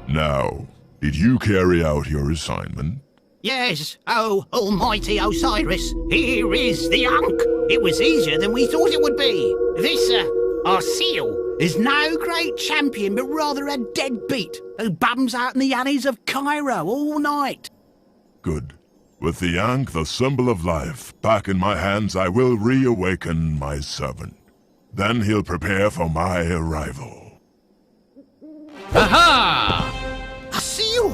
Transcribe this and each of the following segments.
Now, did you carry out your assignment? Yes, oh, almighty Osiris, here is the Ankh. It was easier than we thought it would be. This, our seal, is no great champion, but rather a deadbeat who bums out in the alleys of Cairo all night. Good. With the Ankh, the symbol of life, back in my hands, I will reawaken my servant. Then he'll prepare for my arrival. Aha! A seal?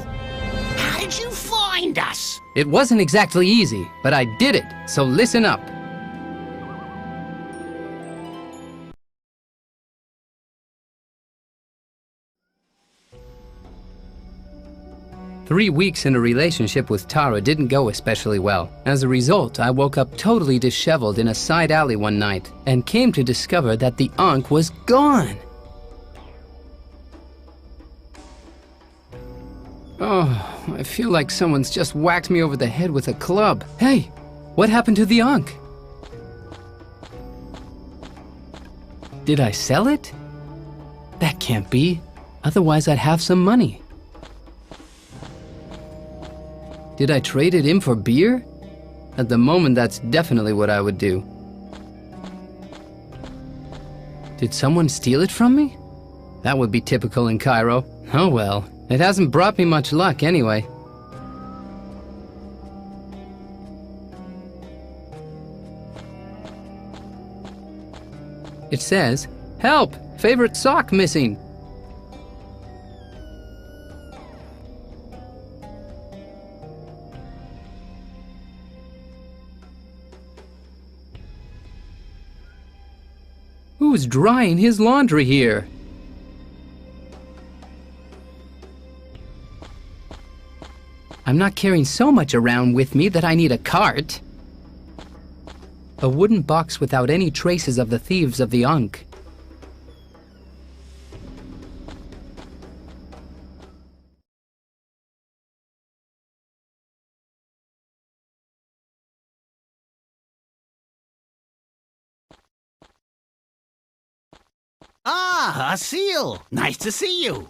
How did you find us? It wasn't exactly easy, but I did it, so listen up. Three weeks in a relationship with Tara didn't go especially well. As a result, I woke up totally disheveled in a side alley one night and came to discover that the Ankh was gone. Oh, I feel like someone's just whacked me over the head with a club. Hey, what happened to the Ankh? Did I sell it? That can't be. Otherwise, I'd have some money. Did I trade it in for beer? At the moment, that's definitely what I would do. Did someone steal it from me? That would be typical in Cairo. Oh well, it hasn't brought me much luck anyway. It says, "Help! Favorite sock missing." Who's drying his laundry here? I'm not carrying so much around with me that I need a cart. A wooden box without any traces of the thieves of the Ankh. Ah, a seal. Nice to see you.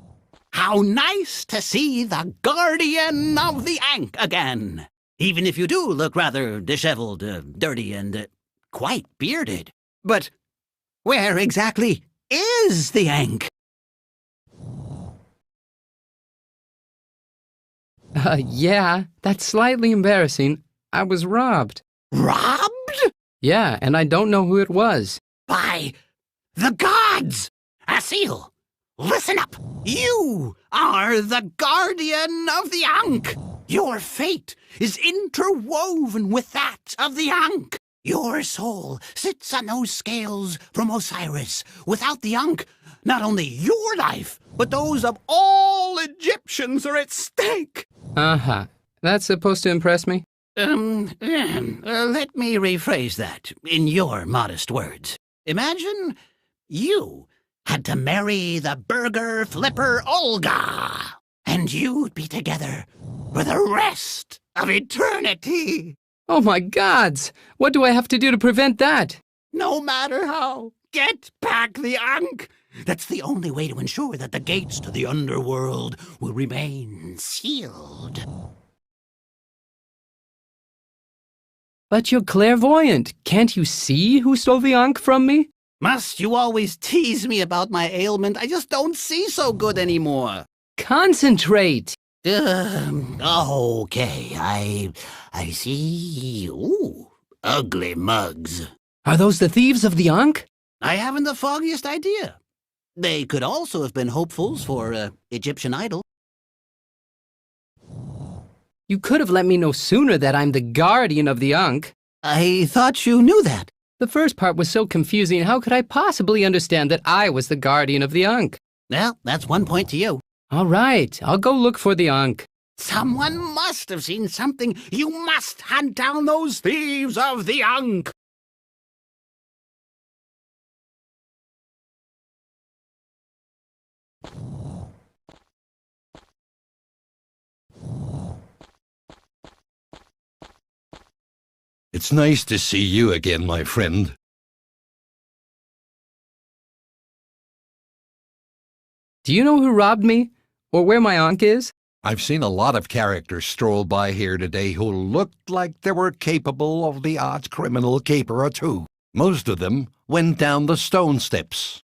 How nice to see the guardian of the Ankh again. Even if you do look rather disheveled, dirty, and quite bearded. But where exactly is the Ankh? Yeah, that's slightly embarrassing. I was robbed. Robbed? Yeah, and I don't know who it was. By the gods! Asil, listen up. You are the guardian of the Ankh. Your fate is interwoven with that of the Ankh. Your soul sits on those scales from Osiris. Without the Ankh, not only your life, but those of all Egyptians are at stake. Uh-huh. That's supposed to impress me? Let me rephrase that in your modest words. Imagine you had to marry the burger flipper Olga, and you'd be together for the rest of eternity. Oh my gods! What do I have to do to prevent that? No matter how, get back the Ankh. That's the only way to ensure that the gates to the underworld will remain sealed. But you're clairvoyant. Can't you see who stole the Ankh from me? Must you always tease me about my ailment? I just don't see so good anymore. Concentrate! Okay, I see. Ooh, ugly mugs. Are those the thieves of the Ankh? I haven't the foggiest idea. They could also have been hopefuls for Egyptian idol. You could have let me know sooner that I'm the guardian of the Ankh. I thought you knew that. The first part was so confusing, how could I possibly understand that I was the guardian of the Ankh? Well, that's 1 point to you. All right, I'll go look for the Ankh. Someone must have seen something. You must hunt down those thieves of the Ankh. It's nice to see you again, my friend. Do you know who robbed me? Or where my Ankh is? I've seen a lot of characters stroll by here today who looked like they were capable of the odd criminal caper or two. Most of them went down the stone steps.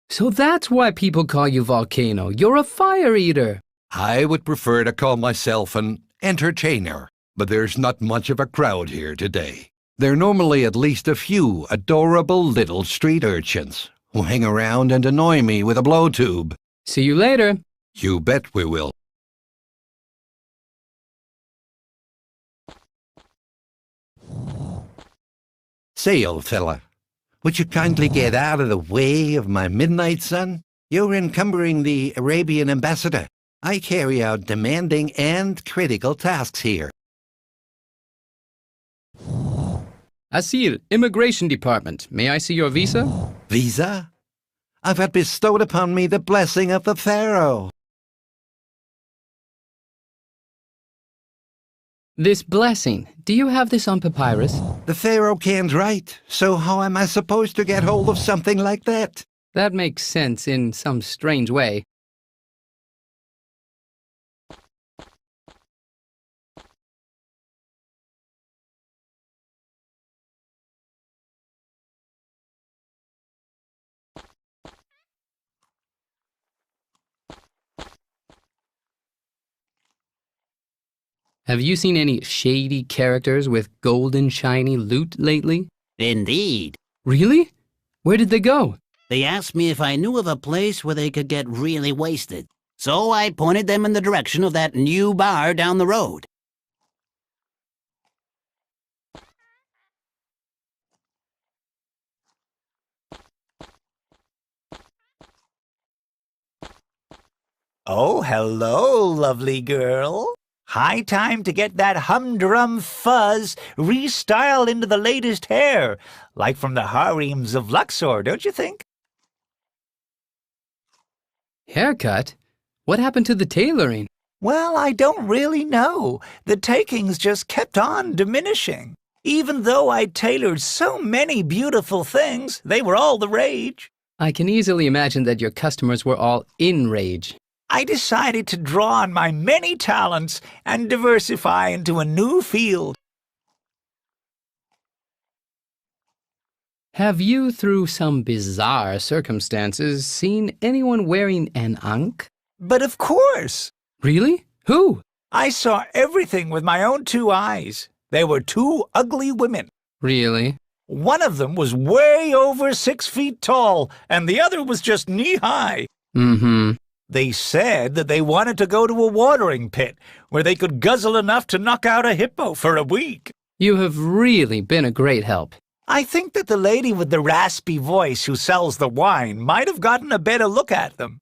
So that's why people call you Volcano. You're a fire eater. I would prefer to call myself an entertainer, but there's not much of a crowd here today. There are normally at least a few adorable little street urchins who hang around and annoy me with a blow tube. See you later. You bet we will. Say, old fella, would you kindly get out of the way of my midnight sun? You're encumbering the Arabian ambassador. I carry out demanding and critical tasks here. Asil, Immigration Department. May I see your visa? Visa? I've had bestowed upon me the blessing of the Pharaoh. This blessing, do you have this on papyrus? The Pharaoh can't write, so how am I supposed to get hold of something like that? That makes sense in some strange way. Have you seen any shady characters with golden shiny loot lately? Indeed. Really? Where did they go? They asked me if I knew of a place where they could get really wasted. So I pointed them in the direction of that new bar down the road. Oh, hello, lovely girl. High time to get that humdrum fuzz restyled into the latest hair, like from the harems of Luxor, don't you think? Haircut? What happened to the tailoring? Well, I don't really know. The takings just kept on diminishing. Even though I tailored so many beautiful things, they were all the rage. I can easily imagine that your customers were all in rage. I decided to draw on my many talents and diversify into a new field. Have you, through some bizarre circumstances, seen anyone wearing an Ankh? But of course, Really? Who? I saw everything with my own two eyes. They were two ugly women. Really? One of them was way over 6 feet tall, and the other was just knee-high. Mm-hmm. They said that they wanted to go to a watering pit where they could guzzle enough to knock out a hippo for a week. You have really been a great help. I think that the lady with the raspy voice who sells the wine might have gotten a better look at them.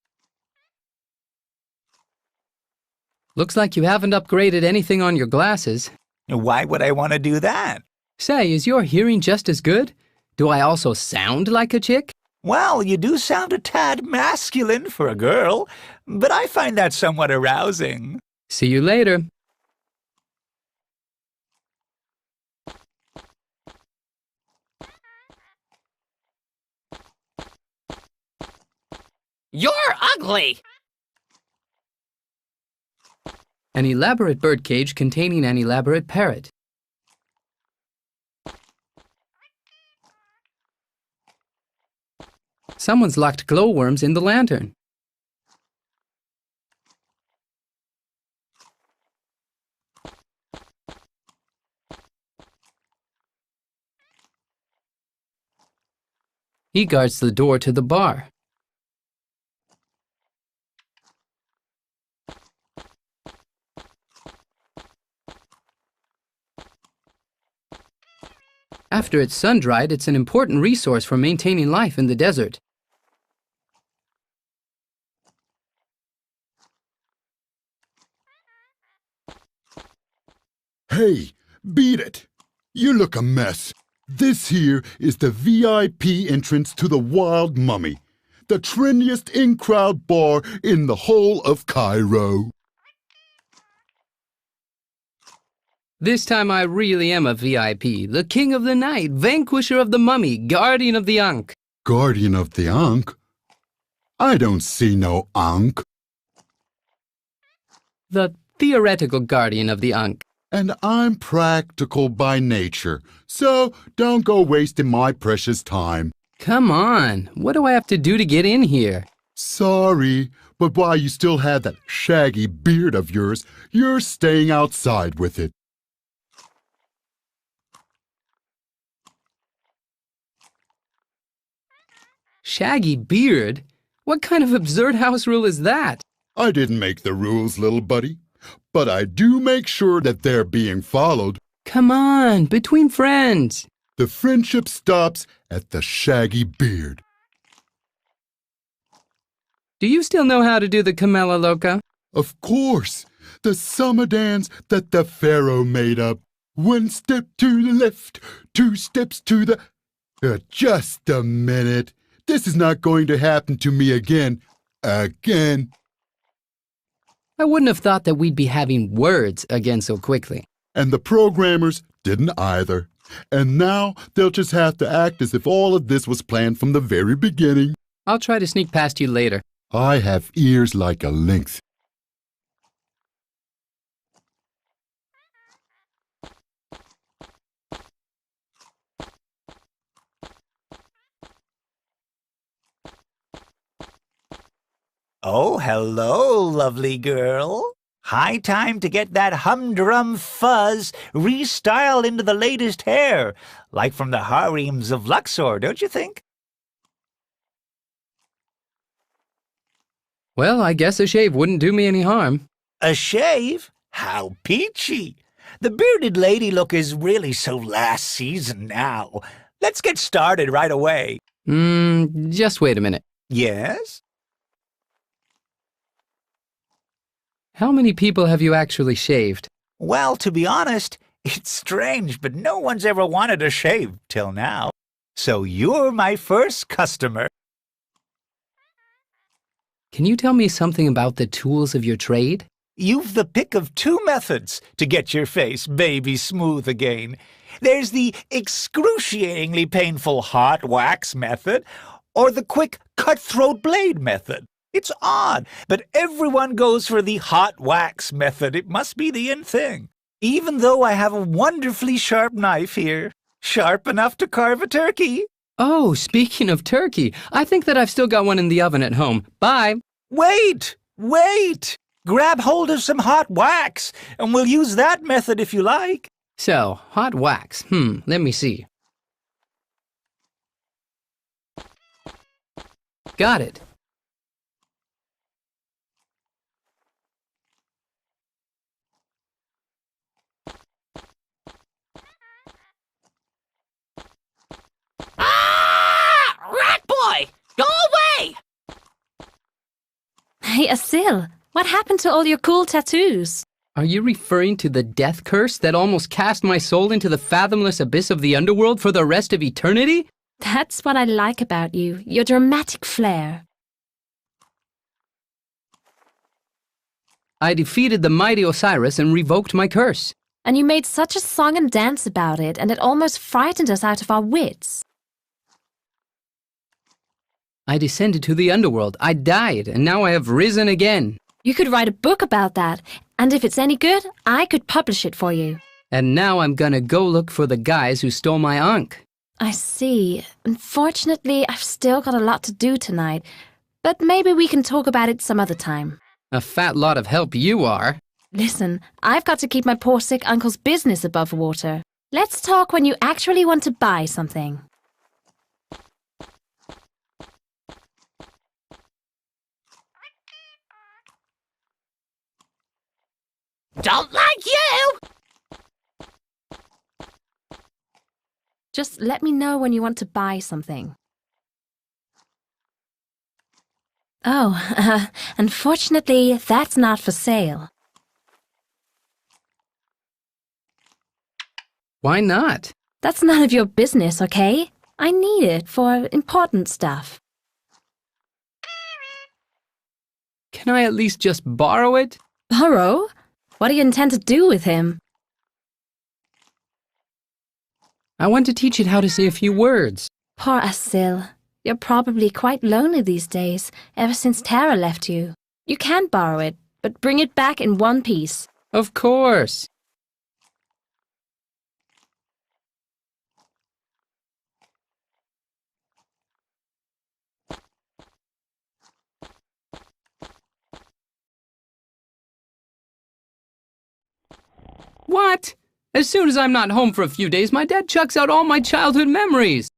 Looks like you haven't upgraded anything on your glasses. Why would I want to do that? Say, is your hearing just as good? Do I also sound like a chick? Well, you do sound a tad masculine for a girl, but I find that somewhat arousing. See you later. You're ugly! An elaborate birdcage containing an elaborate parrot. Someone's locked glowworms in the lantern. He guards the door to the bar. After it's sun-dried, it's an important resource for maintaining life in the desert. Hey, beat it! You look a mess. This here is the VIP entrance to the Wild Mummy, the trendiest in-crowd bar in the whole of Cairo. This time I really am a VIP, the king of the night, vanquisher of the mummy, guardian of the Ankh. Guardian of the Ankh? I don't see no Ankh. The theoretical guardian of the Ankh. And I'm practical by nature, so don't go wasting my precious time. Come on, what do I have to do to get in here? Sorry, but while you still have that shaggy beard of yours, you're staying outside with it. Shaggy beard? What kind of absurd house rule is that? I didn't make the rules, little buddy, but I do make sure that they're being followed. Come on, between friends. The friendship stops at the shaggy beard. Do you still know how to do the Camella Loca? Of course, the summer dance that the Pharaoh made up. 1 step to the left, 2 steps to the... just a minute. This is not going to happen to me again. Again. I wouldn't have thought that we'd be having words again so quickly. And the programmers didn't either. And now they'll just have to act as if all of this was planned from the very beginning. I'll try to sneak past you later. I have ears like a lynx. Oh, hello, lovely girl. High time to get that humdrum fuzz restyled into the latest hair, like from the harems of Luxor, don't you think? Well, I guess a shave wouldn't do me any harm. A shave? How peachy! The bearded lady look is really so last season now. Let's get started right away. Just wait a minute. Yes? How many people have you actually shaved? Well, to be honest, it's strange, but no one's ever wanted a shave till now. So you're my first customer. Can you tell me something about the tools of your trade? You've the pick of 2 methods to get your face baby smooth again. There's the excruciatingly painful hot wax method, or the quick cutthroat blade method. It's odd, but everyone goes for the hot wax method. It must be the in thing. Even though I have a wonderfully sharp knife here, sharp enough to carve a turkey. Oh, speaking of turkey, I think that I've still got one in the oven at home. Bye. Wait! Wait! Grab hold of some hot wax, and we'll use that method if you like. So, hot wax. Let me see. Got it. Rat boy! Go away! Hey, Asil, what happened to all your cool tattoos? Are you referring to the death curse that almost cast my soul into the fathomless abyss of the underworld for the rest of eternity? That's what I like about you, your dramatic flair. I defeated the mighty Osiris and revoked my curse. And you made such a song and dance about it, and it almost frightened us out of our wits. I descended to the underworld, I died, and now I have risen again. You could write a book about that, and if it's any good, I could publish it for you. And now I'm gonna go look for the guys who stole my Ankh. I see. Unfortunately, I've still got a lot to do tonight, but maybe we can talk about it some other time. A fat lot of help you are. Listen, I've got to keep my poor sick uncle's business above water. Let's talk when you actually want to buy something. Don't like you! Just let me know when you want to buy something. Oh, unfortunately, that's not for sale. Why not? That's none of your business, okay? I need it for important stuff. Can I at least just borrow it? Borrow? What do you intend to do with him? I want to teach it how to say a few words. Poor Asil. You're probably quite lonely these days, ever since Tara left you. You can borrow it, but bring it back in one piece. Of course. What? As soon as I'm not home for a few days, my dad chucks out all my childhood memories.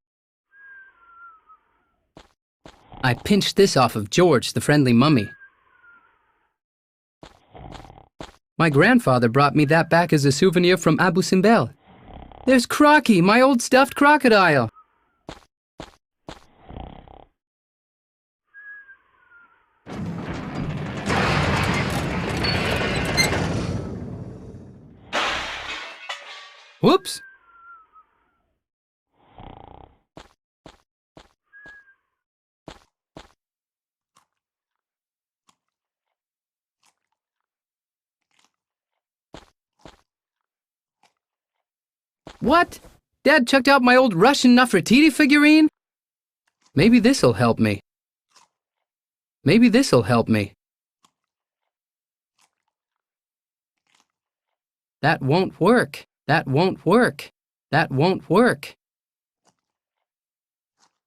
I pinched this off of George, the friendly mummy. My grandfather brought me that back as a souvenir from Abu Simbel. There's Crocky, my old stuffed crocodile. Whoops! What? Dad chucked out my old Russian Nefertiti figurine? Maybe this'll help me. Maybe this'll help me. That won't work. That won't work. That won't work.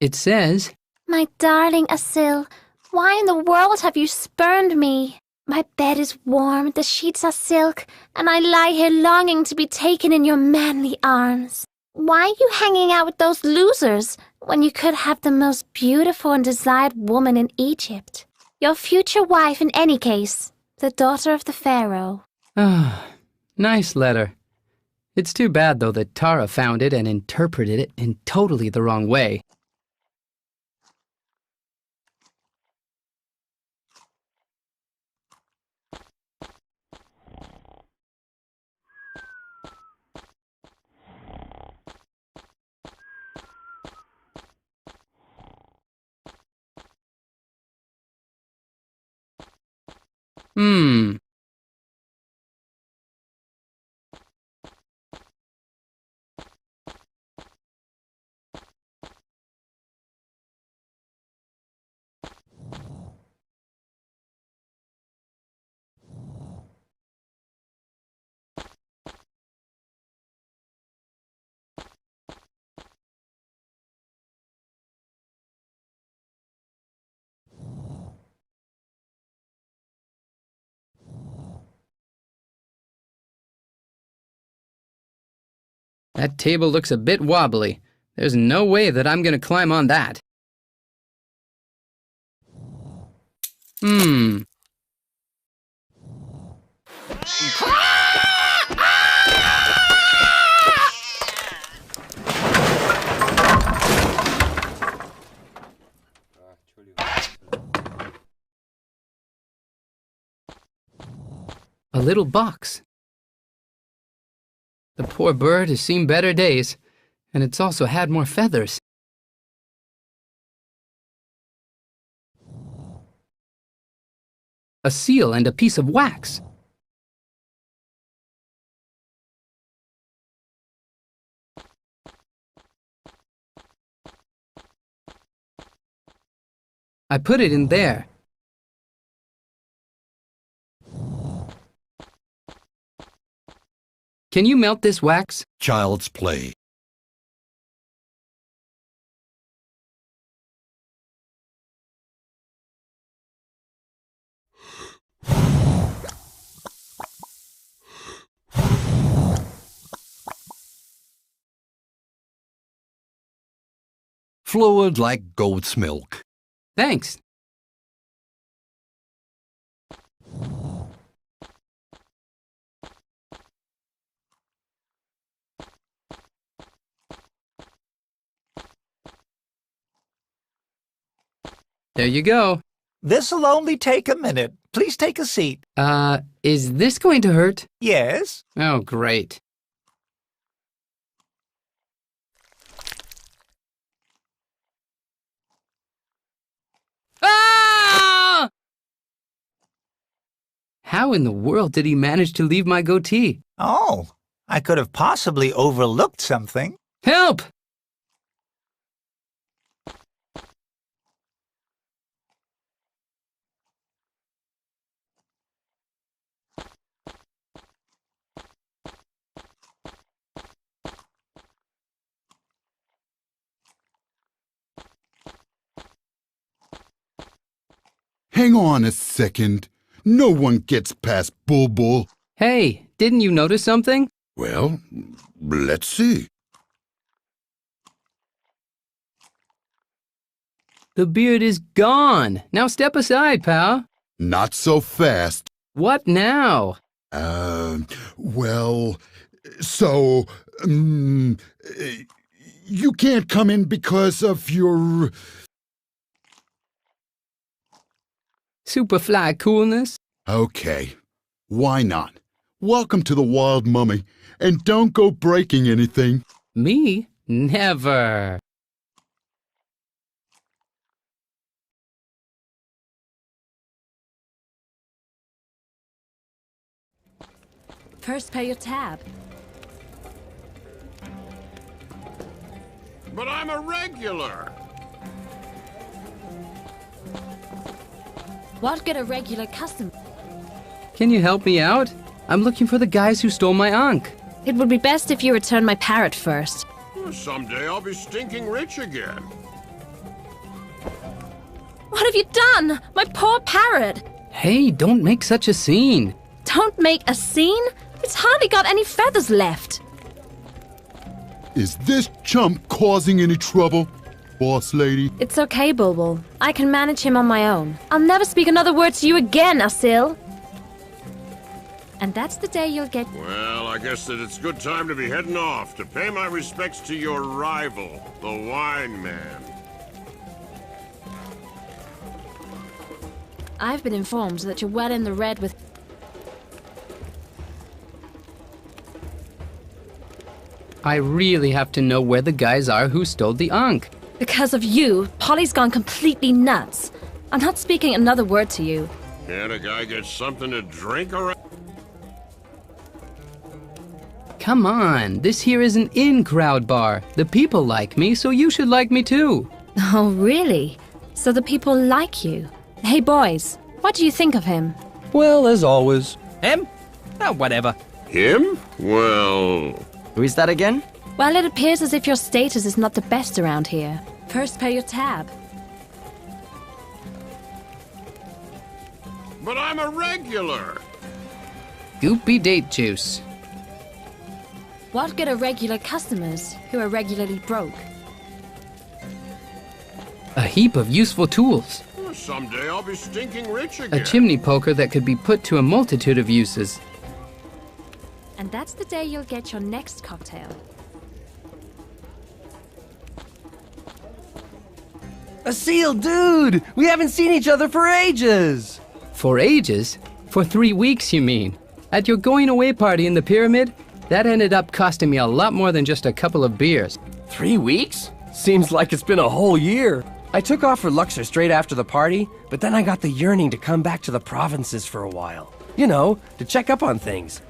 It says, My darling Asil, why in the world have you spurned me? My bed is warm, the sheets are silk, and I lie here longing to be taken in your manly arms. Why are you hanging out with those losers when you could have the most beautiful and desired woman in Egypt? Your future wife in any case, the daughter of the pharaoh. ah, nice letter. It's too bad, though, that Tara found it and interpreted it in totally the wrong way. Hmm. That table looks a bit wobbly. There's no way that I'm gonna climb on that. Hmm. A little box. The poor bird has seen better days, and it's also had more feathers. A seal and a piece of wax. I put it in there. Can you melt this wax? Child's play. Fluid like goat's milk. Thanks. There you go. This'll only take a minute. Please take a seat. Is this going to hurt? Yes? Oh, great. Ah! How in the world did he manage to leave my goatee? Oh, I could have possibly overlooked something. Help! Hang on a second. No one gets past Bulbul. Hey, didn't you notice something? Well, let's see. The beard is gone. Now step aside, pal. Not so fast. What now? Well, so, you can't come in because of your... Superfly coolness? Okay, why not? Welcome to the Wild Mummy, and don't go breaking anything. Me? Never. First pay your tab. But I'm a regular. What get a regular customer? Can you help me out? I'm looking for the guys who stole my Ankh. It would be best if you return my parrot first. Someday I'll be stinking rich again. What have you done? My poor parrot! Hey, don't make such a scene. Don't make a scene? It's hardly got any feathers left. Is this chump causing any trouble, boss lady? It's okay, Bulbul. I can manage him on my own. I'll never speak another word to you again, Asil. And that's the day you'll get... Well, I guess that it's good time to be heading off to pay my respects to your rival, the Wine Man. I've been informed that you're well in the red with... I really have to know where the guys are who stole the Ankh. Because of you, Polly's gone completely nuts. I'm not speaking another word to you. Can't a guy get something to drink around? Come on, this here is an in-crowd bar. The people like me, so you should like me too. Oh, really? So the people like you? Hey, boys, what do you think of him? Well, as always. Him? Oh, whatever. Him? Well... Who is that again? Well, it appears as if your status is not the best around here. First pay your tab. But I'm a regular. Goopy date juice. What good are regular customers who are regularly broke? A heap of useful tools. Someday I'll be stinking rich again. A chimney poker that could be put to a multitude of uses. And that's the day you'll get your next cocktail. Asil, dude! We haven't seen each other for ages! For ages? For 3 weeks, you mean? At your going-away party in the pyramid? That ended up costing me a lot more than just a couple of beers. 3 weeks? Seems like it's been a whole year. I took off for Luxor straight after the party, but then I got the yearning to come back to the provinces for a while. You know, to check up on things.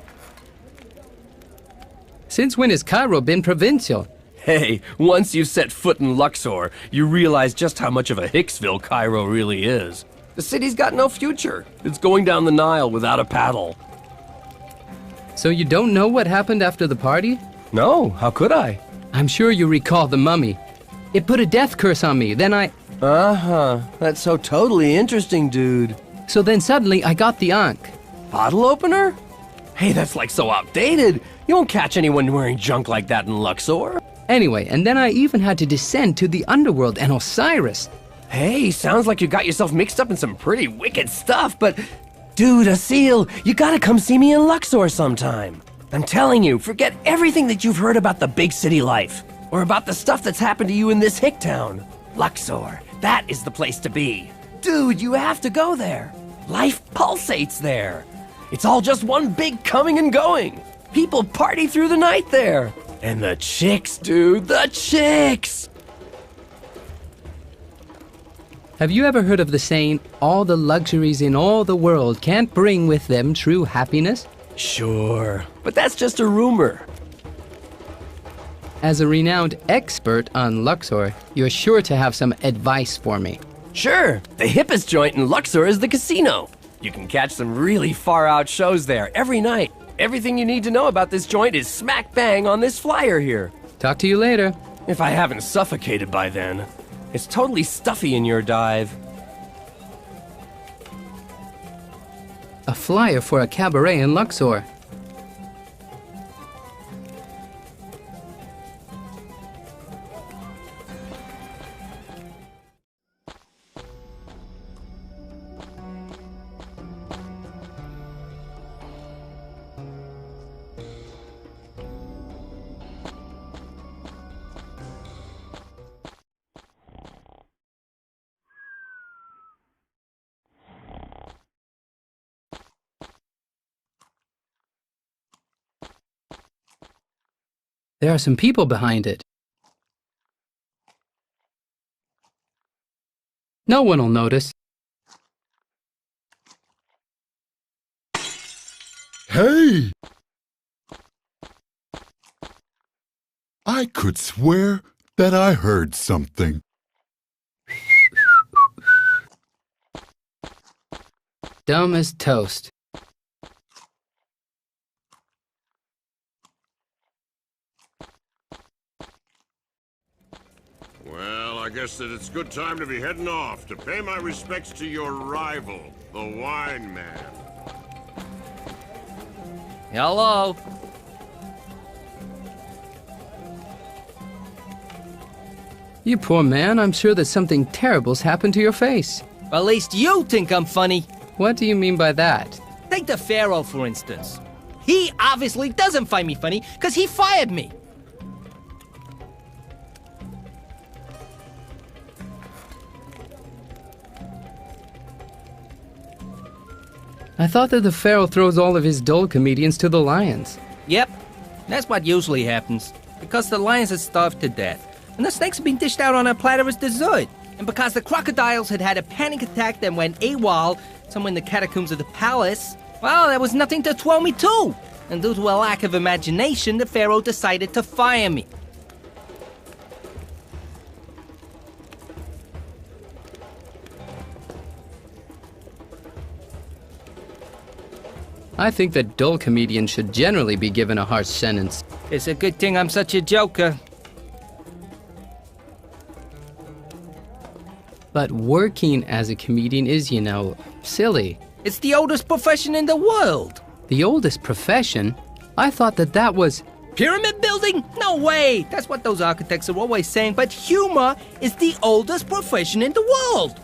Since when has Cairo been provincial? Hey, once you set foot in Luxor, you realize just how much of a Hicksville Cairo really is. The city's got no future. It's going down the Nile without a paddle. So you don't know what happened after the party? No, how could I? I'm sure you recall the mummy. It put a death curse on me, then I... Uh-huh. That's so totally interesting, dude. So then suddenly I got the Ankh. Bottle opener? Hey, that's like so outdated. You won't catch anyone wearing junk like that in Luxor. Anyway, and then I even had to descend to the underworld and Osiris. Hey, sounds like you got yourself mixed up in some pretty wicked stuff, but... Dude, Asil, you gotta come see me in Luxor sometime. I'm telling you, forget everything that you've heard about the big city life, or about the stuff that's happened to you in this hick town. Luxor, that is the place to be. Dude, you have to go there. Life pulsates there. It's all just one big coming and going. People party through the night there. And the chicks, dude, the chicks! Have you ever heard of the saying, all the luxuries in all the world can't bring with them true happiness? Sure, but that's just a rumor. As a renowned expert on Luxor, you're sure to have some advice for me. Sure, the hippest joint in Luxor is the casino. You can catch some really far-out shows there every night. Everything you need to know about this joint is smack bang on this flyer here. Talk to you later. If I haven't suffocated by then. It's totally stuffy in your dive. A flyer for a cabaret in Luxor. There are some people behind it. No one will notice. Hey! I could swear that I heard something. Dumb as toast. Well, I guess that it's good time to be heading off to pay my respects to your rival, the wine man. Hello. You poor man, I'm sure that something terrible's happened to your face. At least you think I'm funny. What do you mean by that? Take the Pharaoh, for instance. He obviously doesn't find me funny because he fired me. I thought that the Pharaoh throws all of his dull comedians to the lions. Yep, that's what usually happens. Because the lions are starved to death, and the snakes have been dished out on a platter as dessert. And because the crocodiles had had a panic attack that went AWOL somewhere in the catacombs of the palace, well, there was nothing to throw me to. And due to a lack of imagination, the Pharaoh decided to fire me. I think that dull comedians should generally be given a harsh sentence. It's a good thing I'm such a joker. But working as a comedian is, you know, silly. It's the oldest profession in the world. The oldest profession? I thought that that was... Pyramid building? No way! That's what those architects are always saying, but humor is the oldest profession in the world.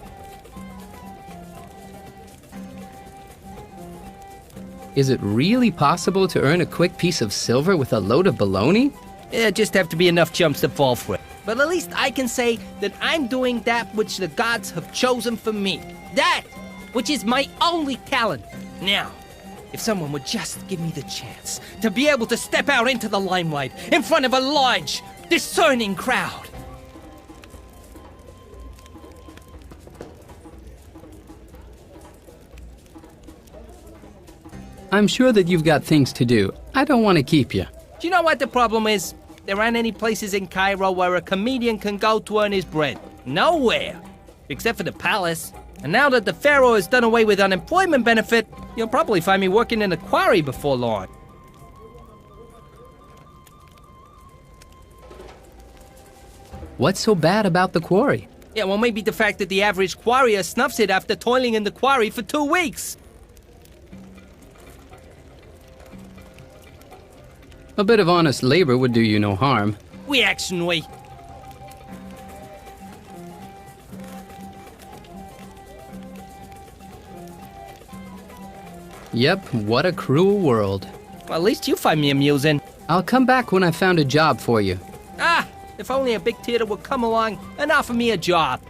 Is it really possible to earn a quick piece of silver with a load of baloney? Yeah, just have to be enough chumps to fall for it. But at least I can say that I'm doing that which the gods have chosen for me. That which is my only talent. Now, if someone would just give me the chance to be able to step out into the limelight in front of a large, discerning crowd. I'm sure that you've got things to do. I don't want to keep you. Do you know what the problem is? There aren't any places in Cairo where a comedian can go to earn his bread. Nowhere. Except for the palace. And now that the Pharaoh has done away with unemployment benefit, you'll probably find me working in a quarry before long. What's so bad about the quarry? Yeah, well, maybe the fact that the average quarrier snuffs it after toiling in the quarry for 2 weeks. A bit of honest labor would do you no harm. Reaction way. Yep, what a cruel world. Well, at least you find me amusing. I'll come back when I've found a job for you. Ah, if only a big theater would come along and offer me a job.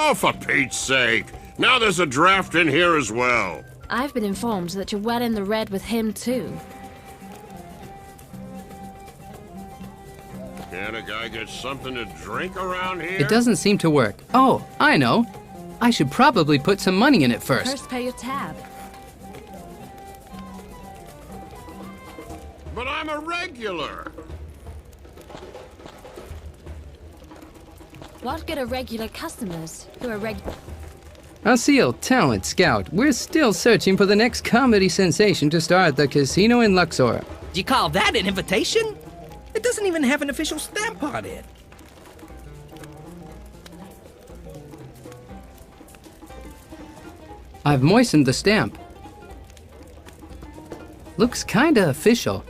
Oh, for Pete's sake! Now there's a draft in here as well. I've been informed that you're well in the red with him, too. Can a guy get something to drink around here? It doesn't seem to work. Oh, I know. I should probably put some money in it first. First pay your tab. But I'm a regular. What good are regular customers who are Asil, talent scout, we're still searching for the next comedy sensation to star at the casino in Luxor. Do you call that an invitation? It doesn't even have an official stamp on it. I've moistened the stamp. Looks kinda official.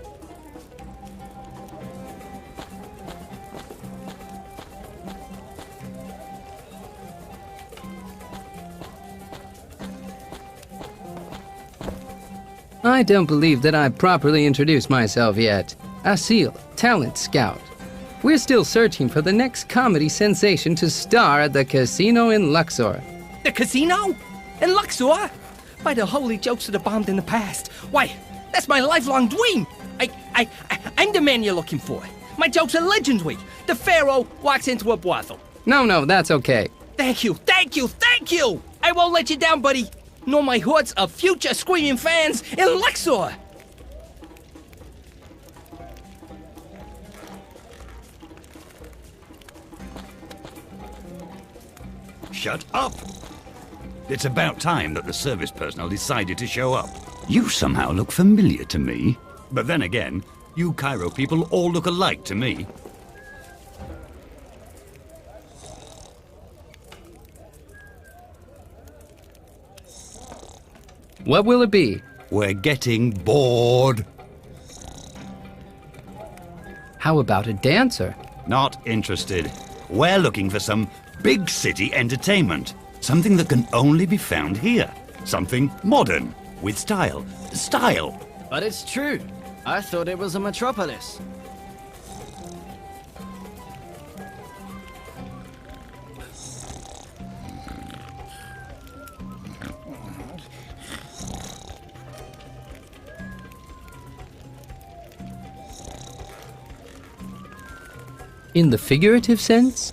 I don't believe that I've properly introduced myself yet. Asil, talent scout. We're still searching for the next comedy sensation to star at the casino in Luxor. The casino? In Luxor? By the holy jokes that have bombed in the past. Why, that's my lifelong dream. I'm the man you're looking for. My jokes are Legends Week. The pharaoh walks into a brothel. No, that's okay. Thank you. I won't let you down, buddy. Nor my hordes of future screaming fans in Luxor. Shut up! It's about time that the service personnel decided to show up. You somehow look familiar to me. But then again, you Cairo people all look alike to me. What will it be? We're getting bored. How about a dancer? Not interested. We're looking for some big city entertainment. Something that can only be found here. Something modern, with style. Style! But it's true. I thought it was a metropolis. In the figurative sense?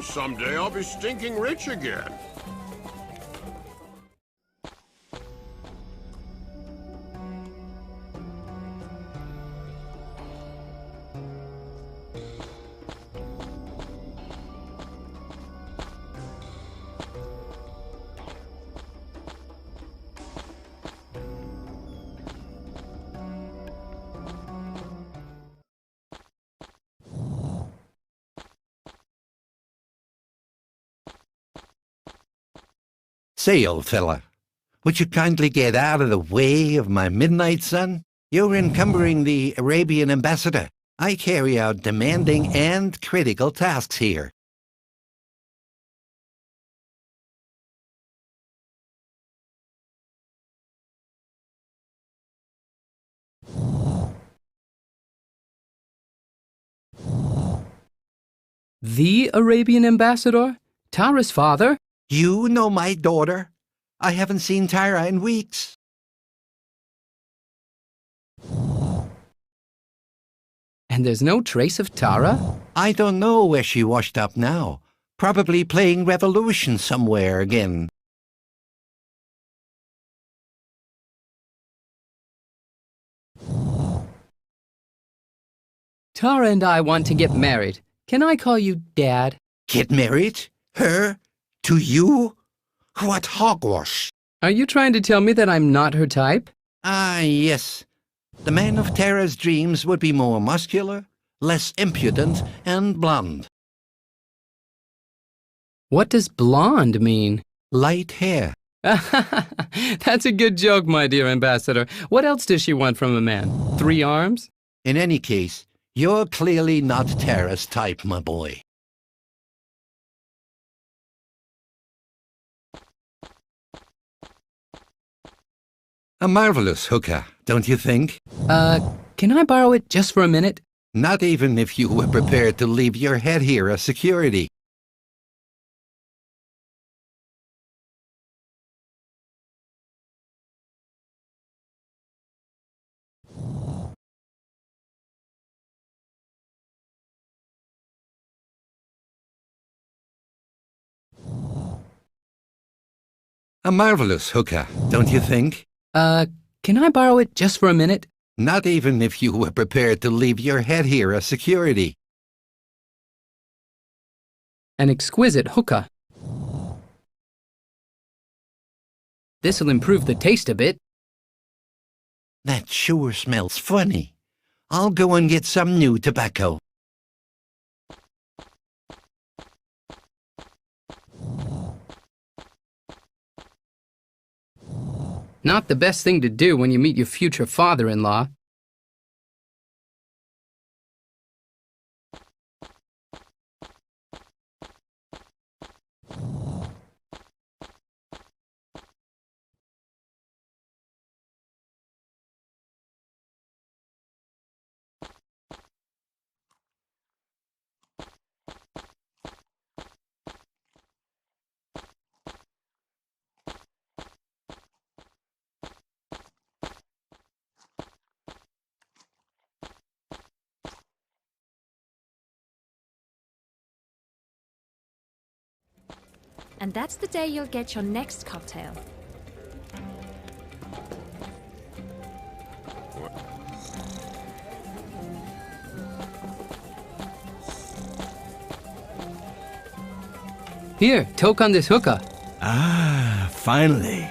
Someday I'll be stinking rich again. Say, old fella, would you kindly get out of the way of my midnight sun? You're encumbering the Arabian ambassador. I carry out demanding and critical tasks here. The Arabian ambassador? Tara's father? You know my daughter? I haven't seen Tara in weeks. And there's no trace of Tara? I don't know where she washed up now. Probably playing Revolution somewhere again. Tara and I want to get married. Can I call you Dad? Get married? Her? To you? What hogwash! Are you trying to tell me that I'm not her type? Ah, yes. The man of Tara's dreams would be more muscular, less impudent, and blonde. What does blonde mean? Light hair. That's a good joke, my dear ambassador. What else does she want from a man? 3 arms? In any case, you're clearly not Tara's type, my boy. A marvelous hookah, don't you think? Can I borrow it just for a minute? Not even if you were prepared to leave your head here as security. A marvelous hookah, don't you think? Can I borrow it just for a minute? Not even if you were prepared to leave your head here as security. An exquisite hookah. This'll improve the taste a bit. That sure smells funny. I'll go and get some new tobacco. Not the best thing to do when you meet your future father-in-law. And that's the day you'll get your next cocktail. Here, toke on this hookah. Ah, finally.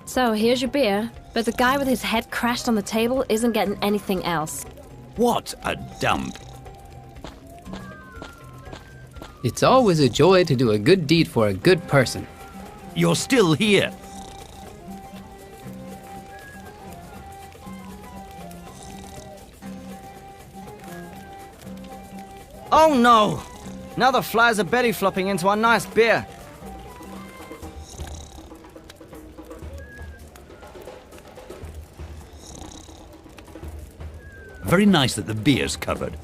So, here's your beer, but the guy with his head crashed on the table isn't getting anything else. What a dump. It's always a joy to do a good deed for a good person. You're still here. Oh no! Now the flies are belly flopping into our nice beer. Very nice that the beer's covered.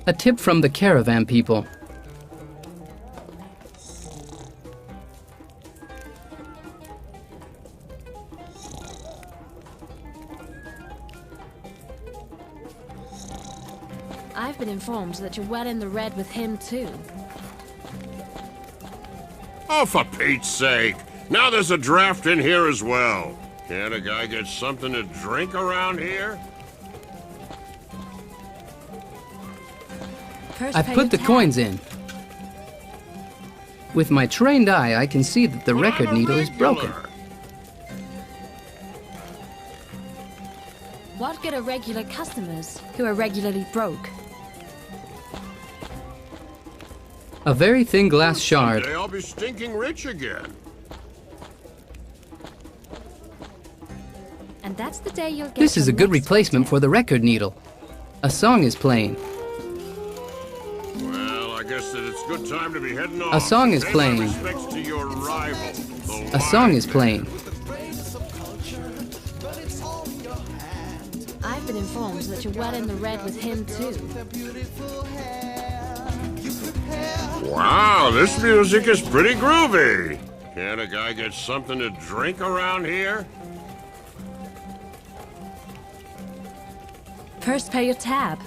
A tip from the caravan people. I've been informed that you're well in the red with him too. Oh, for Pete's sake! Now there's a draft in here as well. Can't a guy get something to drink around here? I've put the coins in. With my trained eye, I can see that the record needle is broken. What good are regular customers who are regularly broke? A very thin glass shard. Someday I'll be stinking rich again. And that's the day you'll get. This is a your good next replacement for the record needle. A song is playing. Well, I guess that it's good time to be heading off. A song is Pay my playing. respects to your rival, the A song wine is man. playing. I've been informed that you're well in the red with him too. Wow, this music is pretty groovy. Can't a guy get something to drink around here? First pay your tab.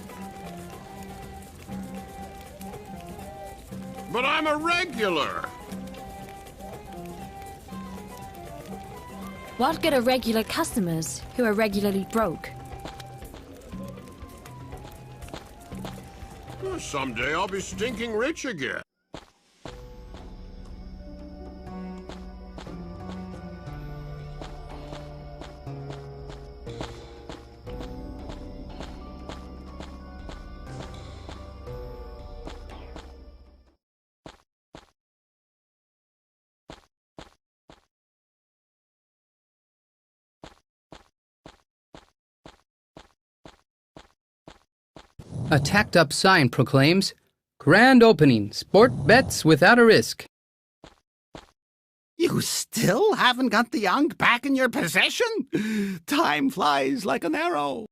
But I'm a regular. What good are regular customers who are regularly broke? Someday I'll be stinking rich again. A tacked-up sign proclaims, "Grand opening, sport bets without a risk." You still haven't got the Ankh back in your possession? Time flies like an arrow.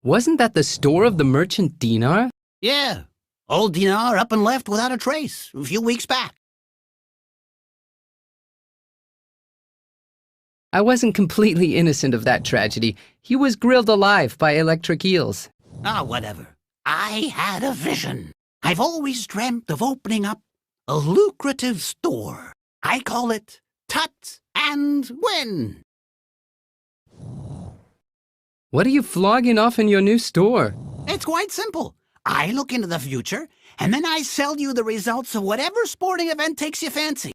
Wasn't that the store of the merchant Dinar? Yeah, old Dinar up and left without a trace a few weeks back. I wasn't completely innocent of that tragedy. He was grilled alive by electric eels. Ah, whatever. I had a vision. I've always dreamt of opening up a lucrative store. I call it Tut and Win. What are you flogging off in your new store? It's quite simple. I look into the future, and then I sell you the results of whatever sporting event takes your fancy.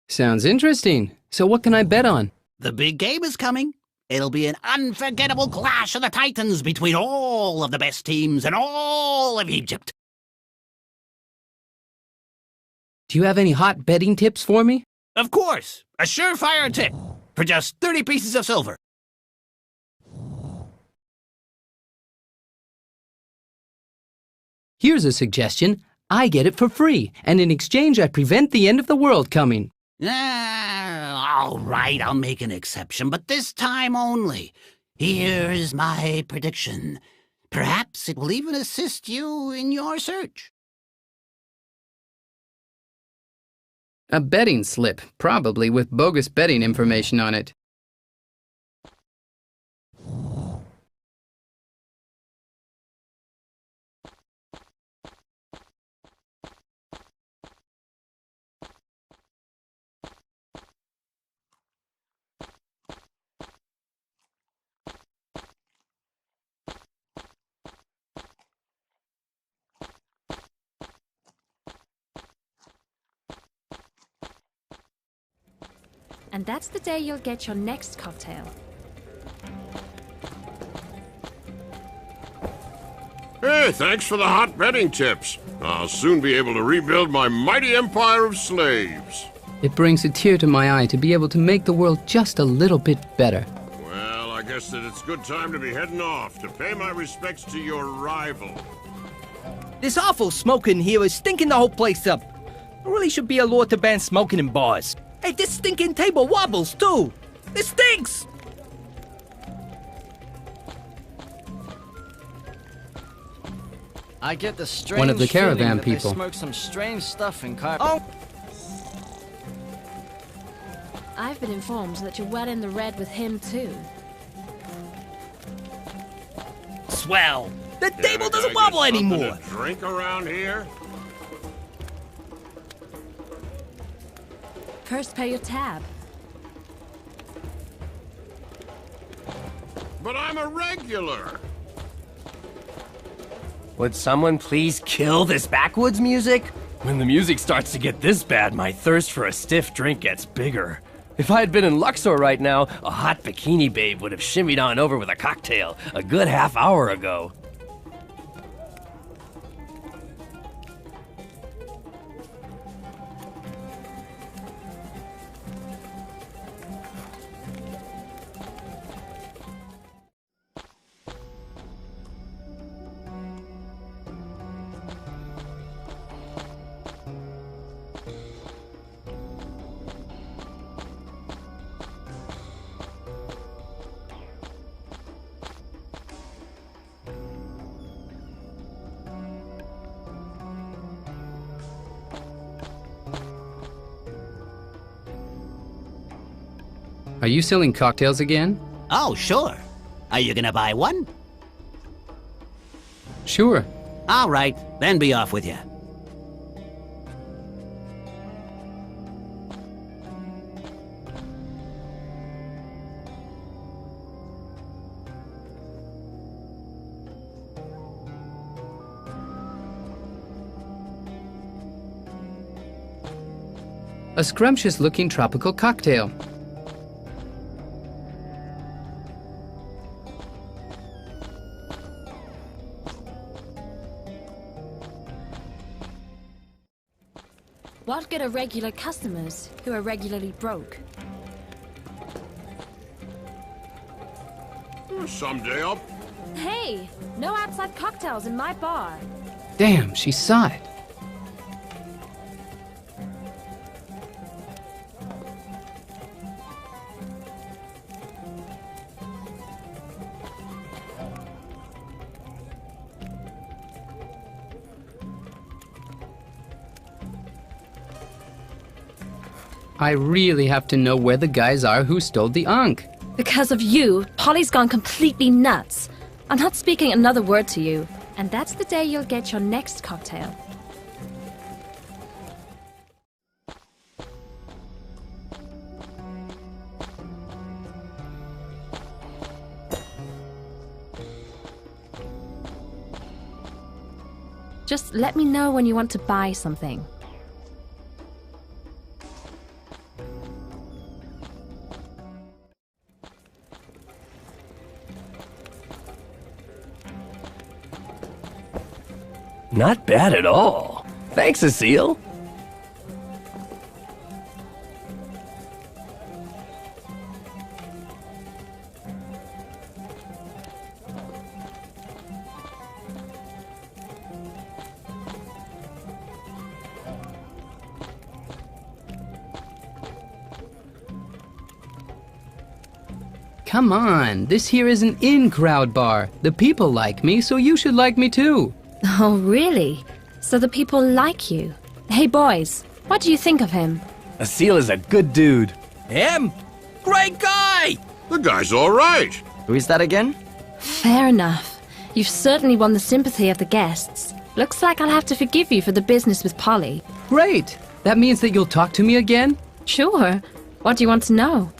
Sounds interesting. So what can I bet on? The big game is coming. It'll be an unforgettable clash of the Titans between all of the best teams in all of Egypt. Do you have any hot betting tips for me? Of course, a surefire tip for just 30 pieces of silver. Here's a suggestion. I get it for free, and in exchange I prevent the end of the world coming. All right, I'll make an exception, but this time only. Here's my prediction. Perhaps it will even assist you in your search. A betting slip, probably with bogus betting information on it. And that's the day you'll get your next cocktail. Hey, thanks for the hot betting tips. I'll soon be able to rebuild my mighty empire of slaves. It brings a tear to my eye to be able to make the world just a little bit better. Well, I guess that it's good time to be heading off to pay my respects to your rival. This awful smoking here is stinking the whole place up. There really should be a law to ban smoking in bars. Hey, this stinking table wobbles, too! It stinks! I get the strange One of the caravan feeling that people. They smoke some strange stuff in Cairo. Oh! I've been informed that you're well in the red with him, too. Swell! The table Can doesn't I wobble get something anymore! to drink around here? First pay your tab. But I'm a regular. Would someone please kill this backwoods music? When the music starts to get this bad, my thirst for a stiff drink gets bigger. If I had been in Luxor right now, a hot bikini babe would have shimmied on over with a cocktail a good half hour ago. Are you selling cocktails again? Oh, sure. Are you gonna buy one? Sure. All right, then be off with you. A scrumptious-looking tropical cocktail. What good are regular customers who are regularly broke? Someday I'll... Hey, no outside cocktails in my bar. Damn, she saw it. I really have to know where the guys are who stole the Ankh. Because of you, Polly's gone completely nuts. I'm not speaking another word to you. And that's the day you'll get your next cocktail. Just let me know when you want to buy something. Not bad at all. Thanks, Cecile. Come on, this here is an in-crowd bar. The people like me, so you should like me too. Oh, really? So the people like you? Hey, boys, what do you think of him? Cecile is a good dude. Him? Great guy! The guy's all right. Who is that again? Fair enough. You've certainly won the sympathy of the guests. Looks like I'll have to forgive you for the business with Polly. Great! That means that you'll talk to me again? Sure. What do you want to know?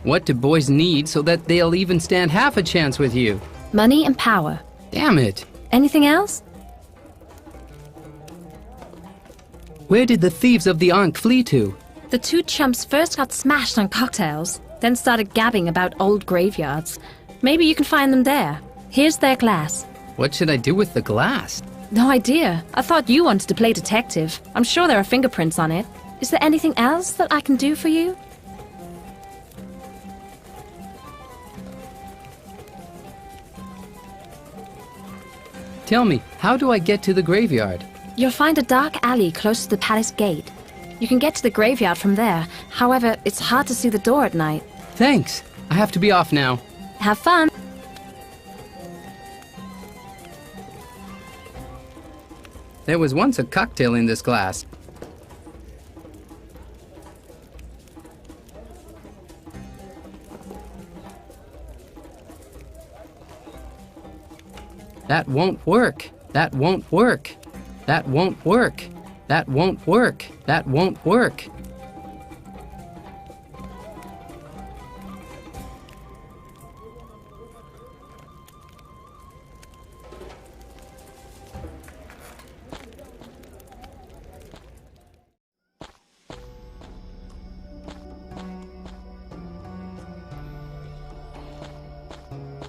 What do boys need so that they'll even stand half a chance with you? Money and power. Damn it! Anything else? Where did the thieves of the Ankh flee to? The two chumps first got smashed on cocktails, then started gabbing about old graveyards. Maybe you can find them there. Here's their glass. What should I do with the glass? No idea. I thought you wanted to play detective. I'm sure there are fingerprints on it. Is there anything else that I can do for you? Tell me, how do I get to the graveyard? You'll find a dark alley close to the palace gate. You can get to the graveyard from there. However, it's hard to see the door at night. Thanks. I have to be off now. Have fun. There was once a cocktail in this glass. That won't work. That won't work. That won't work. That won't work. That won't work.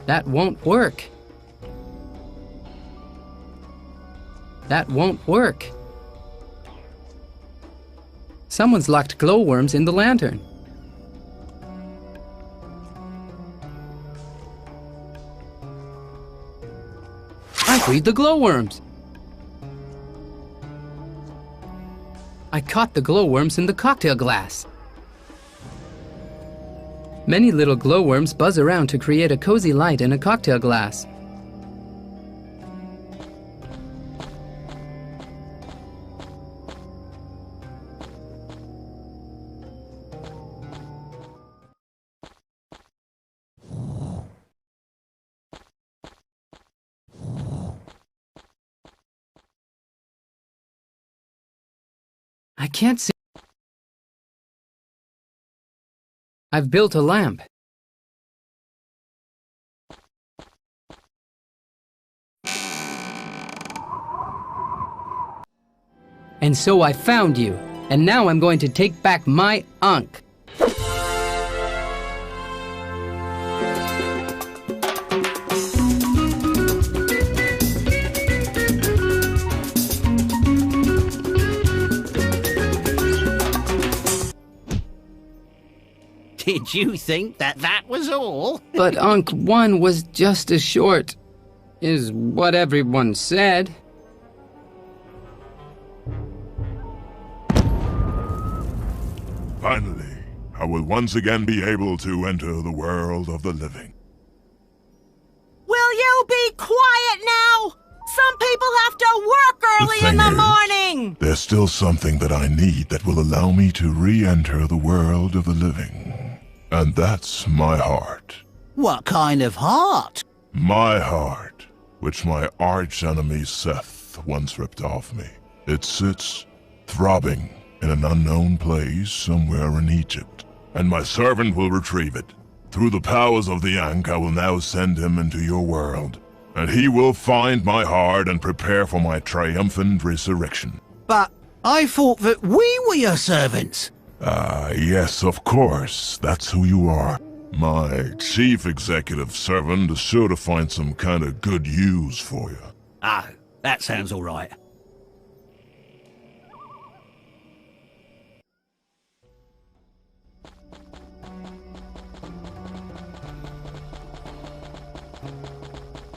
That won't work. That won't work. Someone's locked glowworms in the lantern. I freed the glowworms. I caught the glowworms in the cocktail glass. Many little glowworms buzz around to create a cozy light in a cocktail glass. I can't see. I've built a lamp. And so I found you, and now I'm going to take back my Ankh. Did you think that was all? But Ankh 1 was just as short, is what everyone said. Finally, I will once again be able to enter the world of the living. you be quiet now? Some people have to work early in the morning! There's still something that I need that will allow me to re-enter the world of the living. And that's my heart. What kind of heart? My heart, which my arch-enemy Seth once ripped off me. It sits, throbbing, in an unknown place somewhere in Egypt. And my servant will retrieve it. Through the powers of the Ankh, I will now send him into your world. And he will find my heart and prepare for my triumphant resurrection. But I thought that we were your servants. Yes, of course. That's who you are. My chief executive servant is sure to find some kind of good use for you. Ah, that sounds all right.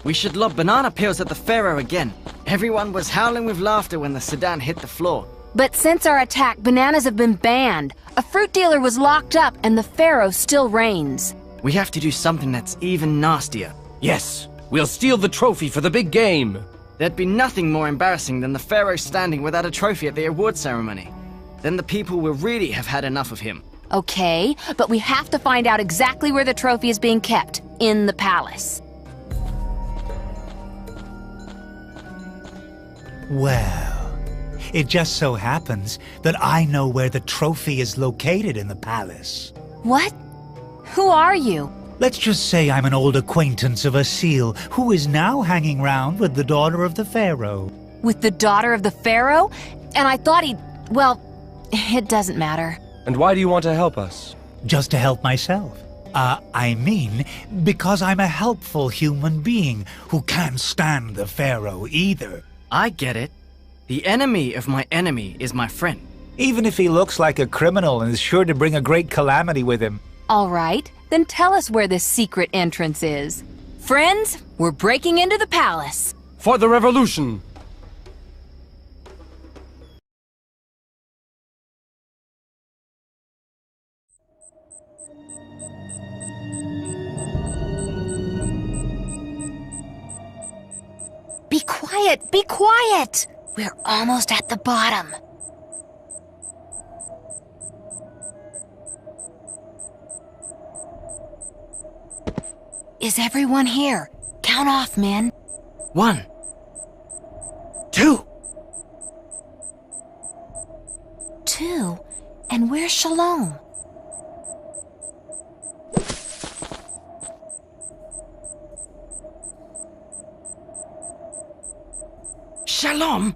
We should lob banana peels at the Pharaoh again. Everyone was howling with laughter when the sedan hit the floor. But since our attack, bananas have been banned. A fruit dealer was locked up, and the Pharaoh still reigns. We have to do something that's even nastier. Yes, we'll steal the trophy for the big game. There'd be nothing more embarrassing than the Pharaoh standing without a trophy at the award ceremony. Then the people will really have had enough of him. Okay, but we have to find out exactly where the trophy is being kept. In the palace. Well, it just so happens that I know where the trophy is located in the palace. What? Who are you? Let's just say I'm an old acquaintance of Asil, who is now hanging round with the daughter of the Pharaoh. With the daughter of the Pharaoh? And I thought he'd... well, it doesn't matter. And why do you want to help us? Just to help myself. I mean, because I'm a helpful human being who can't stand the Pharaoh either. I get it. The enemy of my enemy is my friend. Even if he looks like a criminal and is sure to bring a great calamity with him. All right, then tell us where this secret entrance is. Friends, we're breaking into the palace. For the revolution! Be quiet! Be quiet! We're almost at the bottom. Is everyone here? Count off, men. 1, 2. 2? And where's Shalom? Shalom!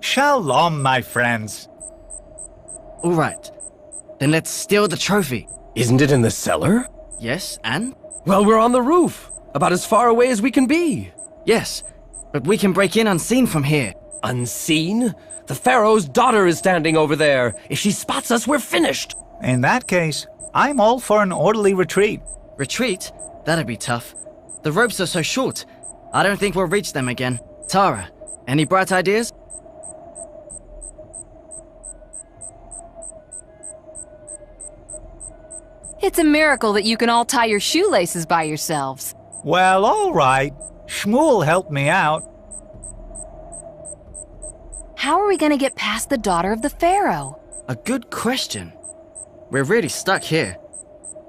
Shalom, my friends. All right. Then let's steal the trophy. Isn't it in the cellar? Yes, and? Well, we're on the roof. About as far away as we can be. Yes, but we can break in unseen from here. Unseen? The Pharaoh's daughter is standing over there. If she spots us, we're finished. In that case, I'm all for an orderly retreat. Retreat? That'd be tough. The ropes are so short. I don't think we'll reach them again. Tara, any bright ideas? It's a miracle that you can all tie your shoelaces by yourselves. Well, all right. Shmuel helped me out. How are we going to get past the daughter of the Pharaoh? A good question. We're really stuck here.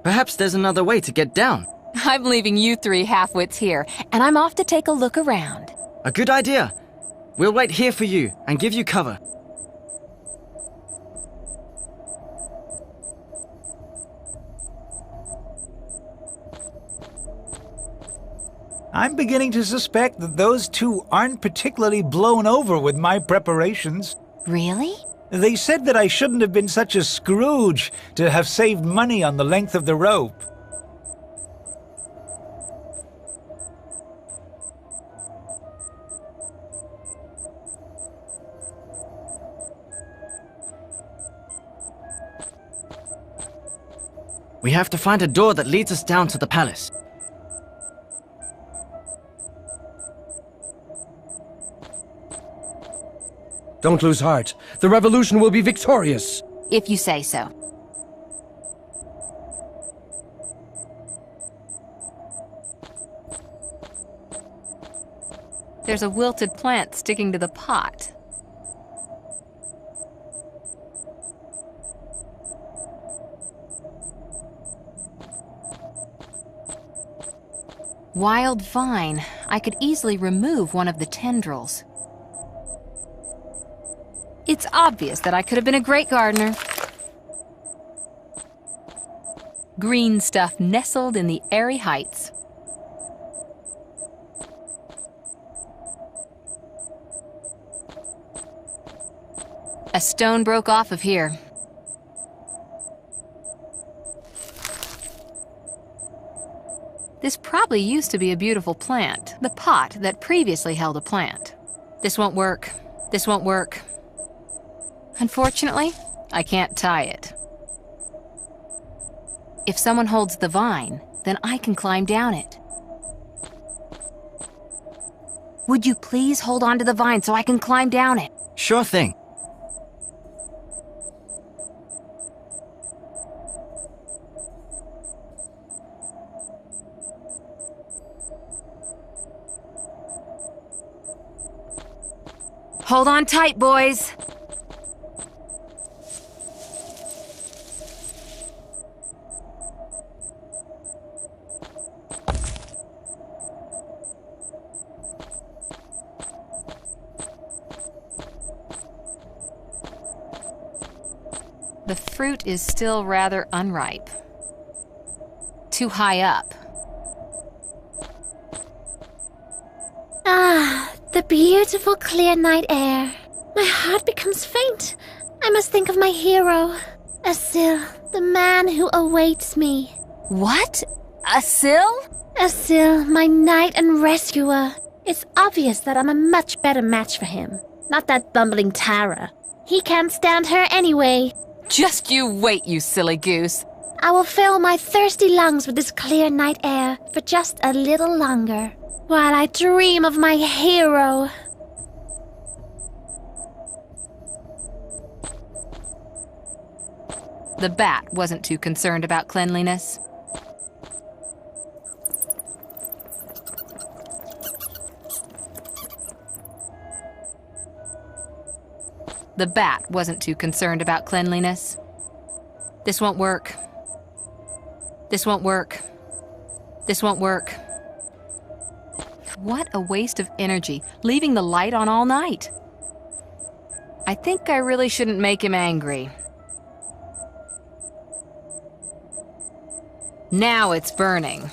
Perhaps there's another way to get down. I'm leaving you three half-wits here, and I'm off to take a look around. A good idea. We'll wait here for you and give you cover. I'm beginning to suspect that those two aren't particularly blown over with my preparations. Really? They said that I shouldn't have been such a Scrooge to have saved money on the length of the rope. We have to find a door that leads us down to the palace. Don't lose heart. The revolution will be victorious. If you say so. There's a wilted plant sticking to the pot. Wild vine. I could easily remove one of the tendrils. It's obvious that I could have been a great gardener. Green stuff nestled in the airy heights. A stone broke off of here. This probably used to be a beautiful plant, the pot that previously held a plant. This won't work. This won't work. Unfortunately, I can't tie it. If someone holds the vine, then I can climb down it. Would you please hold on to the vine so I can climb down it? Sure thing. Hold on tight, boys. The fruit is still rather unripe. Too high up. Ah, the beautiful clear night air. My heart becomes faint. I must think of my hero, Asil, the man who awaits me. What? Asil? Asil, my knight and rescuer. It's obvious that I'm a much better match for him. Not that bumbling Tara. He can't stand her anyway. Just you wait, you silly goose. I will fill my thirsty lungs with this clear night air for just a little longer, while I dream of my hero. The bat wasn't too concerned about cleanliness. The bat wasn't too concerned about cleanliness. This won't work. This won't work. This won't work. What a waste of energy, leaving the light on all night. I think I really shouldn't make him angry. Now it's burning.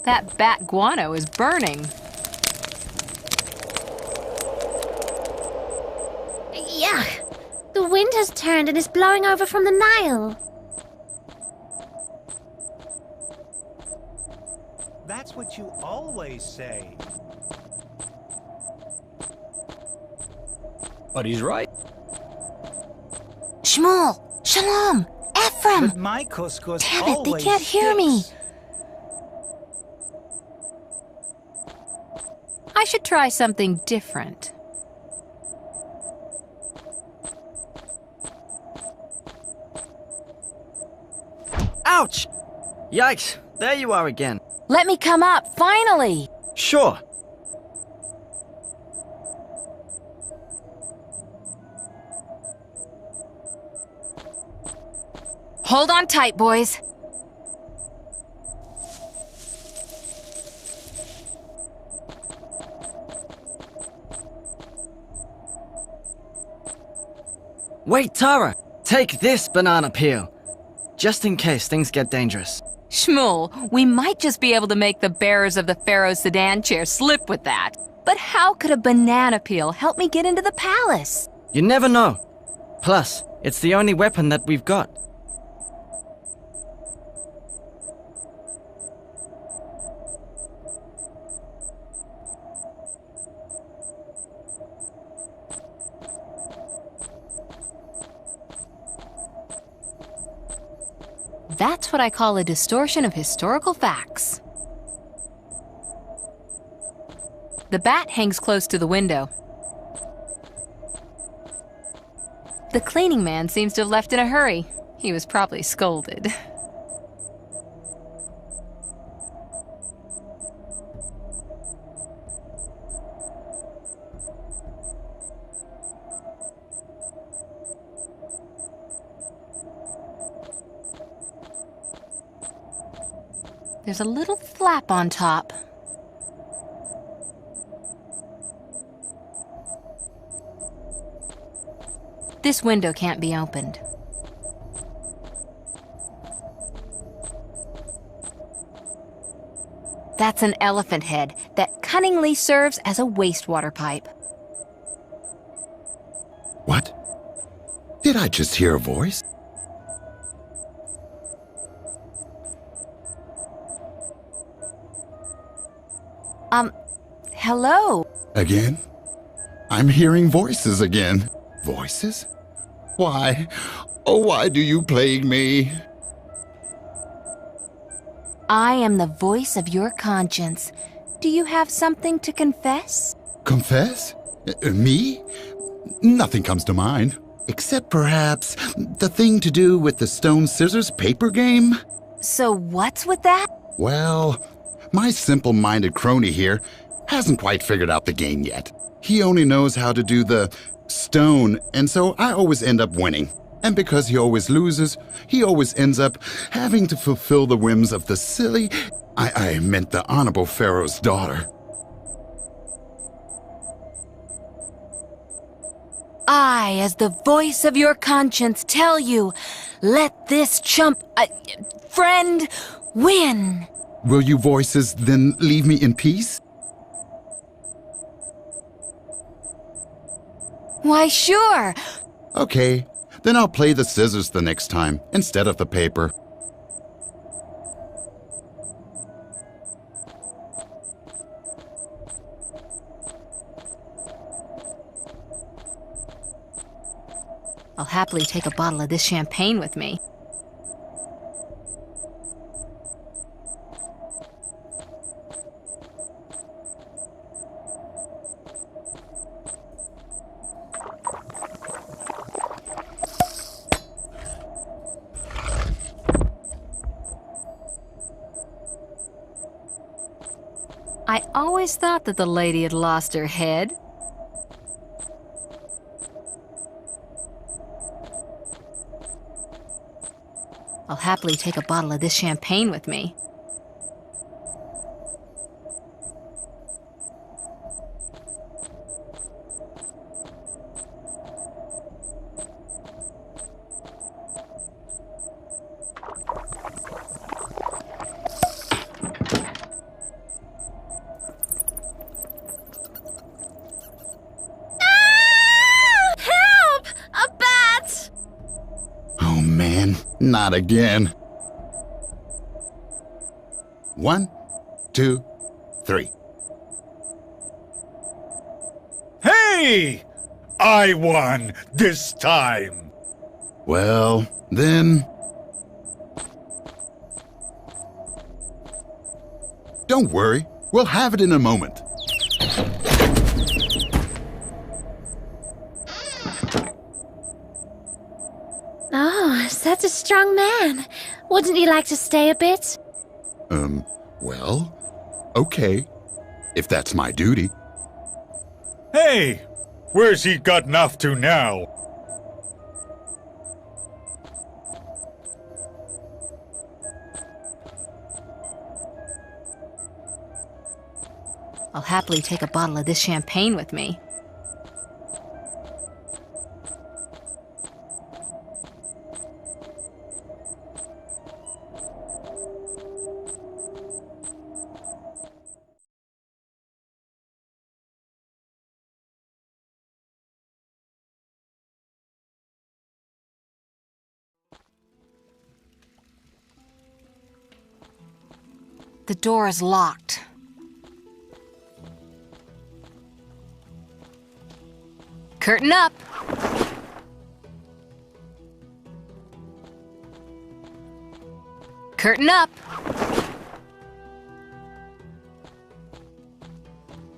That bat guano is burning. Yuck! The wind has turned and is blowing over from the Nile. That's what you always say. But he's right. Shmuel! Shalom! Ephraim! But my couscous Damn it, they always can't hear me. sticks. I should try something different. Ouch! Yikes, there you are again. Let me come up, finally! Sure. Hold on tight, boys. Wait, Tara! Take this banana peel. Just in case things get dangerous. Shmuel, we might just be able to make the bearers of the Pharaoh's sedan chair slip with that. But how could a banana peel help me get into the palace? You never know. Plus, it's the only weapon that we've got. That's what I call a distortion of historical facts. The bat hangs close to the window. The cleaning man seems to have left in a hurry. He was probably scolded. There's a little flap on top. This window can't be opened. That's an elephant head that cunningly serves as a wastewater pipe. What? Did I just hear a voice? Hello? Again? I'm hearing voices again. Voices? Why? Oh, why do you plague me? I am the voice of your conscience. Do you have something to confess? Confess? Me? Nothing comes to mind. Except perhaps the thing to do with the stone, scissors, paper game? So what's with that? Well, my simple-minded crony here hasn't quite figured out the game yet. He only knows how to do the stone, and so I always end up winning. And because he always loses, he always ends up having to fulfill the whims of the silly, I meant the honorable Pharaoh's daughter. I, as the voice of your conscience, tell you, let this friend win. Will you voices then leave me in peace? Why, sure. Okay, then I'll play the scissors the next time, instead of the paper. I'll happily take a bottle of this champagne with me. I always thought that the lady had lost her head. I'll happily take a bottle of this champagne with me. Not again. 1, 2, 3. Hey! I won this time. Well, then... Don't worry. We'll have it in a moment. Oh, such a strong man. Wouldn't you like to stay a bit? Well, okay. If that's my duty. Hey! Where's he gotten off to now? I'll happily take a bottle of this champagne with me. The door is locked. Curtain up. Curtain up.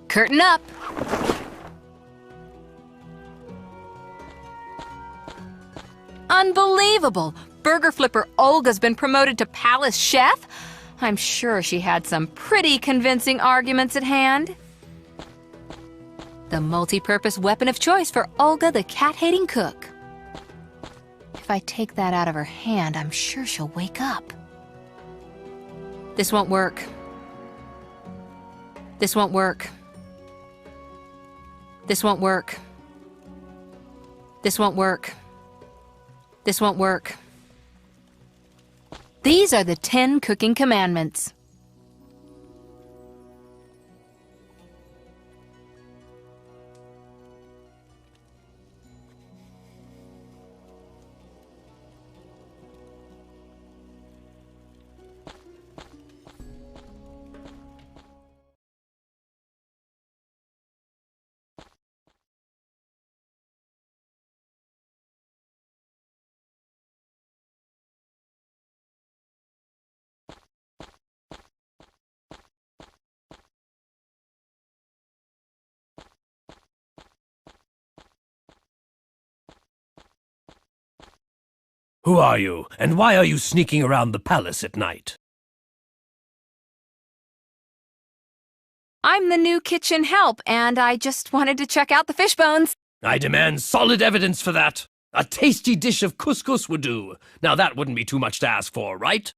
Curtain up. Unbelievable! Burger flipper Olga's been promoted to palace chef? I'm sure she had some pretty convincing arguments at hand. The multi-purpose weapon of choice for Olga the cat-hating cook. If I take that out of her hand, I'm sure she'll wake up. This won't work. This won't work. This won't work. This won't work. This won't work. These are the 10 cooking commandments. Who are you, and why are you sneaking around the palace at night? I'm the new kitchen help, and I just wanted to check out the fish bones. I demand solid evidence for that. A tasty dish of couscous would do. Now that wouldn't be too much to ask for, right?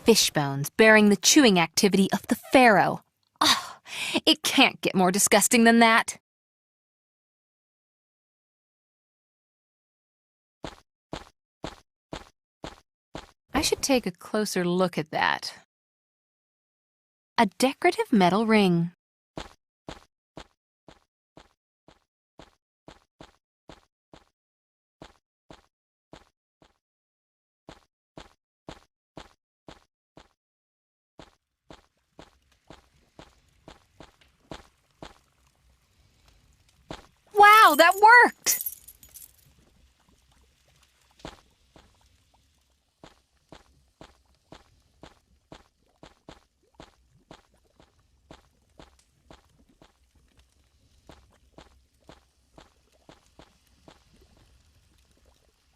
Fish bones bearing the chewing activity of the pharaoh. Oh, it can't get more disgusting than that. I should take a closer look at that. A decorative metal ring. Wow, that worked!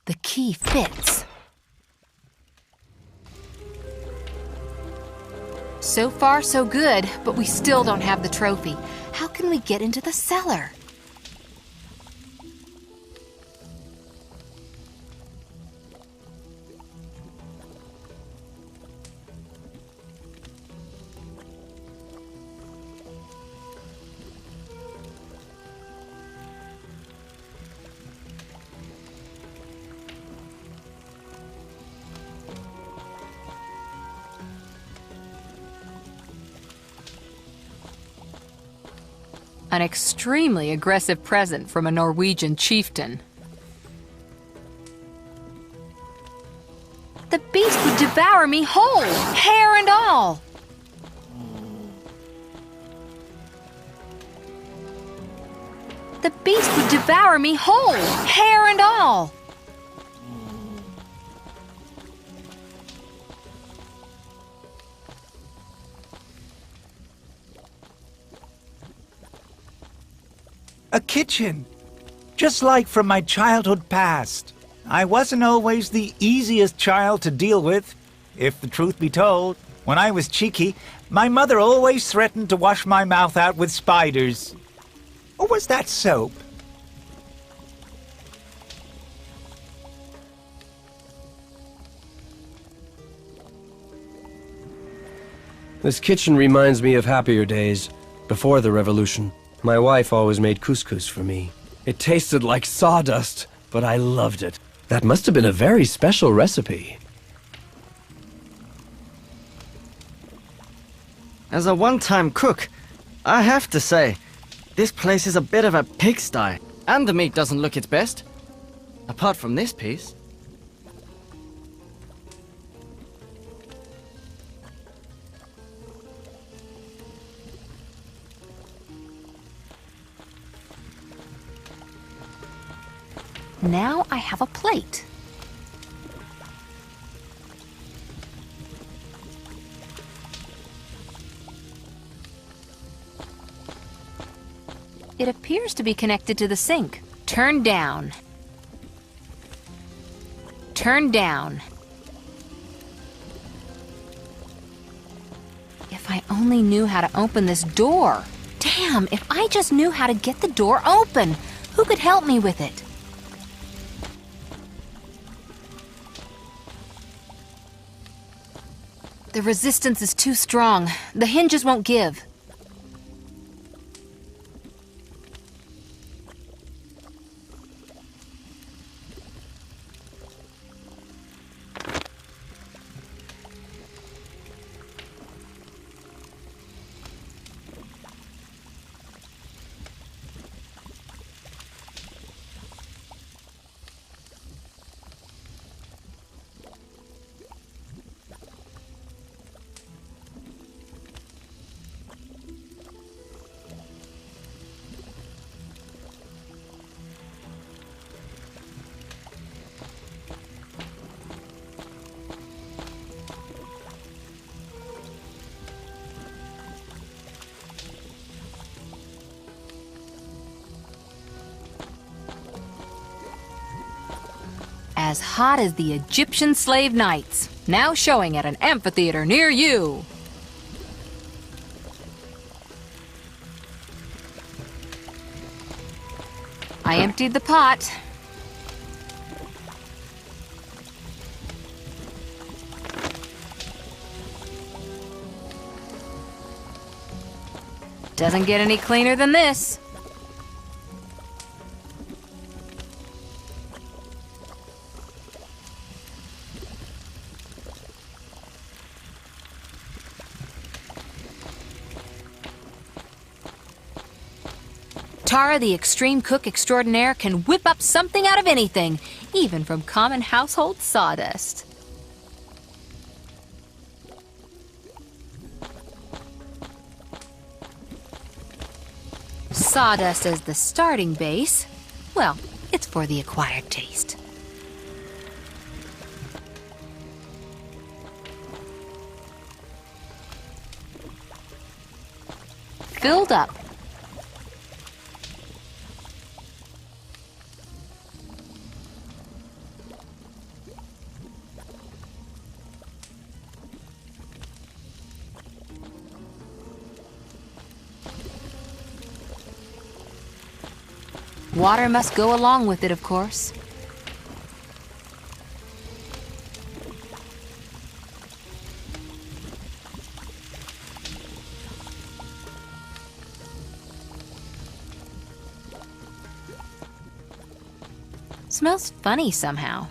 The key fits. So far, so good, but we still don't have the trophy. How can we get into the cellar? An extremely aggressive present from a Norwegian chieftain. The beast would devour me whole, hair and all. The beast would devour me whole, hair and all. A kitchen, just like from my childhood past. I wasn't always the easiest child to deal with, if the truth be told. When I was cheeky, my mother always threatened to wash my mouth out with spiders. Or was that soap? This kitchen reminds me of happier days, before the revolution. My wife always made couscous for me. It tasted like sawdust, but I loved it. That must have been a very special recipe. As a one-time cook, I have to say, this place is a bit of a pigsty, and the meat doesn't look its best. Apart from this piece. Now I have a plate. It appears to be connected to the sink. Turn down. Turn down. If I only knew how to open this door. Damn, if I just knew how to get the door open. Who could help me with it? The resistance is too strong. The hinges won't give. As hot as the Egyptian slave nights, now showing at an amphitheater near you. I emptied the pot. Doesn't get any cleaner than this. Tara, the extreme cook extraordinaire, can whip up something out of anything, even from common household sawdust. Sawdust as the starting base, well, it's for the acquired taste. Filled up. Water must go along with it, of course. Smells funny somehow.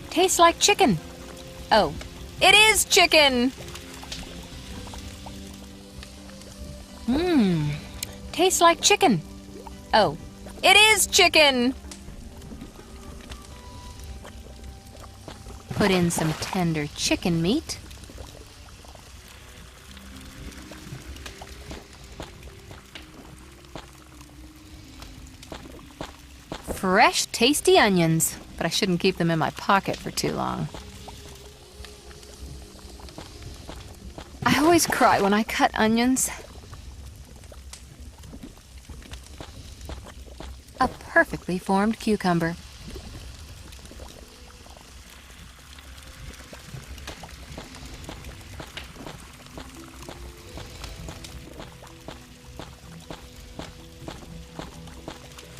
Tastes like chicken. Oh, it is chicken! Tastes like chicken. Oh, it is chicken! Put in some tender chicken meat. Fresh, tasty onions. But I shouldn't keep them in my pocket for too long. I always cry when I cut onions. A perfectly formed cucumber.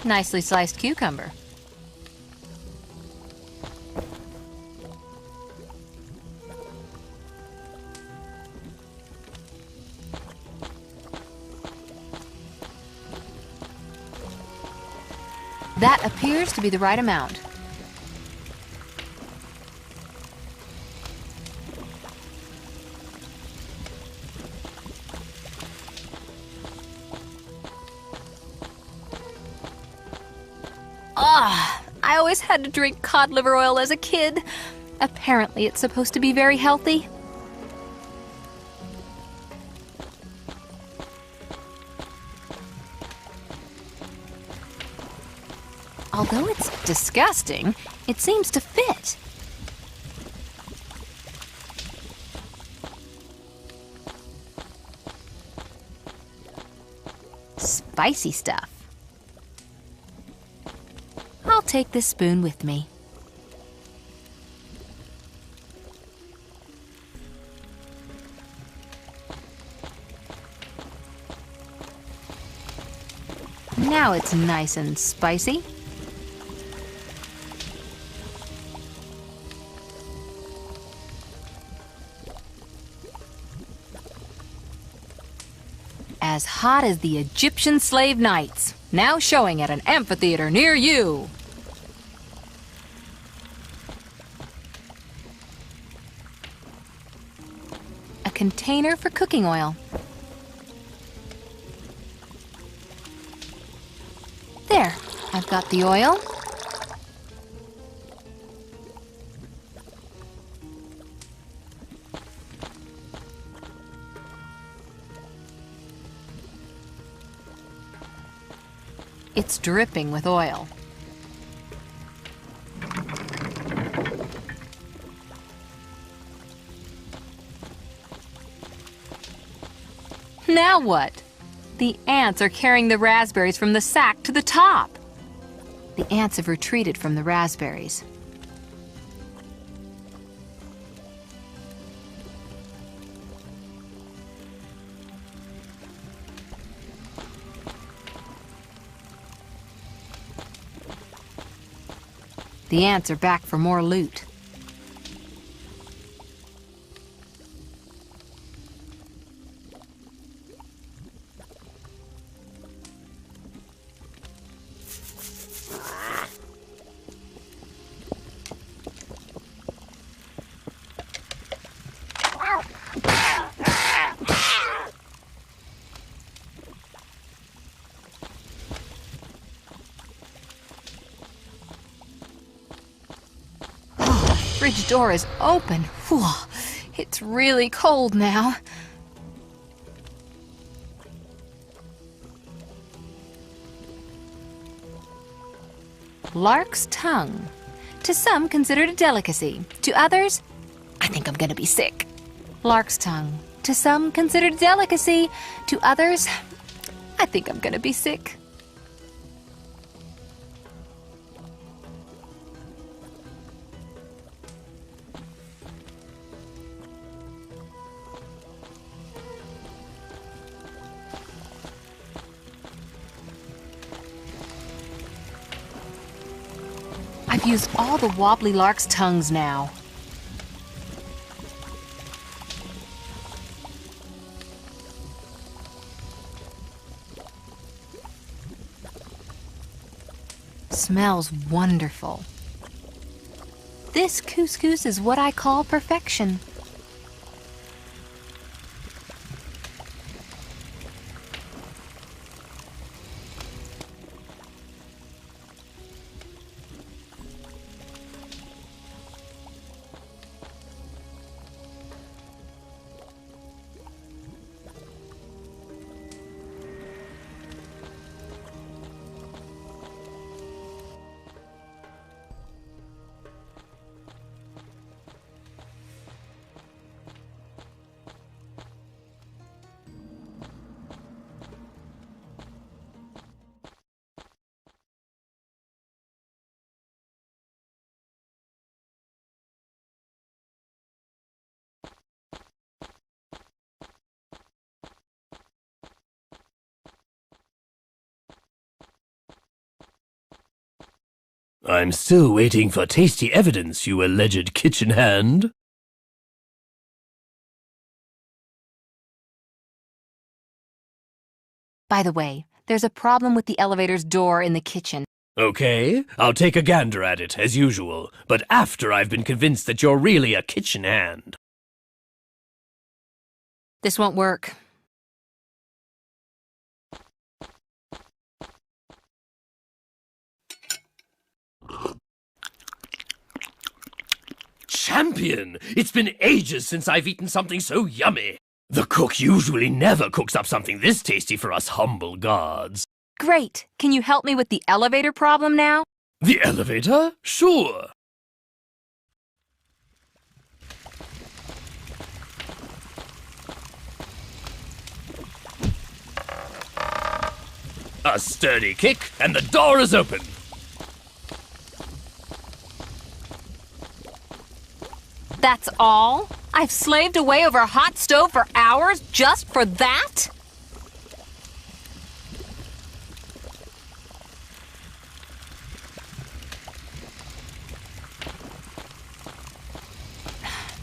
Nicely sliced cucumber. That appears to be the right amount. I always had to drink cod liver oil as a kid. Apparently it's supposed to be very healthy. Although it's disgusting, it seems to fit. Spicy stuff. I'll take this spoon with me. Now it's nice and spicy. As hot as the Egyptian slave nights, now showing at an amphitheater near you. A container for cooking oil. There, I've got the oil. It's dripping with oil. Now what? The ants are carrying the raspberries from the sack to the top. The ants have retreated from the raspberries. The ants are back for more loot. Fridge door is open. Whew, it's really cold now. Lark's tongue. To some, considered a delicacy. To others, I think I'm gonna be sick. Lark's tongue. To some, considered a delicacy. To others, I think I'm gonna be sick. I've used all the wobbly lark's tongues now. Smells wonderful. This couscous is what I call perfection. I'm still waiting for tasty evidence, you alleged kitchen hand. By the way, there's a problem with the elevator's door in the kitchen. Okay, I'll take a gander at it, as usual, but after I've been convinced that you're really a kitchen hand. This won't work. Champion! It's been ages since I've eaten something so yummy. The cook usually never cooks up something this tasty for us humble gods. Great! Can you help me with the elevator problem now? The elevator? Sure. A sturdy kick, and the door is open. That's all? I've slaved away over a hot stove for hours just for that?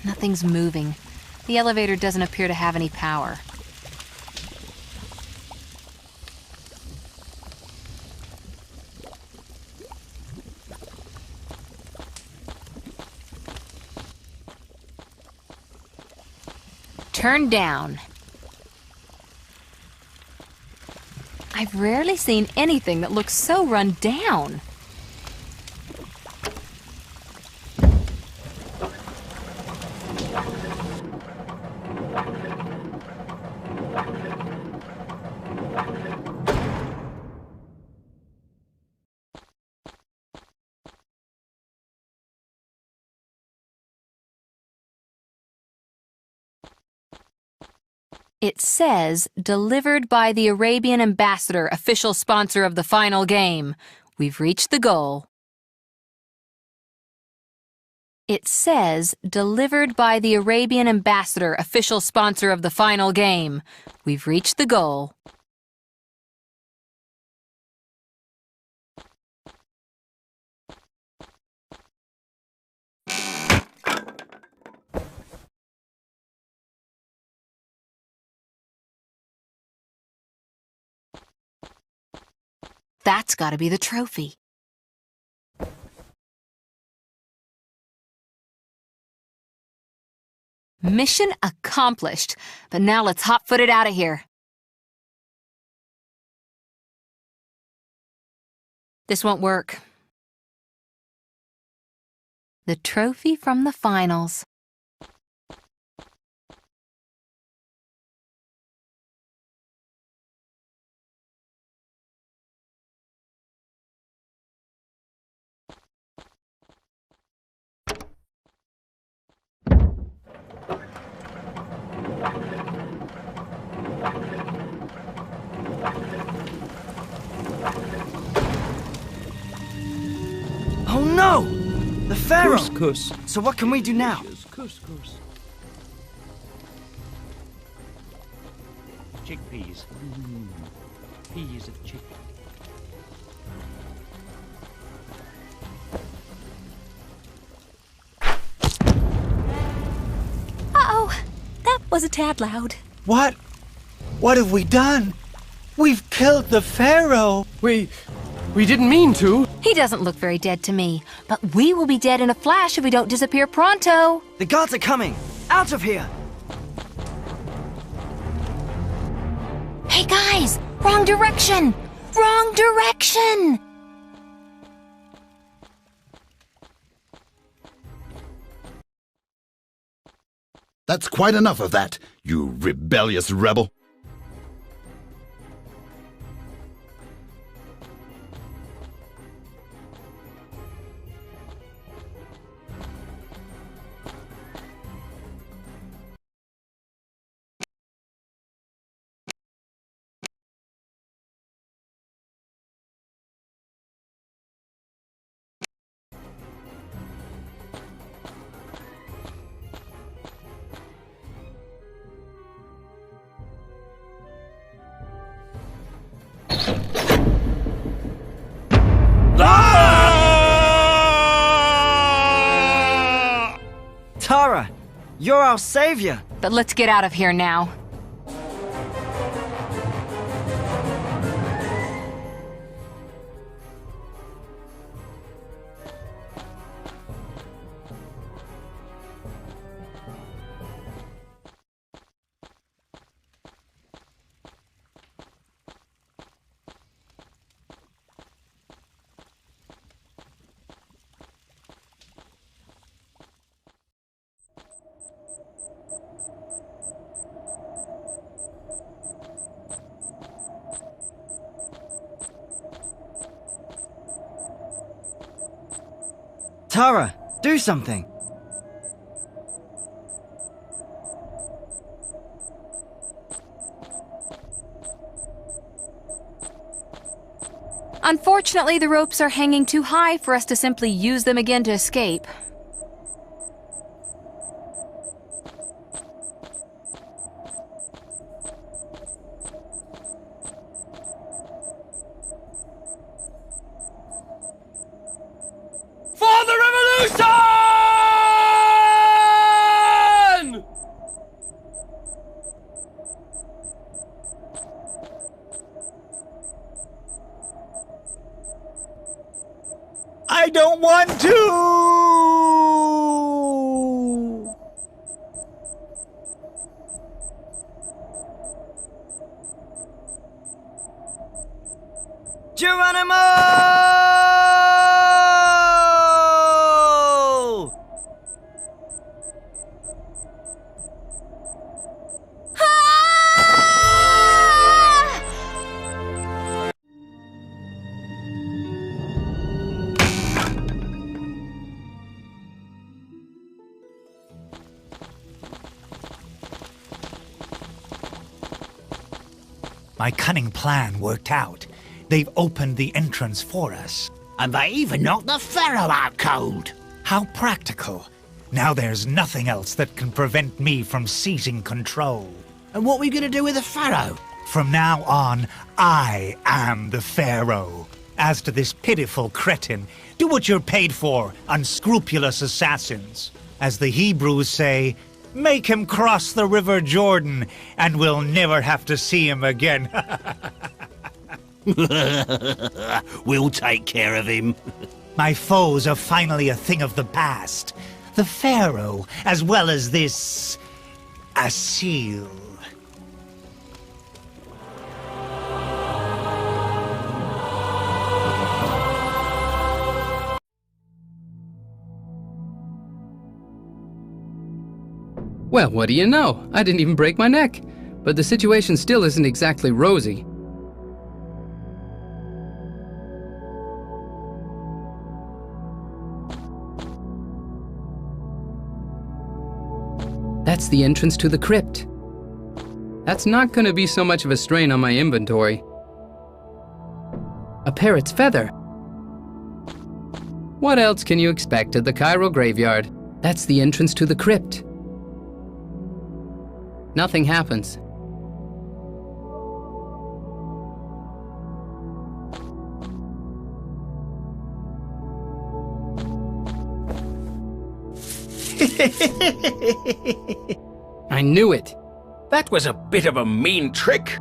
Nothing's moving. The elevator doesn't appear to have any power. Turn down. I've rarely seen anything that looks so run down. It says, delivered by the Arabian ambassador, official sponsor of the final game. We've reached the goal. It says, delivered by the Arabian ambassador, official sponsor of the final game. We've reached the goal. That's gotta be the trophy. Mission accomplished. But now let's hot-foot it out of here. This won't work. The trophy from the finals. Oh no! The Pharaoh! Couscous. So what can we do now? Couscous. Chickpeas. Peas of chicken. Uh-oh, that was a tad loud. What? What have we done? We've killed the Pharaoh. We didn't mean to. He doesn't look very dead to me, but we will be dead in a flash if we don't disappear pronto. The guards are coming! Out of here! Hey guys, wrong direction! Wrong direction! That's quite enough of that, you rebellious rebel. Tara! You're our savior! But let's get out of here now. Tara, do something! Unfortunately, the ropes are hanging too high for us to simply use them again to escape. For the revolution! I don't want to! Geronimo! My cunning plan worked out. They've opened the entrance for us. And they even knocked the Pharaoh out cold. How practical. Now there's nothing else that can prevent me from seizing control. And what are we going to do with the Pharaoh? From now on, I am the Pharaoh. As to this pitiful cretin, do what you're paid for, unscrupulous assassins. As the Hebrews say, make him cross the River Jordan, and we'll never have to see him again. We'll take care of him. My foes are finally a thing of the past. The Pharaoh, as well as this... Asil. Well, what do you know? I didn't even break my neck. But the situation still isn't exactly rosy. That's the entrance to the crypt. That's not going to be so much of a strain on my inventory. A parrot's feather. What else can you expect at the Cairo graveyard? That's the entrance to the crypt. Nothing happens. I knew it. That was a bit of a mean trick.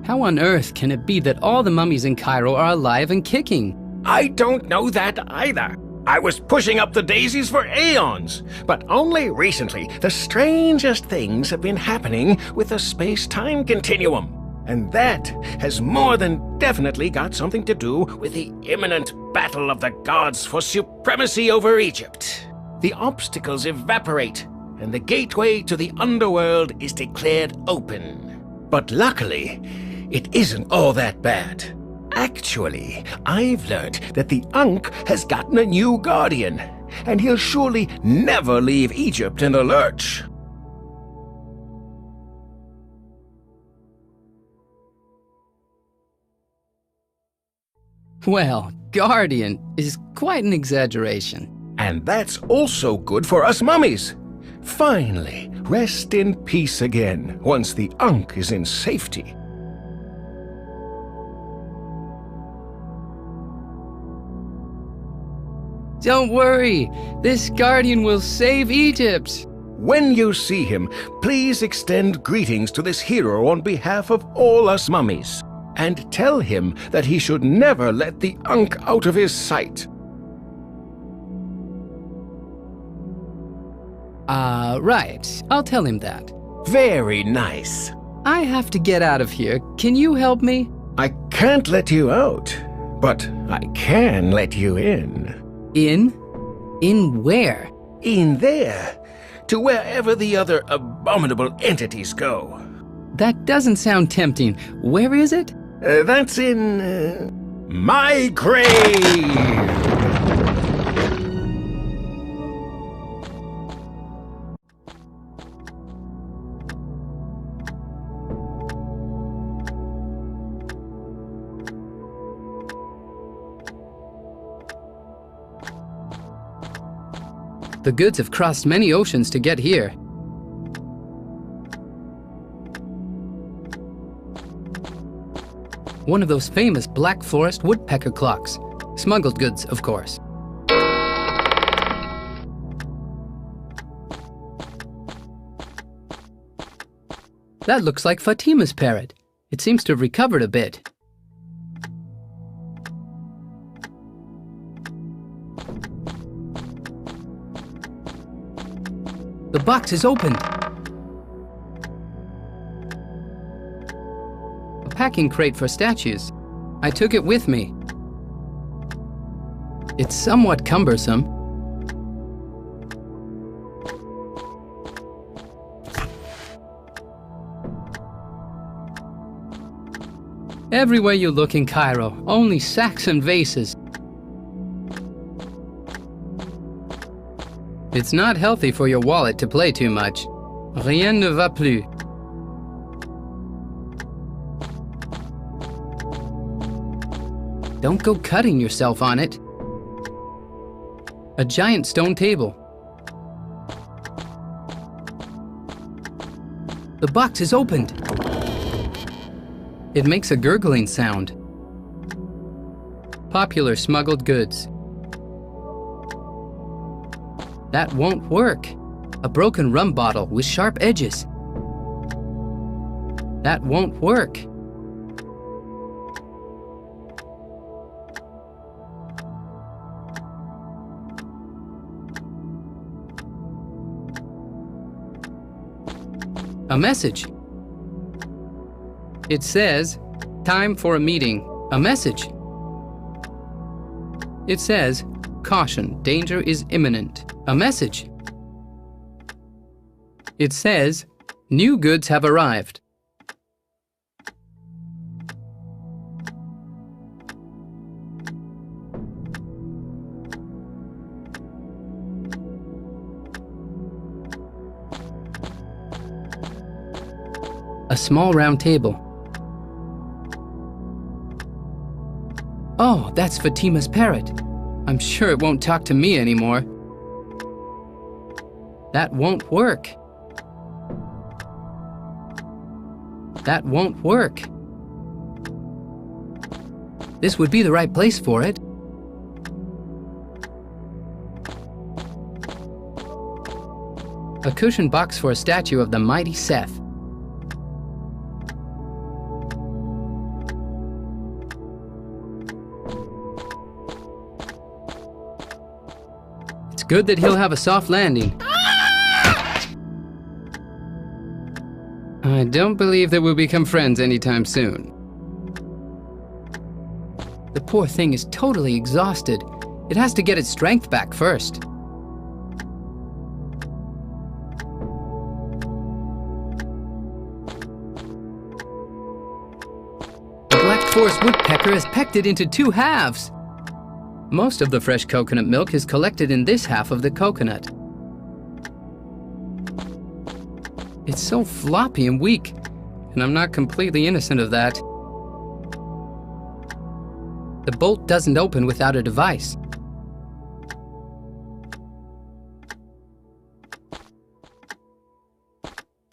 How on earth can it be that all the mummies in Cairo are alive and kicking? I don't know that either. I was pushing up the daisies for aeons, but only recently the strangest things have been happening with the space-time continuum. And that has more than definitely got something to do with the imminent battle of the gods for supremacy over Egypt. The obstacles evaporate, and the gateway to the underworld is declared open. But luckily, it isn't all that bad. Actually, I've learned that the Ankh has gotten a new guardian, and he'll surely never leave Egypt in the lurch. Well, guardian is quite an exaggeration. And that's also good for us mummies. Finally, rest in peace again once the Ankh is in safety. Don't worry, this guardian will save Egypt. When you see him, please extend greetings to this hero on behalf of all us mummies, and tell him that he should never let the Ankh out of his sight. Right. I'll tell him that. Very nice. I have to get out of here. Can you help me? I can't let you out, but I can let you in. In? In where? In there, to wherever the other abominable entities go. That doesn't sound tempting. Where is it? That's in... my grave! The goods have crossed many oceans to get here. One of those famous Black Forest woodpecker clocks. Smuggled goods, of course. That looks like Fatima's parrot. It seems to have recovered a bit. box is opened. A packing crate for statues. I took it with me. It's somewhat cumbersome. Everywhere you look in Cairo, only sacks and vases. It's not healthy for your wallet to play too much. Rien ne va plus. Don't go cutting yourself on it. A giant stone table. The box is opened. It makes a gurgling sound. Popular smuggled goods. That won't work. A broken rum bottle with sharp edges. That won't work. A message. It says, time for a meeting. A message. It says, caution, danger is imminent. A message. It says, new goods have arrived. A small round table. Oh, that's Fatima's parrot. I'm sure it won't talk to me anymore. That won't work. That won't work. This would be the right place for it. A cushion box for a statue of the mighty Seth. It's good that he'll have a soft landing. I don't believe that we'll become friends anytime soon. The poor thing is totally exhausted. It has to get its strength back first. The black forest woodpecker has pecked it into 2 halves. Most of the fresh coconut milk is collected in this half of the coconut. It's so floppy and weak, and I'm not completely innocent of that. The bolt doesn't open without a device.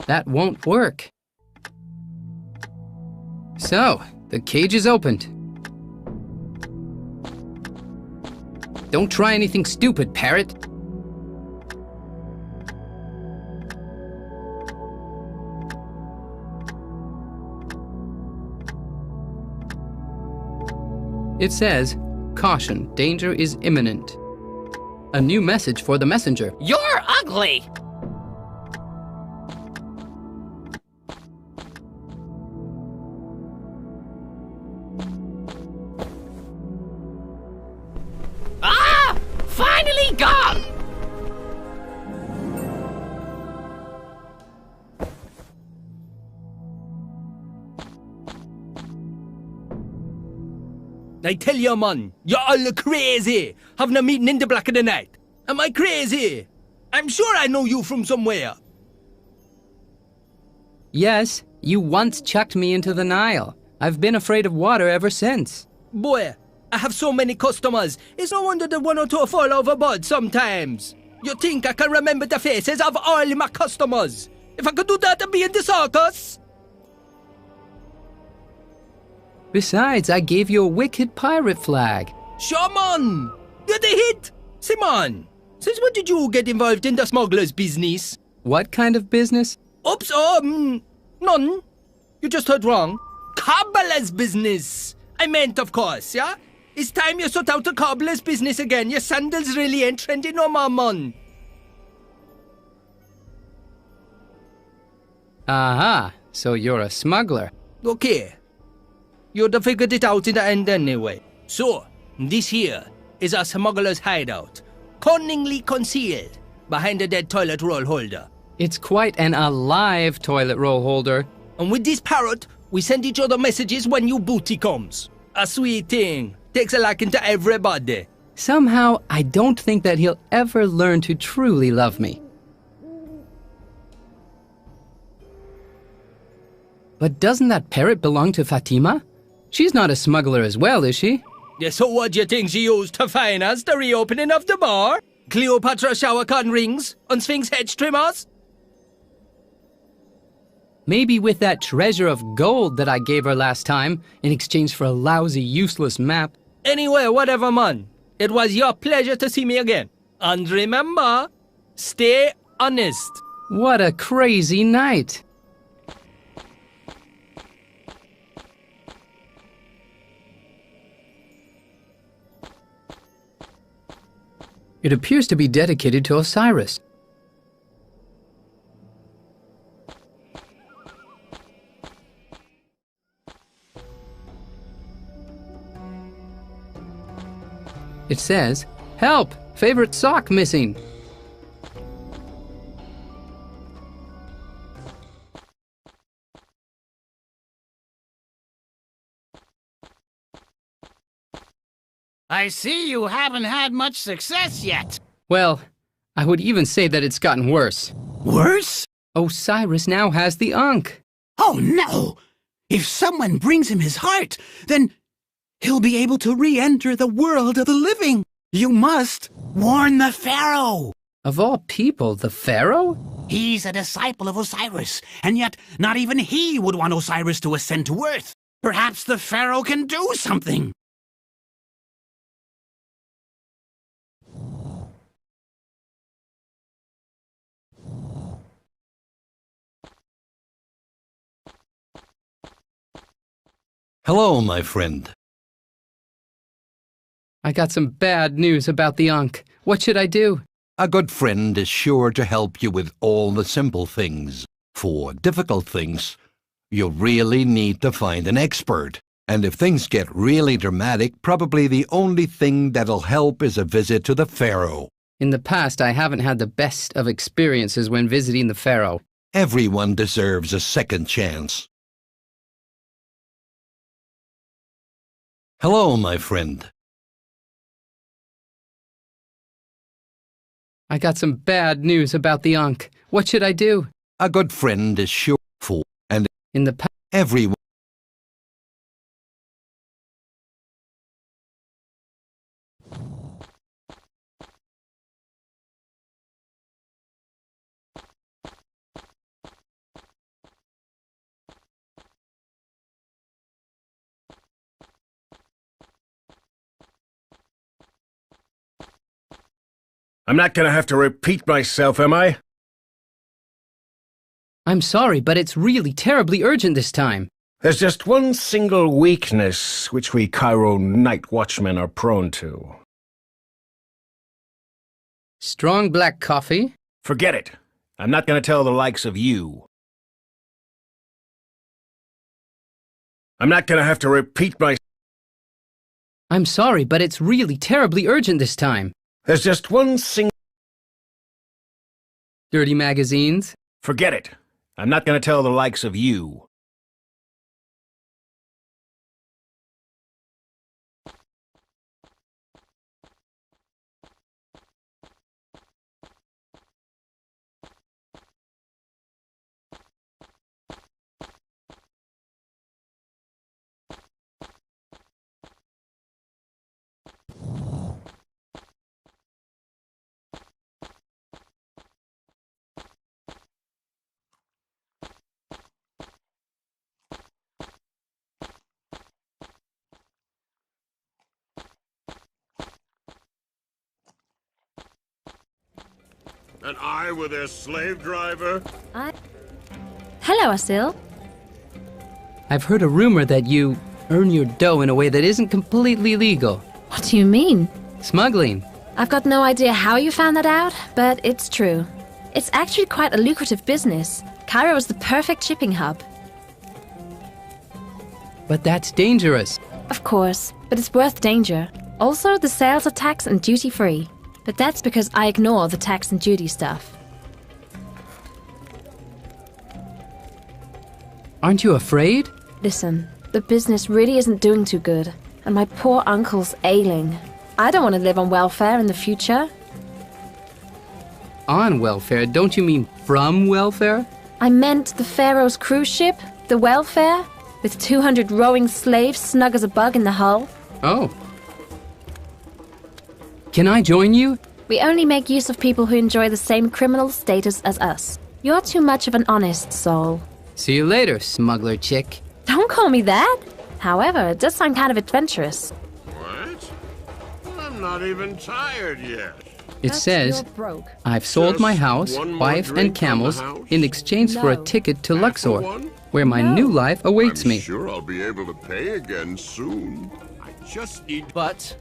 That won't work. So, the cage is opened. Don't try anything stupid, parrot. It says, caution, danger is imminent. A new message for the messenger. You're ugly! Ah! Finally gone! I tell you, man, you're all crazy. Having a meeting in the black of the night. Am I crazy? I'm sure I know you from somewhere. Yes, you once chucked me into the Nile. I've been afraid of water ever since. Boy, I have so many customers. It's no wonder that 1 or 2 fall overboard sometimes. You think I can remember the faces of all my customers? If I could do that, I'd be in the circus. Besides, I gave you a wicked pirate flag. Sure, man. You're the hit. Simon, since when did you get involved in the smuggler's business? What kind of business? Oops, none. You just heard wrong. Cobbler's business. I meant, of course, yeah? It's time you sort out the cobbler's business again. Your sandals really ain't trendy no more, man. Aha, so you're a smuggler. Okay. You'd have figured it out in the end anyway. So, this here is a smuggler's hideout, cunningly concealed behind a dead toilet roll holder. It's quite an alive toilet roll holder. And with this parrot, we send each other messages when new booty comes. A sweet thing. Takes a liking to everybody. Somehow, I don't think that he'll ever learn to truly love me. But doesn't that parrot belong to Fatima? She's not a smuggler as well, is she? Yeah, so what do you think she used to finance the reopening of the bar? Cleopatra shower curtain rings and Sphinx hedge trimmers? Maybe with that treasure of gold that I gave her last time in exchange for a lousy, useless map. Anyway, whatever, man. It was your pleasure to see me again. And remember, stay honest. What a crazy night. It appears to be dedicated to Osiris. It says, "Help! Favorite sock missing." I see you haven't had much success yet. Well, I would even say that it's gotten worse. Worse? Osiris now has the Ankh. Oh no! If someone brings him his heart, then he'll be able to re-enter the world of the living. You must warn the Pharaoh. Of all people, the Pharaoh? He's a disciple of Osiris, and yet not even he would want Osiris to ascend to Earth. Perhaps the Pharaoh can do something. Hello, my friend. I got some bad news about the Ankh. What should I do? A good friend is sure to help you with all the simple things. For difficult things, you really need to find an expert. And if things get really dramatic, probably the only thing that'll help is a visit to the Pharaoh. In the past, I haven't had the best of experiences when visiting the Pharaoh. Everyone deserves a second chance. Hello, my friend. I got some bad news about the Ankh. What should I do? A good friend is sure for, and in the past, everyone. I'm not gonna have to repeat myself, am I? I'm sorry, but it's really terribly urgent this time. There's just one single weakness which we Cairo night watchmen are prone to. Strong black coffee? Forget it. I'm not gonna tell the likes of you. I'm not gonna have to repeat myself. I'm sorry, but it's really terribly urgent this time. There's just one single... Dirty magazines? Forget it. I'm not gonna tell the likes of you. And I were their slave driver? Hello, Asil. I've heard a rumor that you earn your dough in a way that isn't completely legal. What do you mean? Smuggling. I've got no idea how you found that out, but it's true. It's actually quite a lucrative business. Cairo is the perfect shipping hub. But that's dangerous. Of course, but it's worth danger. Also, the sales are tax and duty-free. But that's because I ignore the tax and duty stuff. Aren't you afraid? Listen, the business really isn't doing too good, and my poor uncle's ailing. I don't want to live on welfare in the future. On welfare? Don't you mean from welfare? I meant the Pharaoh's cruise ship, the welfare, with 200 rowing slaves snug as a bug in the hull. Oh. Can I join you? We only make use of people who enjoy the same criminal status as us. You're too much of an honest soul. See you later, smuggler chick. Don't call me that. However, it does sound kind of adventurous. What? I'm not even tired yet. It says, I've sold my house, wife, and camels in exchange for a ticket to Luxor, where my new life awaits me. I'm sure I'll be able to pay again soon. I just need... But,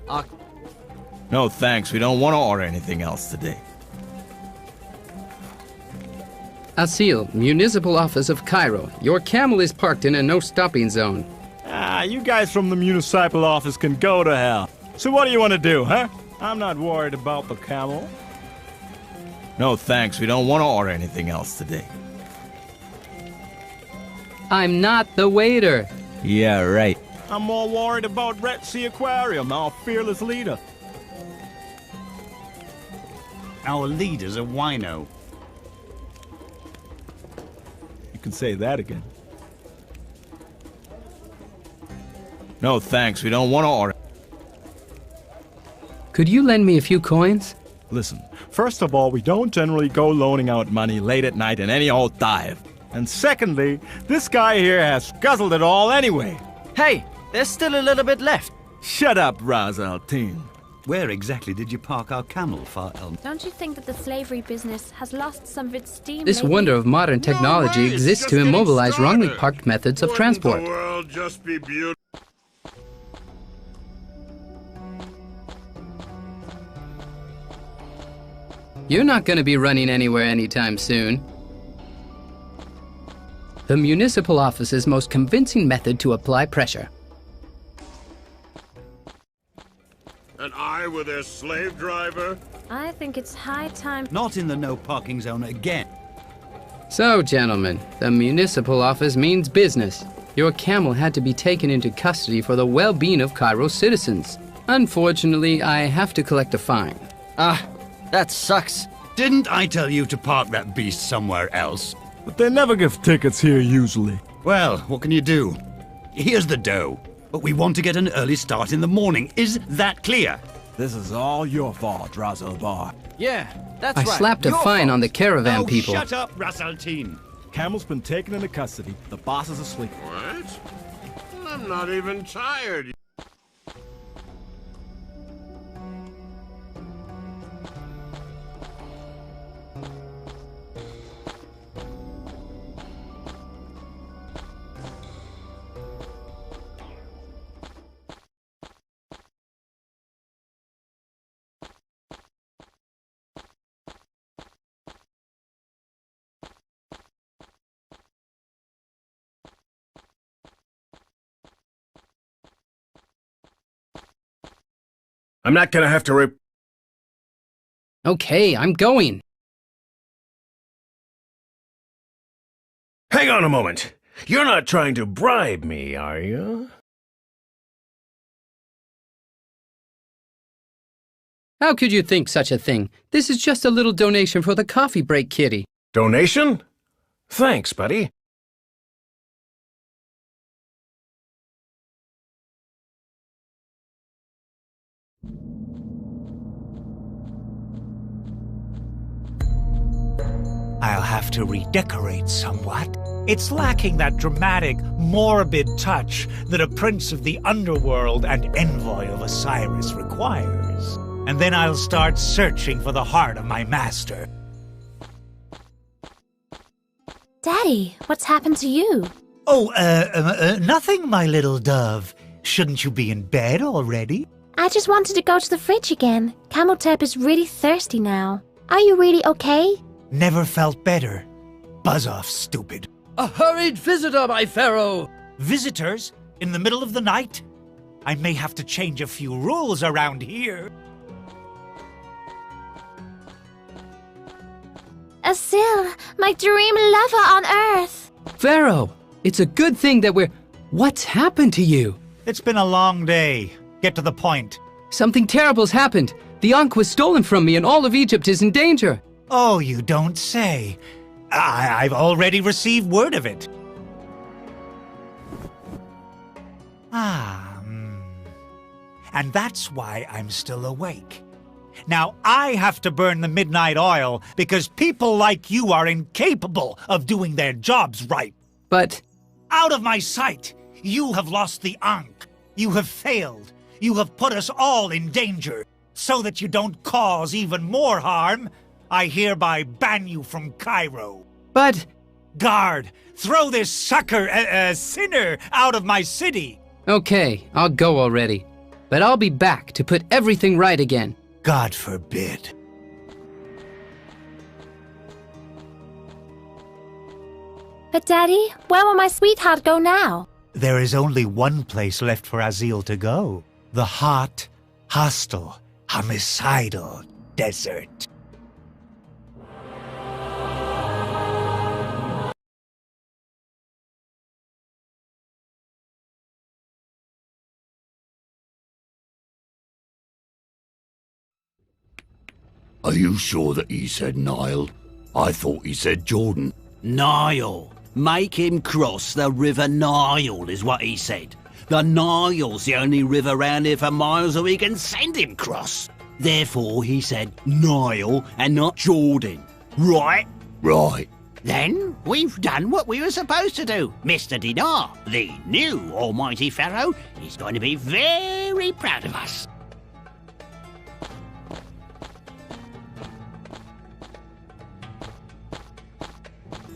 No thanks, we don't want to order anything else today. Asil, Municipal Office of Cairo. Your camel is parked in a no-stopping zone. You guys from the municipal office can go to hell. So what do you want to do, huh? I'm not worried about the camel. No thanks, we don't want to order anything else today. I'm not the waiter. Yeah, right. I'm more worried about Red Sea Aquarium, our fearless leader. Our leader's a wino. You can say that again. No thanks, we don't want to order. Could you lend me a few coins? Listen, first of all, we don't generally go loaning out money late at night in any old dive. And secondly, this guy here has guzzled it all anyway. Hey, there's still a little bit left. Shut up, Ras Al Tin. Where exactly did you park our camel, Far Elm? Don't you think that the slavery business has lost some of its steam This lately? wonder of modern technology exists to immobilize wrongly parked methods of transport. The world just be beautiful. You're not going to be running anywhere anytime soon. The municipal office's most convincing method to apply pressure. And I were their slave driver? I think it's high time... Not in the no parking zone again. So, gentlemen, the municipal office means business. Your camel had to be taken into custody for the well-being of Cairo's citizens. Unfortunately, I have to collect a fine. That sucks. Didn't I tell you to park that beast somewhere else? But they never give tickets here usually. Well, what can you do? Here's the dough. But we want to get an early start in the morning. Is that clear? This is all your fault, Ras Al Bar. Yeah, that's I right. slapped a fine on the caravan Oh, people. shut up, Ras Al Tin. Camel's been taken into custody. The boss is asleep. What? I'm not even tired. I'm not gonna have to Okay, I'm going. Hang on a moment. You're not trying to bribe me, are you? How could you think such a thing? This is just a little donation for the coffee break kitty. Donation? Thanks, buddy. I'll have to redecorate somewhat. It's lacking that dramatic, morbid touch that a prince of the underworld and envoy of Osiris requires. And then I'll start searching for the heart of my master. Daddy, what's happened to you? Oh, nothing, my little dove. Shouldn't you be in bed already? I just wanted to go to the fridge again. Cameltep is really thirsty now. Are you really okay? Never felt better. Buzz off, stupid. A hurried visitor, my pharaoh! Visitors? In the middle of the night? I may have to change a few rules around here. Asil, my dream lover on Earth. Pharaoh, it's a good thing that we're... What's happened to you? It's been a long day. Get to the point. Something terrible's happened. The Ankh was stolen from me and all of Egypt is in danger. Oh, you don't say. I've already received word of it. And that's why I'm still awake. Now, I have to burn the midnight oil because people like you are incapable of doing their jobs right. But... Out of my sight! You have lost the Ankh. You have failed. You have put us all in danger. So that you don't cause even more harm, I hereby ban you from Cairo. But... Guard, throw this sinner out of my city. Okay, I'll go already. But I'll be back to put everything right again. God forbid. But Daddy, where will my sweetheart go now? There is only one place left for Asil to go. The hot, hostile, homicidal desert. Are you sure that he said Nile? I thought he said Jordan. Nile. Make him cross the River Nile, is what he said. The Nile's the only river round here for miles, so we can send him cross. Therefore, he said Nile and not Jordan. Right? Right. Then we've done what we were supposed to do. Mr. Dinar, the new almighty pharaoh, is going to be very proud of us.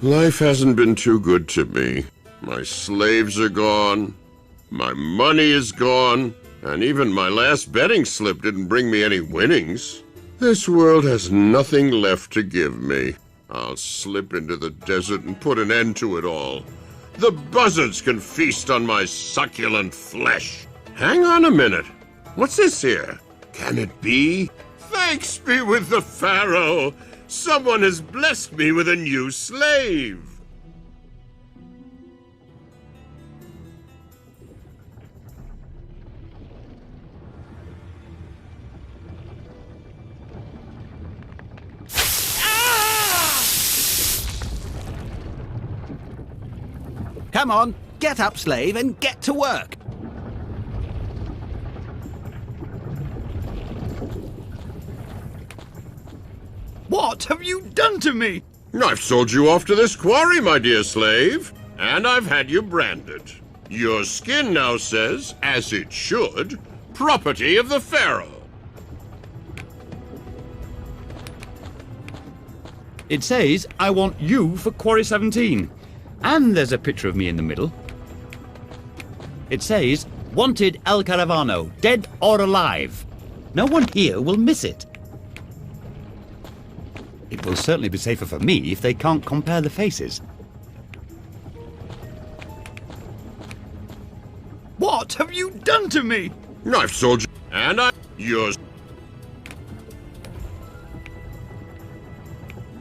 Life hasn't been too good to me. My slaves are gone, my money is gone, and even my last betting slip didn't bring me any winnings. This world has nothing left to give me. I'll slip into the desert and put an end to it all. The buzzards can feast on my succulent flesh. Hang on a minute. What's this here? Can it be? Thanks be with the pharaoh. Someone has blessed me with a new slave. Come on, get up, slave, and get to work. What have you done to me? I've sold you off to this quarry, my dear slave, and I've had you branded. Your skin now says, as it should, property of the pharaoh. It says, I want you for Quarry 17. And there's a picture of me in the middle. It says, wanted El Caravano, dead or alive. No one here will miss it. It will certainly be safer for me if they can't compare the faces. What have you done to me? I've sold you, and yours.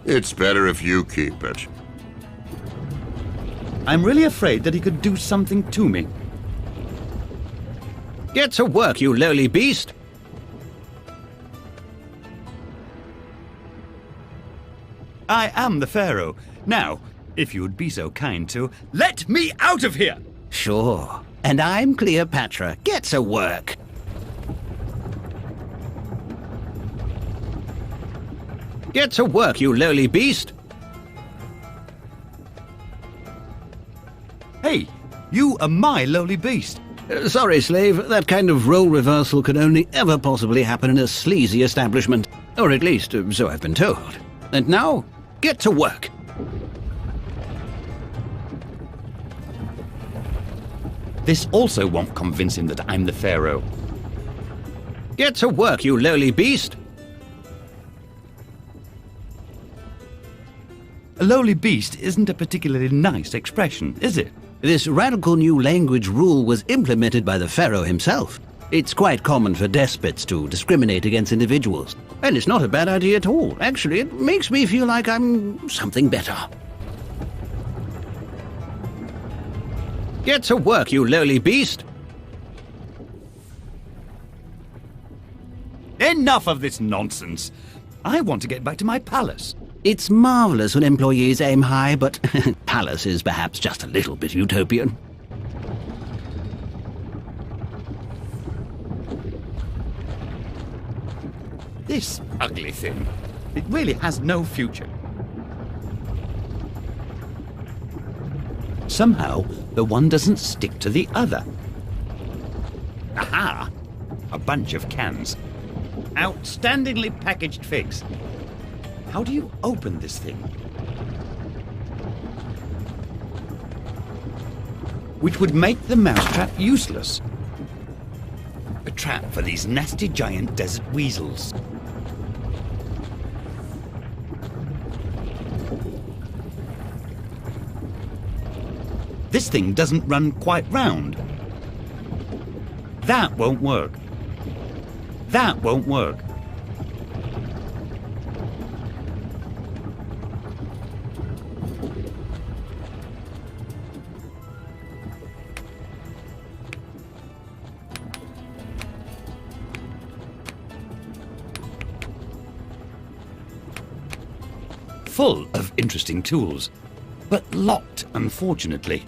It's better if you keep it. I'm really afraid that he could do something to me. Get to work, you lowly beast. I am the pharaoh. Now, if you would be so kind to let me out of here. Sure. And I'm Cleopatra. Get to work. Get to work, you lowly beast. Hey, you are my lowly beast. Sorry, slave. That kind of role reversal could only ever possibly happen in a sleazy establishment. Or at least, so I've been told. And now, get to work. This also won't convince him that I'm the pharaoh. Get to work, you lowly beast. A lowly beast isn't a particularly nice expression, is it? This radical new language rule was implemented by the pharaoh himself. It's quite common for despots to discriminate against individuals. And it's not a bad idea at all. Actually, it makes me feel like I'm something better. Get to work, you lowly beast! Enough of this nonsense. I want to get back to my palace. It's marvelous when employees aim high, but palace is perhaps just a little bit utopian. This ugly thing. It really has no future. Somehow, the one doesn't stick to the other. Aha! A bunch of cans. Outstandingly packaged figs. How do you open this thing? Which would make the mousetrap useless. A trap for these nasty giant desert weasels. This thing doesn't run quite round. That won't work. That won't work. Full of interesting tools, but locked, unfortunately.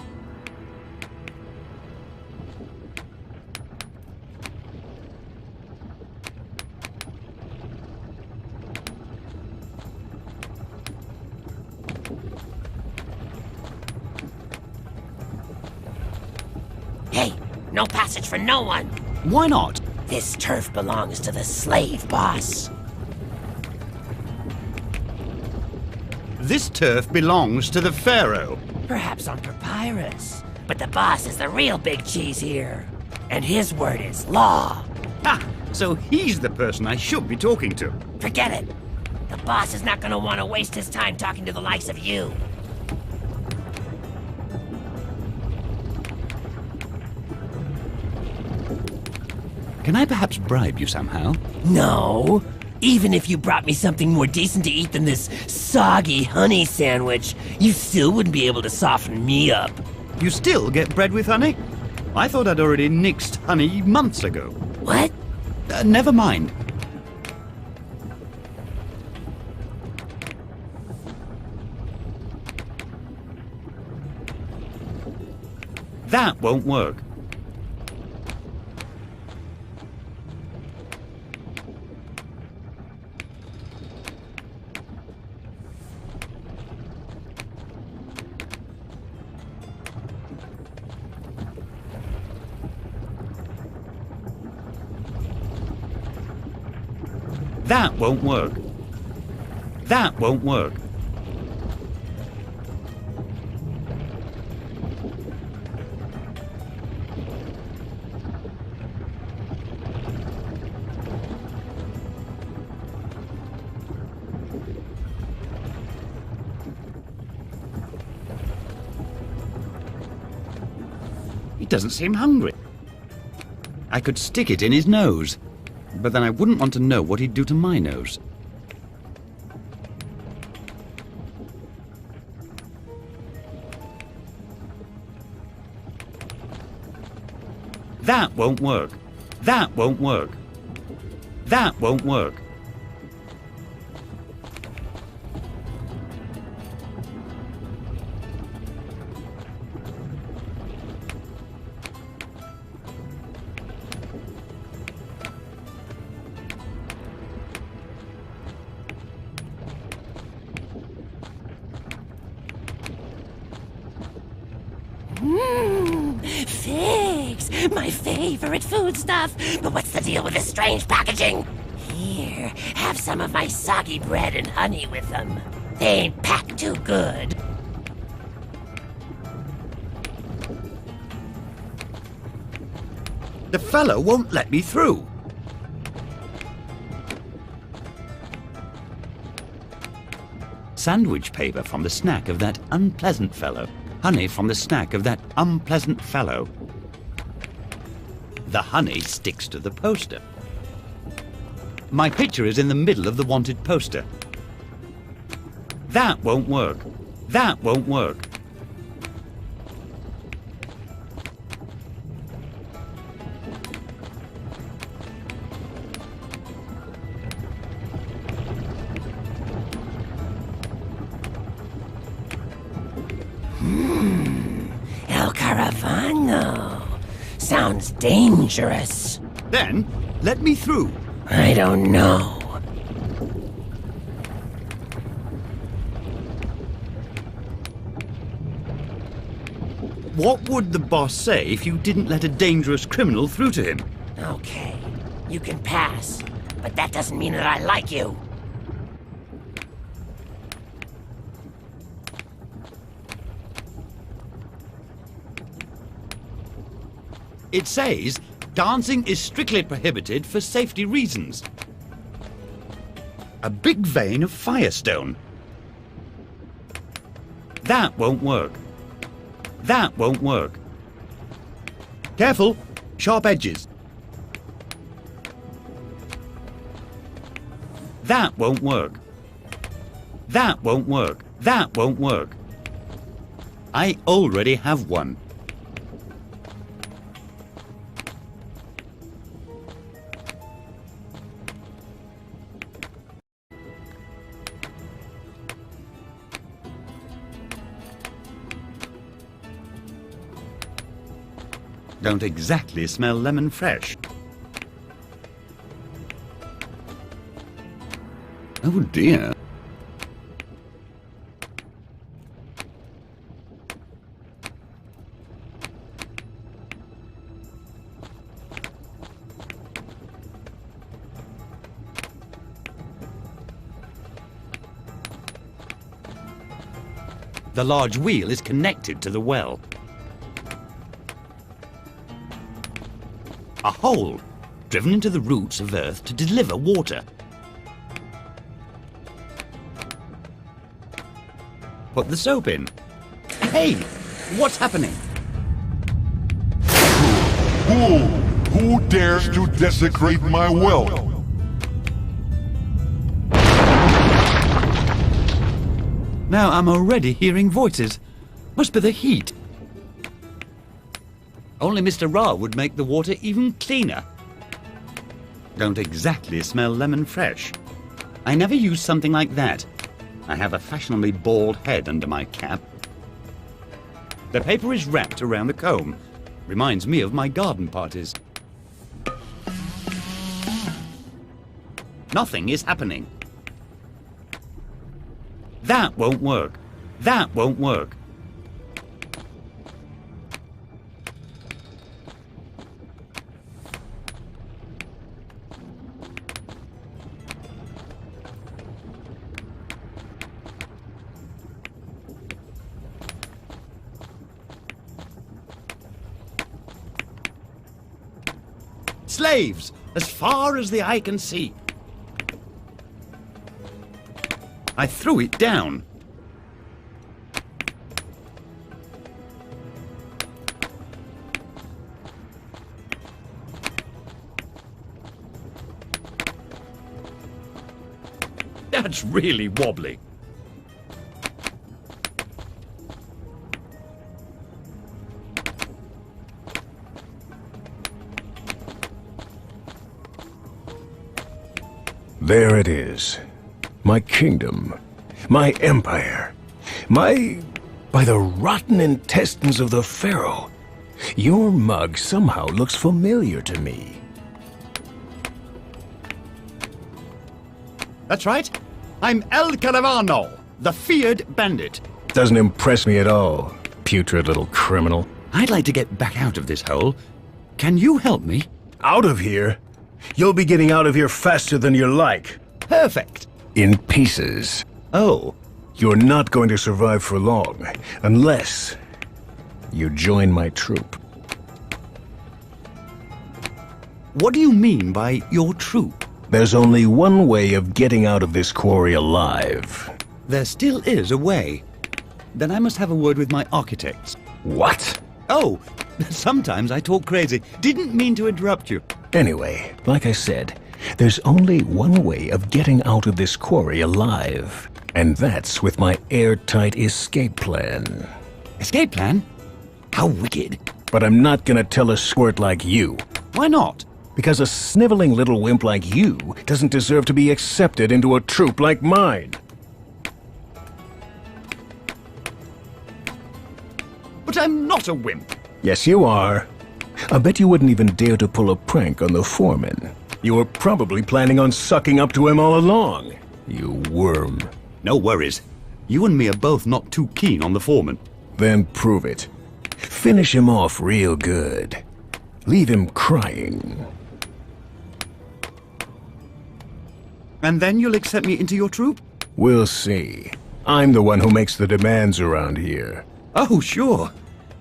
Hey, no passage for no one. Why not? This turf belongs to the slave boss. This turf belongs to the pharaoh. Perhaps on papyrus. But the boss is the real big cheese here. And his word is law. Ah, so he's the person I should be talking to. Forget it. The boss is not going to want to waste his time talking to the likes of you. Can I perhaps bribe you somehow? No. Even if you brought me something more decent to eat than this soggy honey sandwich, you still wouldn't be able to soften me up. You still get bread with honey? I thought I'd already nixed honey months ago. What? Never mind. That won't work. That won't work. That won't work. He doesn't seem hungry. I could stick it in his nose. But then I wouldn't want to know what he'd do to my nose. That won't work. That won't work. That won't work. Figs! My favorite foodstuff! But what's the deal with this strange packaging? Here, have some of my soggy bread and honey with them. They ain't packed too good. The fellow won't let me through. Sandwich paper from the snack of that unpleasant fellow. Honey from the snack of that unpleasant fellow. The honey sticks to the poster. My picture is in the middle of the wanted poster. That won't work. That won't work. El Caravano. Sounds dangerous. Then, let me through. I don't know. What would the boss say if you didn't let a dangerous criminal through to him? Okay, you can pass, but that doesn't mean that I like you. It says, dancing is strictly prohibited for safety reasons. A big vein of firestone. That won't work. That won't work. Careful, sharp edges. That won't work. That won't work. That won't work. I already have one. Don't exactly smell lemon fresh. Oh dear. The large wheel is connected to the well. A hole driven into the roots of earth to deliver water. Put the soap in. Hey, what's happening? Who dares to desecrate my well? Now I'm already hearing voices. Must be the heat. Only Mr. Ra would make the water even cleaner. Don't exactly smell lemon fresh. I never use something like that. I have a fashionably bald head under my cap. The paper is wrapped around the comb. Reminds me of my garden parties. Nothing is happening. That won't work. That won't work. Slaves, as far as the eye can see. I threw it down. That's really wobbly. There it is. My kingdom. My empire. By the rotten intestines of the Pharaoh. Your mug somehow looks familiar to me. That's right. I'm El Caravano, the feared bandit. Doesn't impress me at all, putrid little criminal. I'd like to get back out of this hole. Can you help me? Out of here? You'll be getting out of here faster than you like. Perfect. In pieces. Oh. You're not going to survive for long, unless you join my troop. What do you mean by your troop? There's only one way of getting out of this quarry alive. There still is a way. Then I must have a word with my architects. What? Oh, sometimes I talk crazy. Didn't mean to interrupt you. Anyway, like I said, there's only one way of getting out of this quarry alive. And that's with my airtight escape plan. Escape plan? How wicked. But I'm not gonna tell a squirt like you. Why not? Because a sniveling little wimp like you doesn't deserve to be accepted into a troop like mine. But I'm not a wimp. Yes, you are. I bet you wouldn't even dare to pull a prank on the foreman. You were probably planning on sucking up to him all along. You worm. No worries. You and me are both not too keen on the foreman. Then prove it. Finish him off real good. Leave him crying. And then you'll accept me into your troop? We'll see. I'm the one who makes the demands around here. Oh, sure.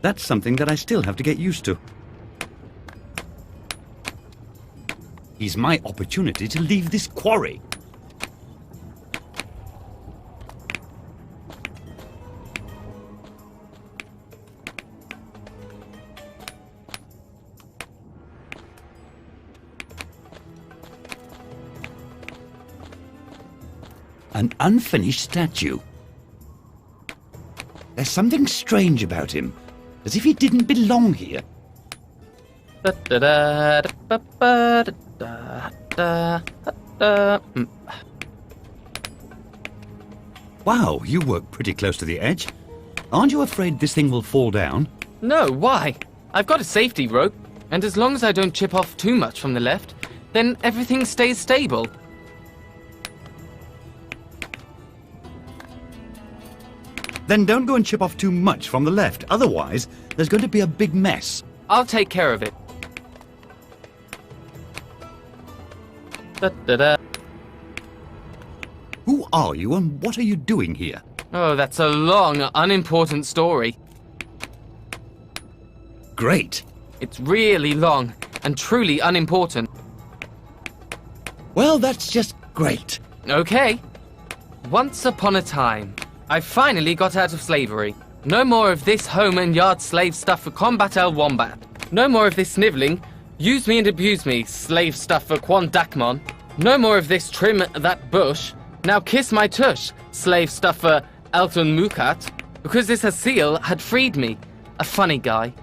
That's something that I still have to get used to. Is my opportunity to leave this quarry. An unfinished statue. There's something strange about him, as if he didn't belong here. Wow, you work pretty close to the edge. Aren't you afraid this thing will fall down? No, why? I've got a safety rope, and as long as I don't chip off too much from the left, then everything stays stable. Then don't go and chip off too much from the left, otherwise there's going to be a big mess. I'll take care of it. Who are you and what are you doing here? Oh, that's a long, unimportant story. Great. It's really long and truly unimportant. Well, that's just great. Okay. Once upon a time, I finally got out of slavery. No more of this home and yard slave stuff for Combat El Wombat. No more of this snivelling, use me and abuse me, slave stuff for Quan Dakmon. No more of this trim that bush, now kiss my tush, slave stuff for Elton Mukat. Because this Asil had freed me. A funny guy.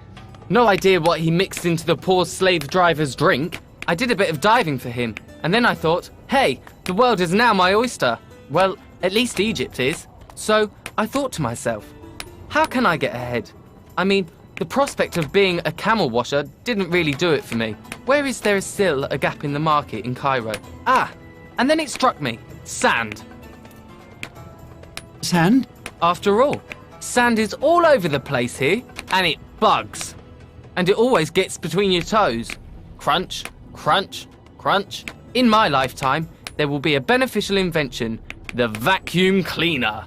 No idea what he mixed into the poor slave driver's drink. I did a bit of diving for him, and then I thought, hey, the world is now my oyster. Well, at least Egypt is. So I thought to myself, how can I get ahead? I mean, the prospect of being a camel washer didn't really do it for me. Where is there still a gap in the market in Cairo? Ah, and then it struck me. Sand. Sand? After all, sand is all over the place here, and it bugs. And it always gets between your toes. Crunch, crunch, crunch. In my lifetime, there will be a beneficial invention, the vacuum cleaner.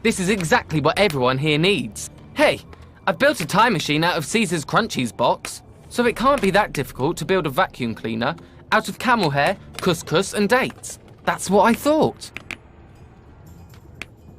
This is exactly what everyone here needs. Hey, I've built a time machine out of Caesar's Crunchies box, so it can't be that difficult to build a vacuum cleaner out of camel hair, couscous and dates. That's what I thought.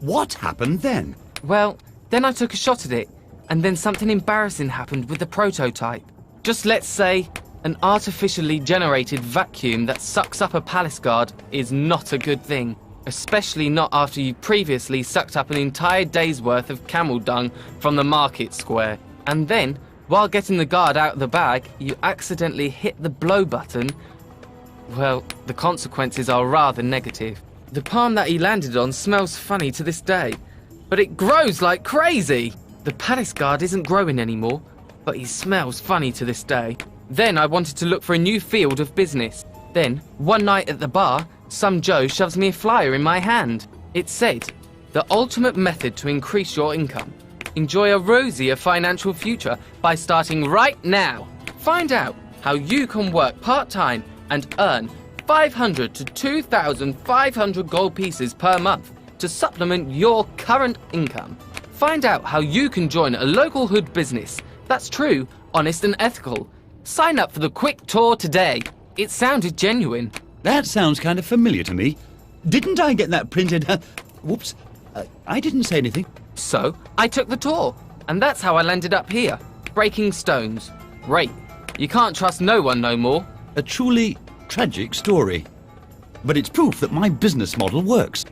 What happened then? Well, then I took a shot at it, and then something embarrassing happened with the prototype. Just let's say, an artificially generated vacuum that sucks up a palace guard is not a good thing. Especially not after you previously sucked up an entire day's worth of camel dung from the market square. And then, while getting the guard out of the bag, you accidentally hit the blow button. Well, the consequences are rather negative. The palm that he landed on smells funny to this day, but it grows like crazy. The palace guard isn't growing anymore, but he smells funny to this day. Then I wanted to look for a new field of business. Then, one night at the bar, some Joe shoves me a flyer in my hand. It said, the ultimate method to increase your income. Enjoy a rosier financial future by starting right now. Find out how you can work part-time and earn 500 to 2,500 gold pieces per month to supplement your current income. Find out how you can join a local hood business that's true, honest and ethical. Sign up for the quick tour today. It sounded genuine. That sounds kind of familiar to me. Didn't I get that printed, whoops, I didn't say anything. So, I took the tour, and that's how I landed up here, breaking stones. Great. You can't trust no one no more. A truly tragic story. But it's proof that my business model works.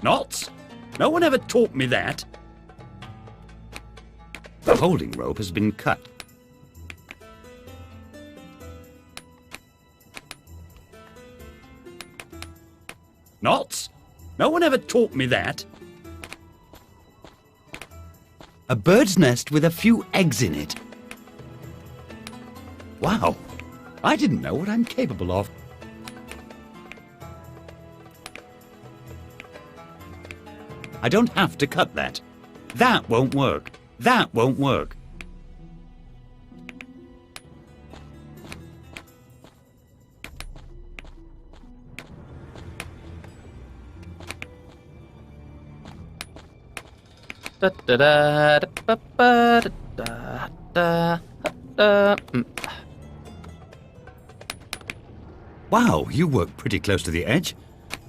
Knots? No one ever taught me that. The holding rope has been cut. Knots? No one ever taught me that. A bird's nest with a few eggs in it. Wow. I didn't know what I'm capable of. I don't have to cut that. That won't work. That won't work. Wow, you work pretty close to the edge.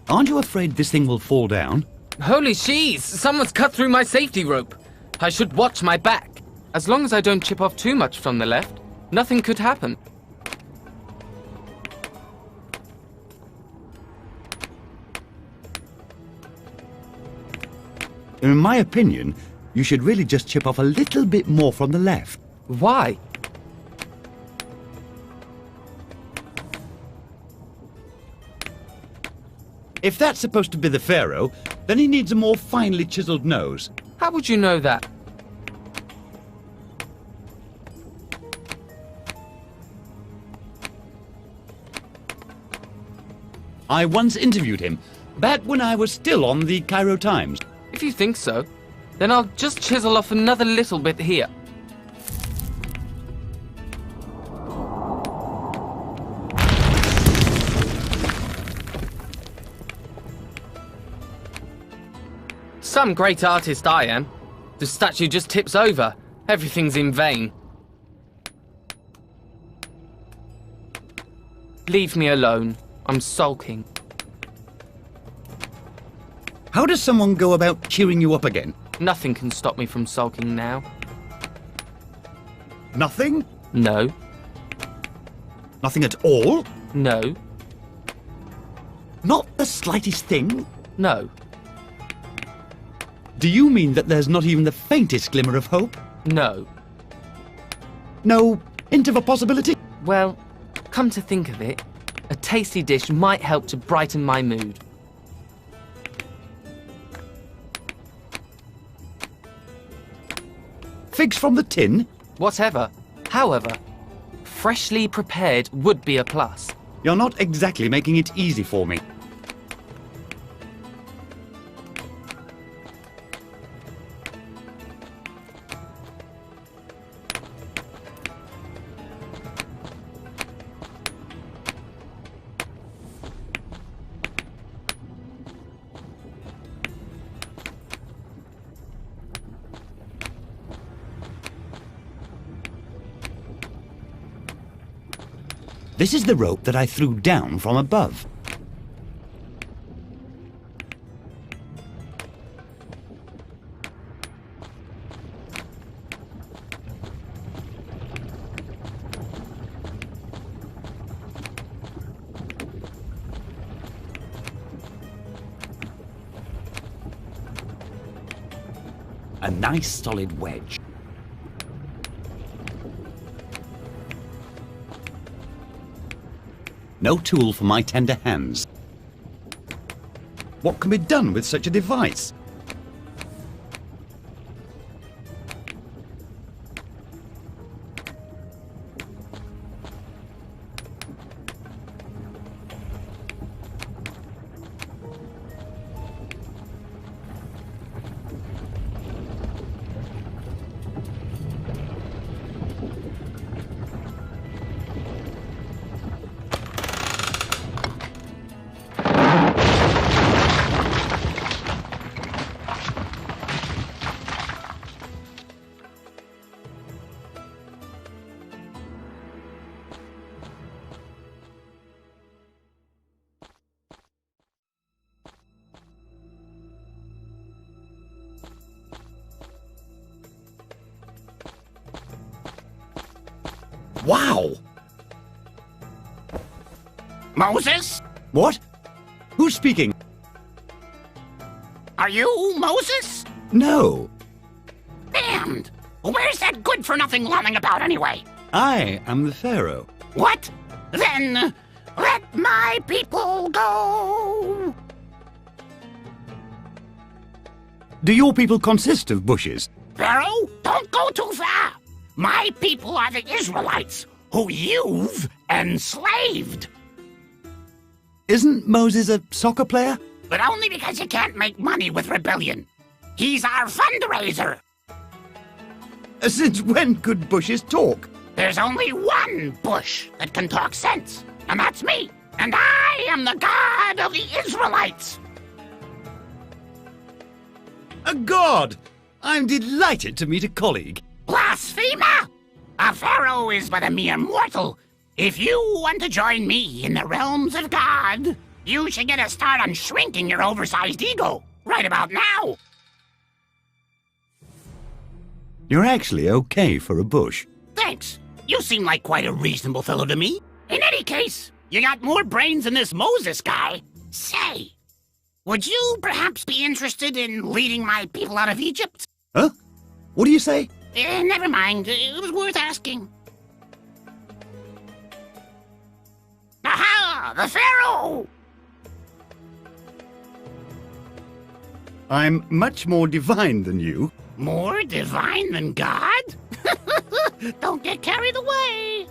Aren't you afraid this thing will fall down? Holy cheese! Someone's cut through my safety rope. I should watch my back. As long as I don't chip off too much from the left, nothing could happen. In my opinion, you should really just chip off a little bit more from the left. Why? If that's supposed to be the pharaoh, then he needs a more finely chiseled nose. How would you know that? I once interviewed him, back when I was still on the Cairo Times. If you think so, then I'll just chisel off another little bit here. Some great artist I am. The statue just tips over. Everything's in vain. Leave me alone. I'm sulking. How does someone go about cheering you up again? Nothing can stop me from sulking now. Nothing? No. Nothing at all? No. Not the slightest thing? No. Do you mean that there's not even the faintest glimmer of hope? No. No hint of a possibility? Well, come to think of it, a tasty dish might help to brighten my mood. Figs from the tin? Whatever. However, freshly prepared would be a plus. You're not exactly making it easy for me. This is the rope that I threw down from above. A nice solid wedge. No tool for my tender hands. What can be done with such a device? Wow! Moses? What? Who's speaking? Are you Moses? No. Damned! Where's that good-for-nothing lolling about anyway? I am the Pharaoh. What? Then let my people go! Do your people consist of bushes? Pharaoh, don't go too far! My people are the Israelites, who you've enslaved! Isn't Moses a soccer player? But only because you can't make money with rebellion. He's our fundraiser! Since when could bushes talk? There's only one bush that can talk sense, and that's me. And I am the God of the Israelites. A god! I'm delighted to meet a colleague. Blasphemer! A pharaoh is but a mere mortal. If you want to join me in the realms of God, you should get a start on shrinking your oversized ego right about now. You're actually okay for a bush. Thanks. You seem like quite a reasonable fellow to me. In any case, you got more brains than this Moses guy. Say, would you perhaps be interested in leading my people out of Egypt? Huh? What do you say? Never mind. It was worth asking. Aha! The Pharaoh! I'm much more divine than you. More divine than God? Don't get carried away.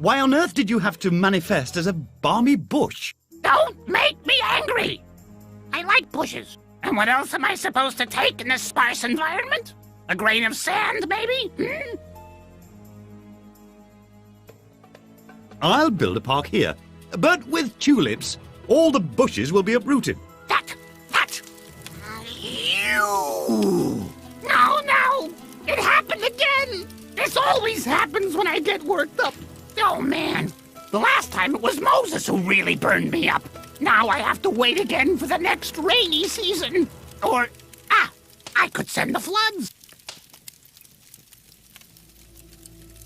Why on earth did you have to manifest as a balmy bush? Don't make me angry. I like bushes. And what else am I supposed to take in this sparse environment? A grain of sand, maybe? Hmm? I'll build a park here, but with tulips. All the bushes will be uprooted. That! You! No! It happened again! This always happens when I get worked up. Oh, man. The last time it was Moses who really burned me up. Now I have to wait again for the next rainy season. Or, I could send the floods.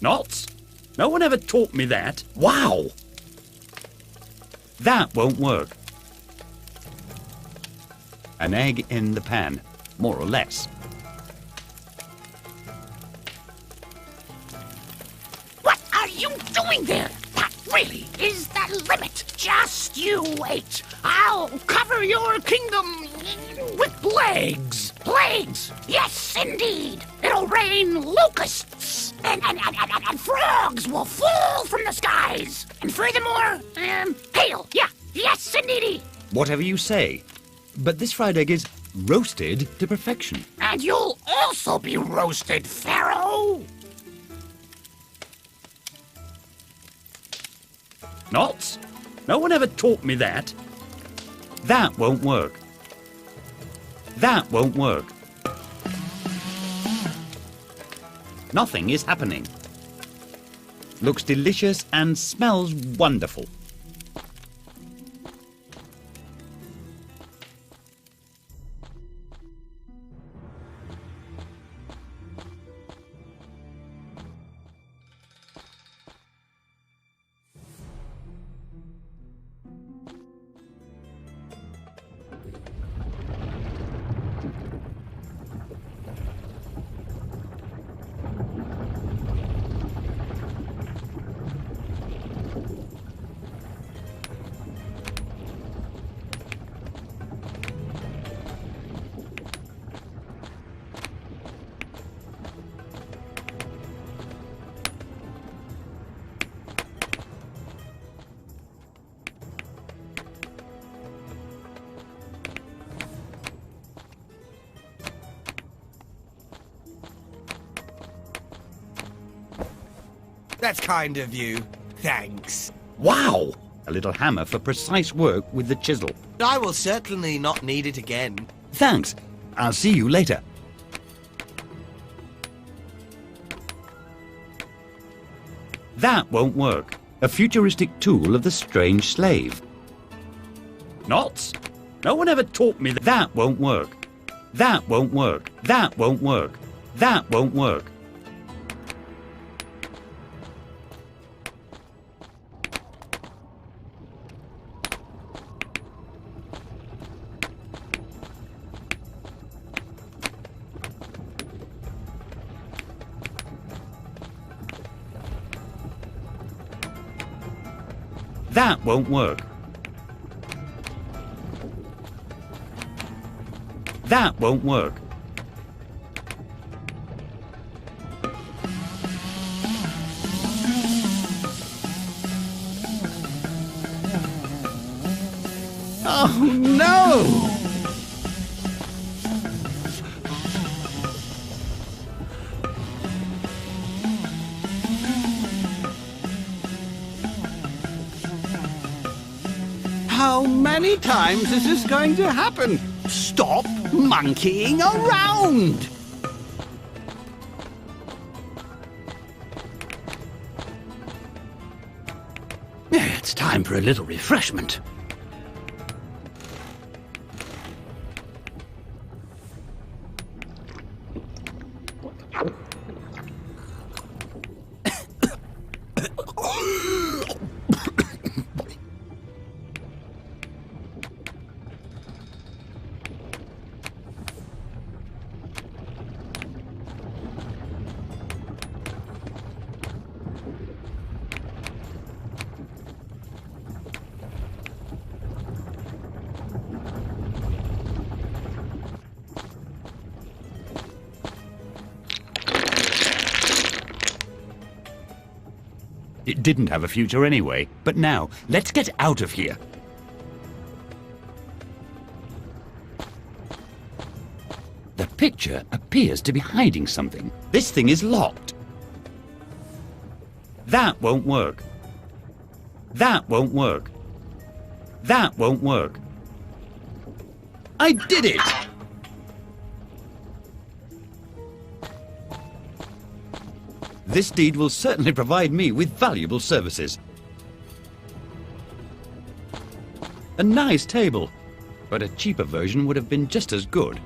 Knots? No one ever taught me that. Wow! That won't work. An egg in the pan, more or less. What are you doing there? That really is the limit. Just you wait. I'll cover your kingdom with plagues. Plagues! Yes, indeed. It'll rain locusts. And frogs will fall from the skies. And furthermore, hail. Yeah, yes, indeedy. Whatever you say. But this fried egg is roasted to perfection. And you'll also be roasted, Pharaoh. Knots? No one ever taught me that. That won't work. That won't work. Nothing is happening. Looks delicious and smells wonderful. That's kind of you. Thanks. Wow! A little hammer for precise work with the chisel. I will certainly not need it again. Thanks. I'll see you later. That won't work. A futuristic tool of the strange slave. Knots? No one ever taught me that. That won't work. That won't work. That won't work. That won't work. That won't work. That won't work. Oh, no! How many times is this going to happen? Stop monkeying around! It's time for a little refreshment. It didn't have a future anyway, but now, let's get out of here. The picture appears to be hiding something. This thing is locked. That won't work. That won't work. That won't work. I did it! This deed will certainly provide me with valuable services. A nice table, but a cheaper version would have been just as good.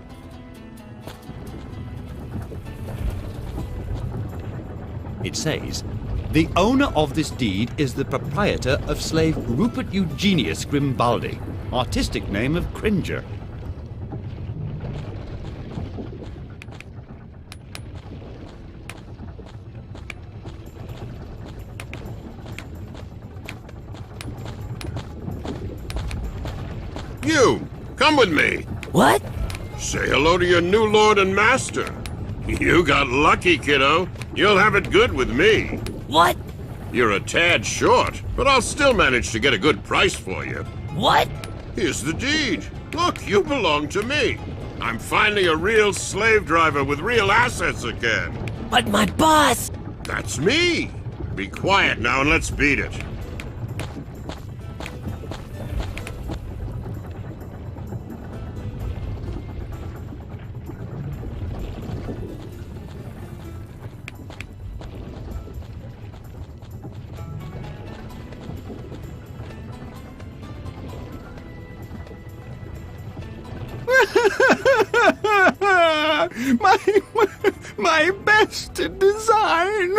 It says, the owner of this deed is the proprietor of slave Rupert Eugenius Grimbaldi, artistic name of Cringer. You, come with me. What? Say hello to your new lord and master. You got lucky, kiddo. You'll have it good with me. What? You're a tad short, but I'll still manage to get a good price for you. What? Here's the deed. Look, you belong to me. I'm finally a real slave driver with real assets again. But my boss! That's me. Be quiet now and let's beat it. my best design.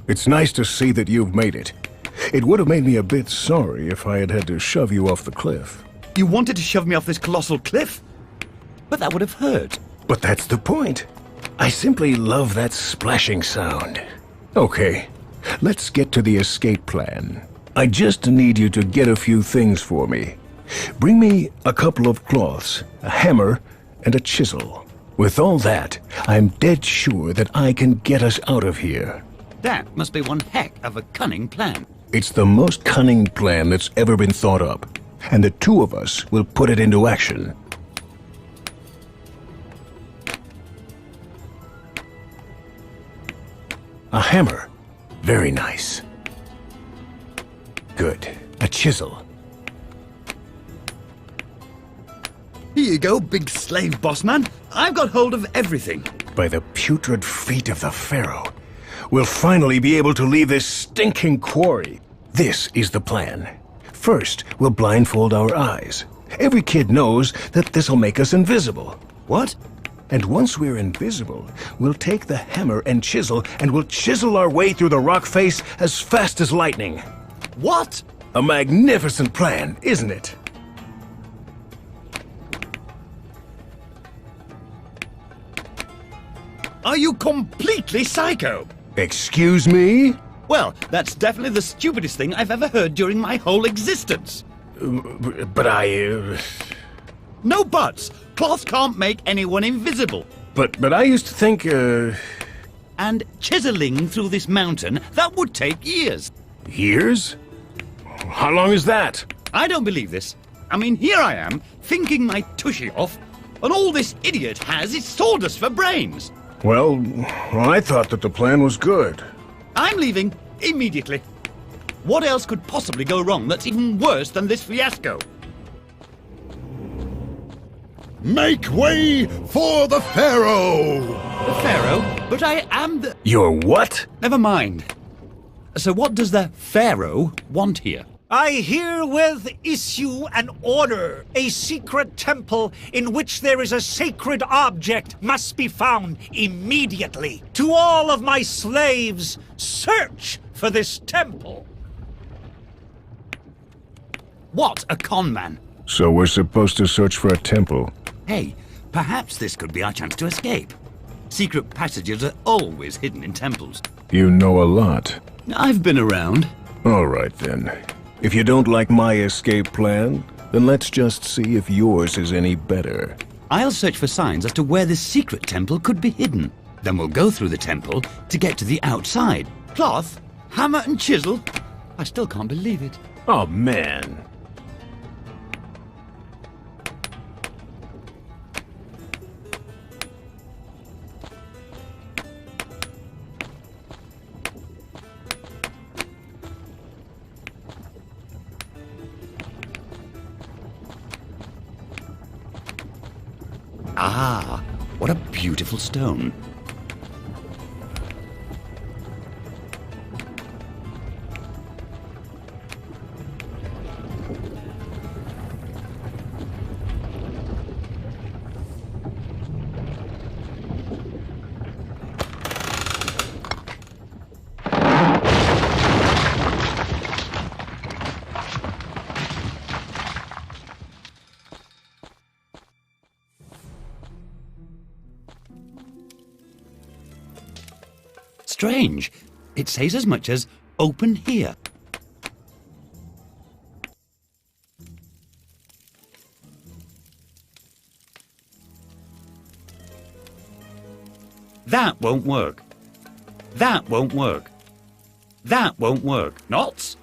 It's nice to see that you've made it. It would have made me a bit sorry if I had to shove you off the cliff. You wanted to shove me off this colossal cliff? But that would have hurt. But that's the point. I simply love that splashing sound. Okay, let's get to the escape plan. I just need you to get a few things for me. Bring me a couple of cloths, a hammer, and a chisel. With all that, I'm dead sure that I can get us out of here. That must be one heck of a cunning plan. It's the most cunning plan that's ever been thought up, and the two of us will put it into action. A hammer. Very nice. Good. A chisel. Here you go, big slave boss man. I've got hold of everything. By the putrid feet of the Pharaoh, we'll finally be able to leave this stinking quarry. This is the plan. First, we'll blindfold our eyes. Every kid knows that this'll make us invisible. What? And once we're invisible, we'll take the hammer and chisel, and we'll chisel our way through the rock face as fast as lightning. What? A magnificent plan, isn't it? Are you completely psycho? Excuse me? Well, that's definitely the stupidest thing I've ever heard during my whole existence. But I... No buts! Cloth can't make anyone invisible. But I used to think, And chiseling through this mountain, that would take years. Years? How long is that? I don't believe this. I mean, here I am, thinking my tushy off, and all this idiot has is sawdust for brains. Well, I thought that the plan was good. I'm leaving immediately. What else could possibly go wrong that's even worse than this fiasco? Make way for the Pharaoh! The Pharaoh? But I am the... You're what? Never mind. So what does the Pharaoh want here? I herewith issue an order. A secret temple in which there is a sacred object must be found immediately. To all of my slaves, search for this temple. What a con man. So we're supposed to search for a temple. Hey, perhaps this could be our chance to escape. Secret passages are always hidden in temples. You know a lot. I've been around. All right, then. If you don't like my escape plan, then let's just see if yours is any better. I'll search for signs as to where this secret temple could be hidden. Then we'll go through the temple to get to the outside. Cloth, hammer and chisel. I still can't believe it. Oh, man. Ah, what a beautiful stone. Strange. It says as much as open here. That won't work. That won't work. That won't work. Knots?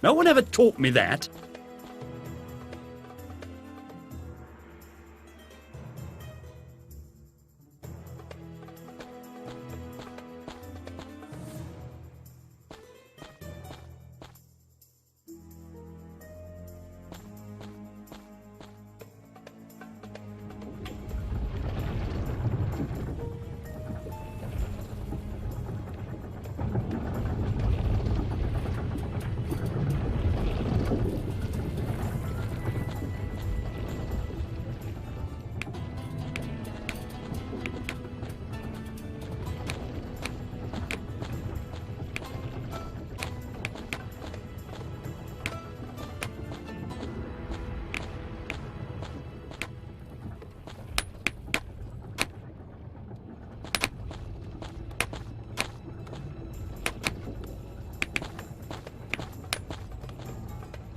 No one ever taught me that.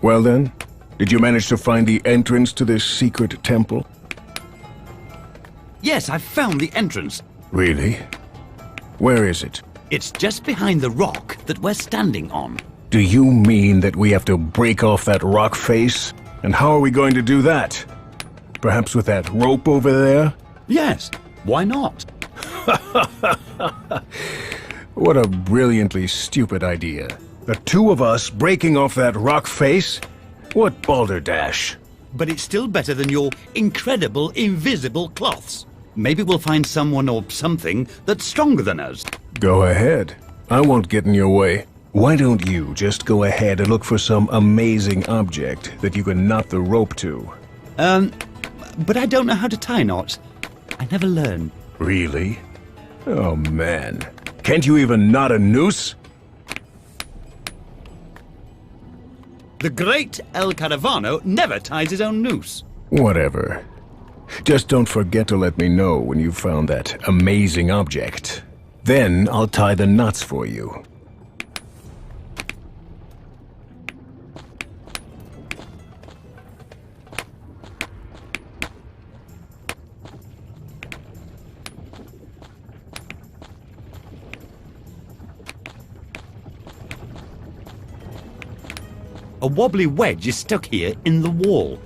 Well then, did you manage to find the entrance to this secret temple? Yes, I've found the entrance. Really? Where is it? It's just behind the rock that we're standing on. Do you mean that we have to break off that rock face? And how are we going to do that? Perhaps with that rope over there? Yes, why not? What a brilliantly stupid idea. The two of us breaking off that rock face? What balderdash. But it's still better than your incredible invisible cloths. Maybe we'll find someone or something that's stronger than us. Go ahead. I won't get in your way. Why don't you just go ahead and look for some amazing object that you can knot the rope to? But I don't know how to tie knots. I never learned. Really? Oh, man. Can't you even knot a noose? The great El Caravano never ties his own noose. Whatever. Just don't forget to let me know when you've found that amazing object. Then I'll tie the knots for you. A wobbly wedge is stuck here in the wall.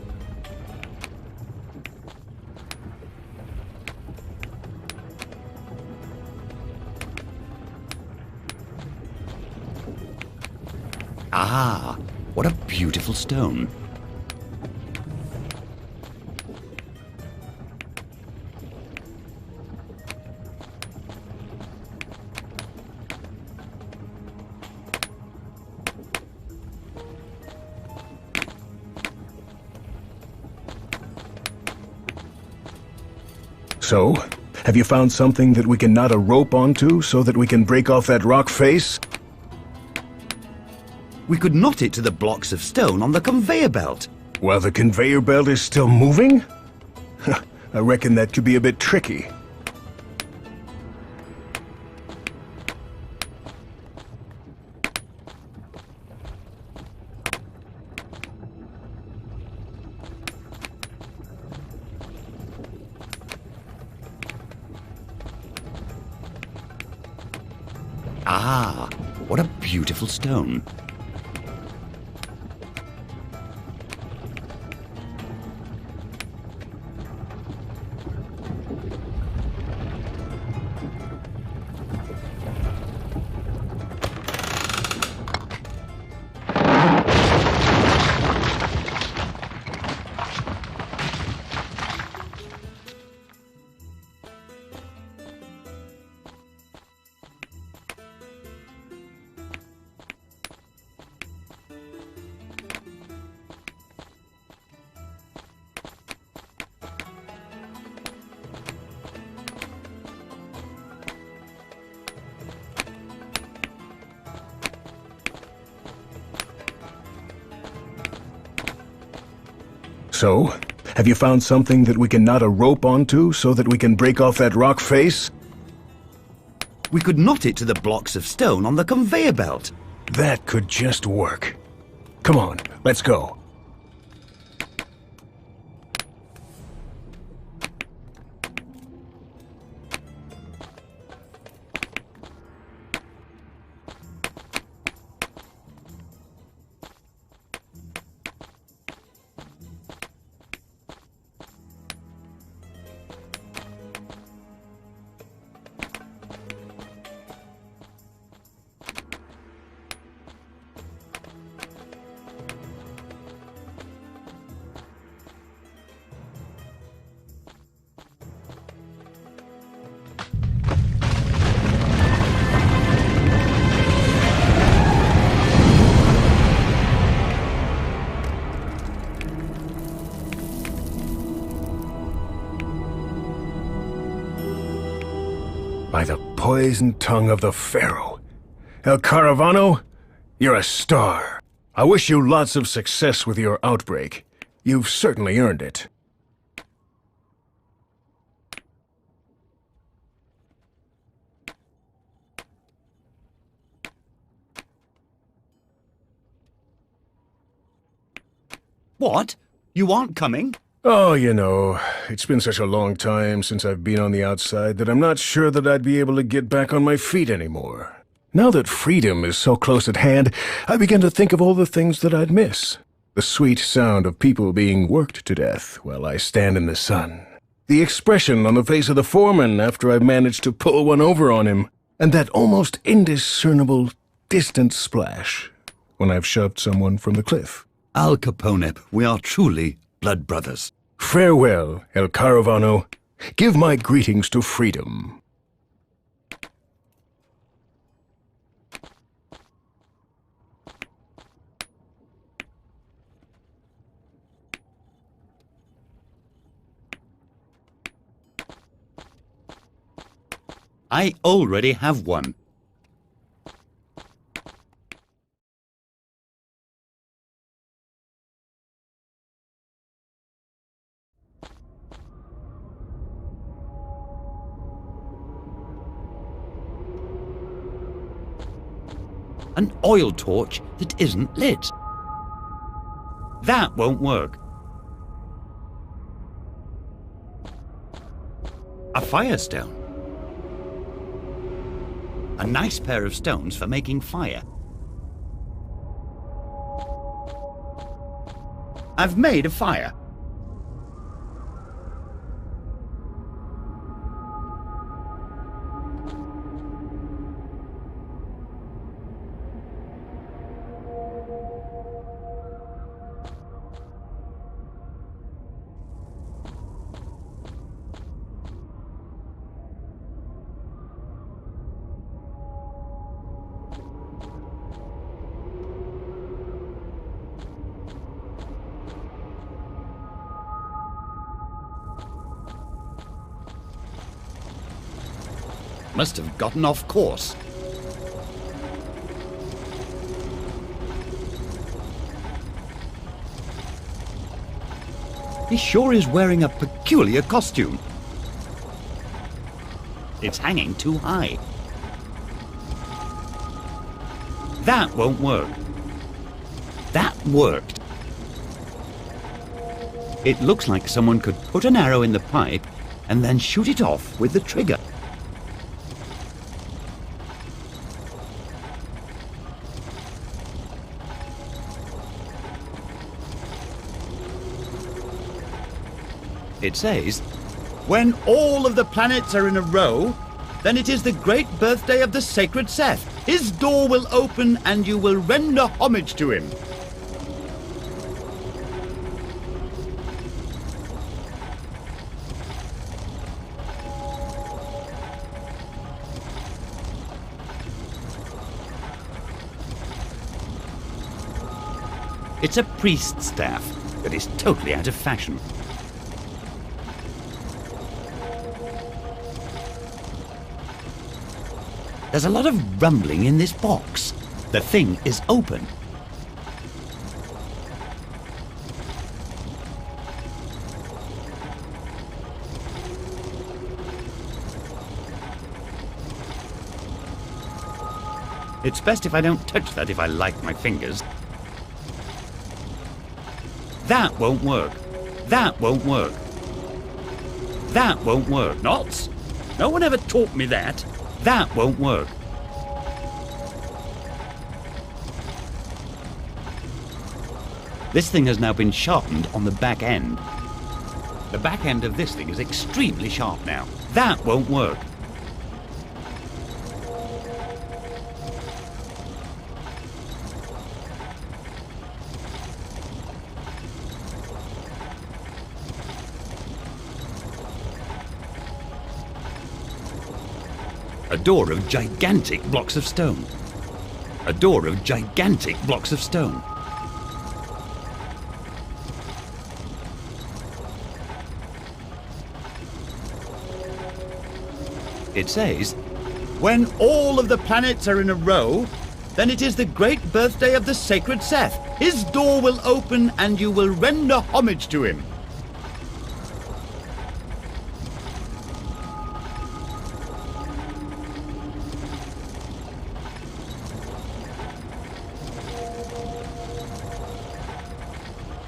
Ah, what a beautiful stone. So, have you found something that we can knot a rope onto so that we can break off that rock face? We could knot it to the blocks of stone on the conveyor belt. While the conveyor belt is still moving? I reckon that could be a bit tricky. Ah, what a beautiful stone. So, have you found something that we can knot a rope onto so that we can break off that rock face? We could knot it to the blocks of stone on the conveyor belt. That could just work. Come on, let's go. By the poisoned tongue of the Pharaoh. El Caravano, you're a star. I wish you lots of success with your outbreak. You've certainly earned it. What? You aren't coming? Oh, you know, it's been such a long time since I've been on the outside that I'm not sure that I'd be able to get back on my feet anymore. Now that freedom is so close at hand, I begin to think of all the things that I'd miss. The sweet sound of people being worked to death while I stand in the sun. The expression on the face of the foreman after I've managed to pull one over on him. And that almost indiscernible, distant splash when I've shoved someone from the cliff. Al Capone, we are truly blood brothers. Farewell, El Caravano. Give my greetings to freedom. I already have one. An oil torch that isn't lit. That won't work. A firestone. A nice pair of stones for making fire. I've made a fire. Must have gotten off course. He sure is wearing a peculiar costume. It's hanging too high. That won't work. That worked. It looks like someone could put an arrow in the pipe and then shoot it off with the trigger. It says, when all of the planets are in a row, then it is the great birthday of the sacred Seth. His door will open and you will render homage to him. It's a priest's staff that is totally out of fashion. There's a lot of rumbling in this box. The thing is open. It's best if I don't touch that if I like my fingers. That won't work. That won't work. That won't work. Knots? No one ever taught me that. That won't work. This thing has now been sharpened on the back end. The back end of this thing is extremely sharp now. That won't work. A door of gigantic blocks of stone. A door of gigantic blocks of stone. It says, when all of the planets are in a row, then it is the great birthday of the sacred Seth. His door will open and you will render homage to him.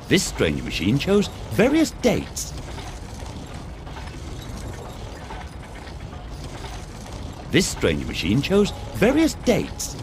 This strange machine shows various dates. This strange machine shows various dates.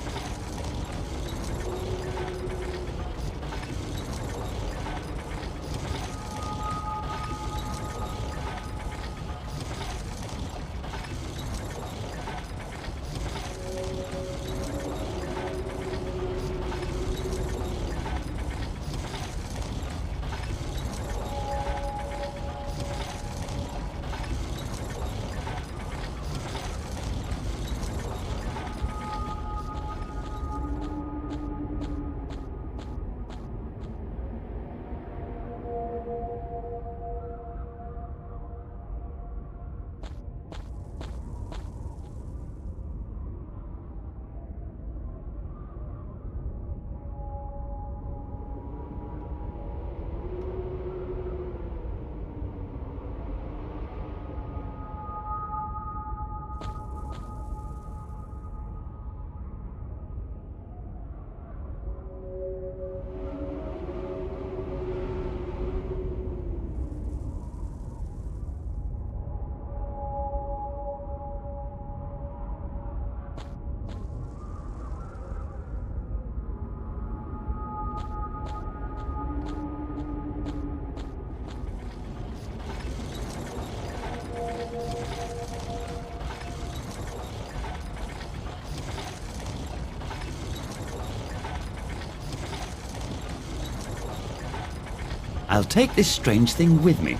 I'll take this strange thing with me.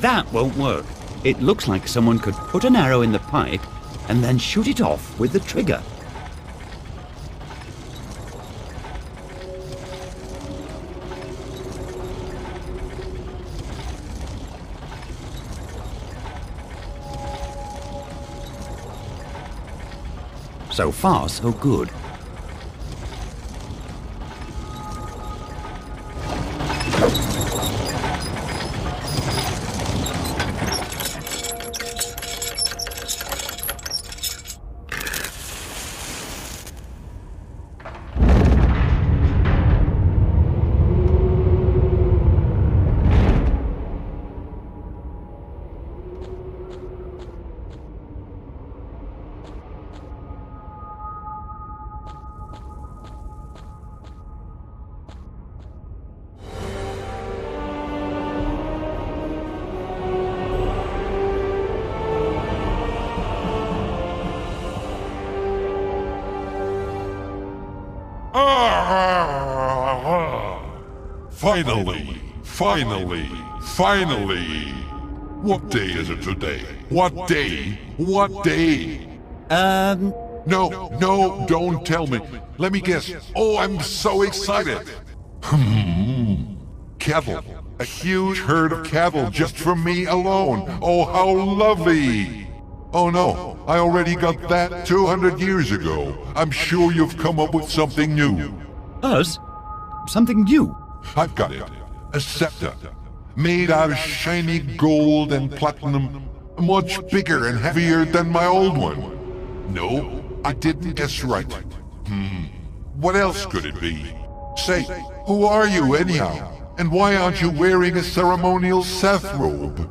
That won't work. It looks like someone could put an arrow in the pipe and then shoot it off with the trigger. So far, so good. Finally! What day is it today? What day? What day? No, don't tell me. Let me guess. Oh, I'm so excited. Cattle. A huge herd of cattle just for me alone. Oh, how lovely. Oh no, I already got that 200 years ago. I'm sure you've come up with something new. Us? Something new? I've got it. A scepter. Made out of shiny gold and platinum. Much bigger and heavier than my old one. No, I didn't guess right. What else could it be? Say, who are you anyhow? And why aren't you wearing a ceremonial Seth robe?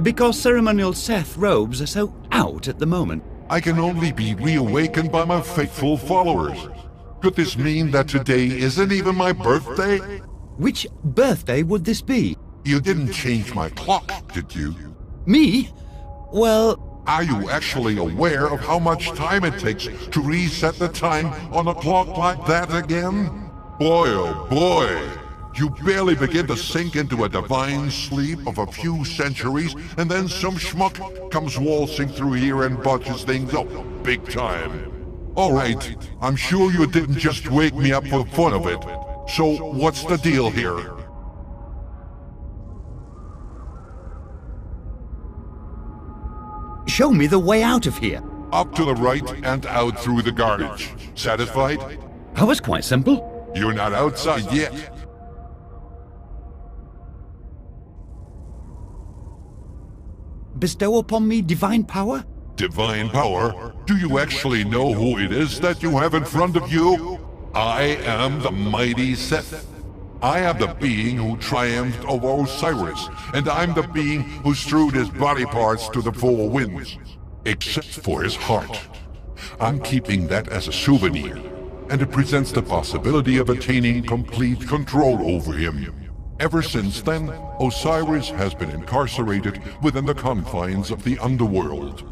Because ceremonial Seth robes are so out at the moment. I can only be reawakened by my faithful followers. Could this mean that today isn't even my birthday? Which birthday would this be? You didn't change my clock, did you? Me? Well... Are you actually aware of how much time it takes to reset the time on a clock like that again? Boy, oh boy! You barely begin to sink into a divine sleep of a few centuries, and then some schmuck comes waltzing through here and botches things up big time. Alright, I'm sure you didn't just wake me up for the fun of it. So, what's the deal here? Show me the way out of here. Up to the right and out through the garbage. Satisfied? That was quite simple. You're not outside yet. Bestow upon me divine power? Divine power? Do you actually know who it is that you have in front of you? I am the mighty Seth. I am the being who triumphed over Osiris, and I'm the being who strewed his body parts to the four winds, except for his heart. I'm keeping that as a souvenir, and it presents the possibility of attaining complete control over him. Ever since then, Osiris has been incarcerated within the confines of the underworld.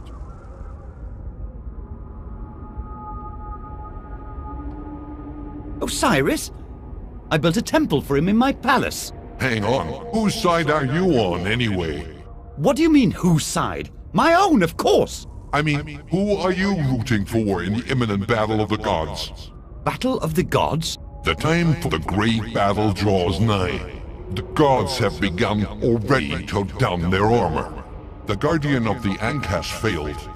Osiris? I built a temple for him in my palace. Hang on, whose side are you on anyway? What do you mean, whose side? My own, of course! I mean, who are you rooting for in the imminent battle of the gods? Battle of the gods? The time for the great battle draws nigh. The gods have begun already to don their armor. The guardian of the Ankh has failed.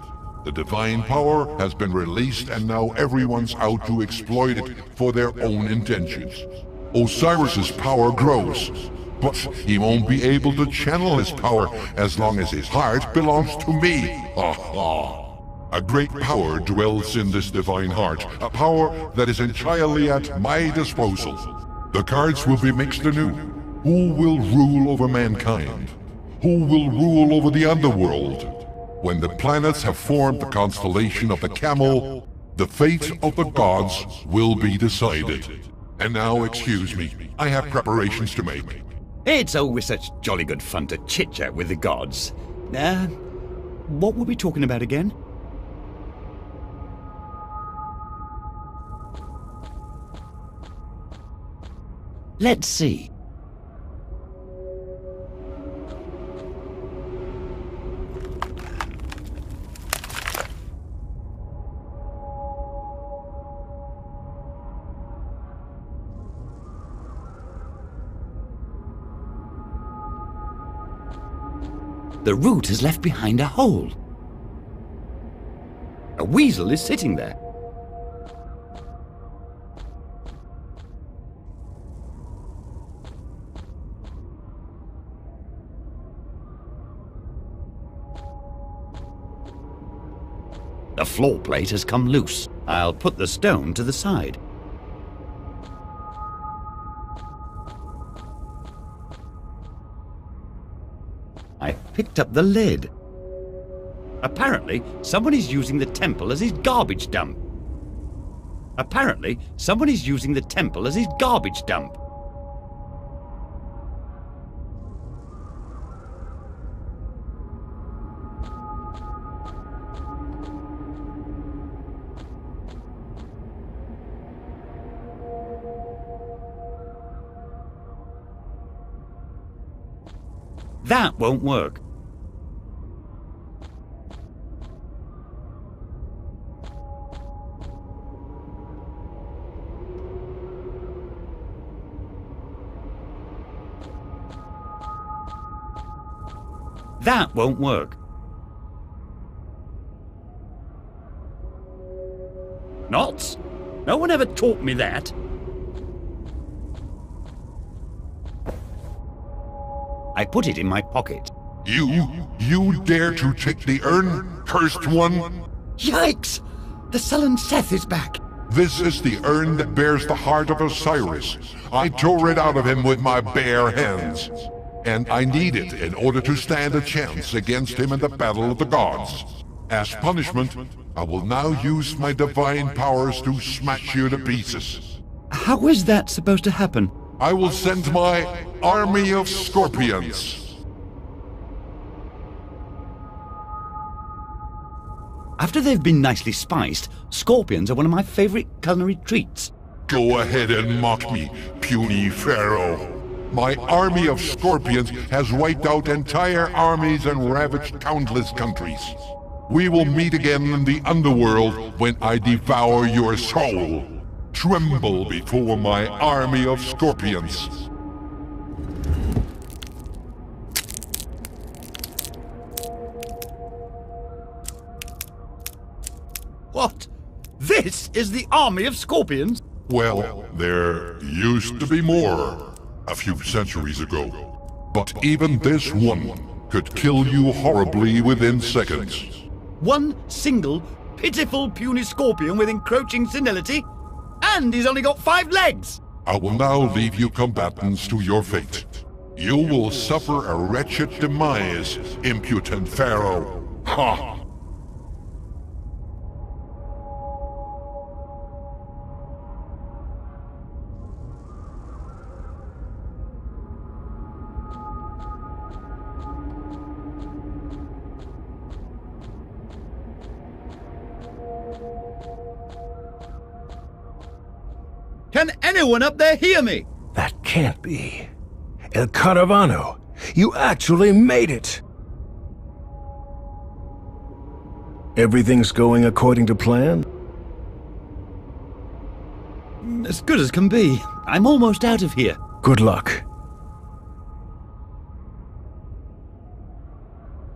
The divine power has been released and now everyone's out to exploit it for their own intentions. Osiris's power grows, but he won't be able to channel his power as long as his heart belongs to me. Ha ha! A great power dwells in this divine heart, a power that is entirely at my disposal. The cards will be mixed anew. Who will rule over mankind? Who will rule over the underworld? When the planets have formed the constellation of the Camel, the fate of the gods will be decided. And now, excuse me, I have preparations to make. It's always such jolly good fun to chit-chat with the gods. What were we talking about again? Let's see. The root has left behind a hole. A weasel is sitting there. The floor plate has come loose. I'll put the stone to the side. I picked up the lid. Apparently, someone is using the temple as his garbage dump. Apparently, someone is using the temple as his garbage dump. That won't work. That won't work. Knots? No one ever taught me that. I put it in my pocket. You dare to take the urn, cursed one? Yikes! The sullen Seth is back. This is the urn that bears the heart of Osiris. I tore it out of him with my bare hands. And I need it in order to stand a chance against him in the battle of the gods. As punishment, I will now use my divine powers to smash you to pieces. How is that supposed to happen? I will send my army of scorpions. After they've been nicely spiced, scorpions are one of my favorite culinary treats. Go ahead and mock me, puny pharaoh. My army of scorpions has wiped out entire armies and ravaged countless countries. We will meet again in the underworld when I devour your soul. Tremble before my army of scorpions. What? This is the army of scorpions? Well, there used to be more a few centuries ago. But even this one could kill you horribly within seconds. One single, pitiful puny scorpion with encroaching senility? And he's only got 5 legs! I will now leave you combatants to your fate. You will suffer a wretched demise, impudent pharaoh. Ha! Can anyone up there hear me? That can't be. El Caravano, you actually made it! Everything's going according to plan? As good as can be. I'm almost out of here. Good luck.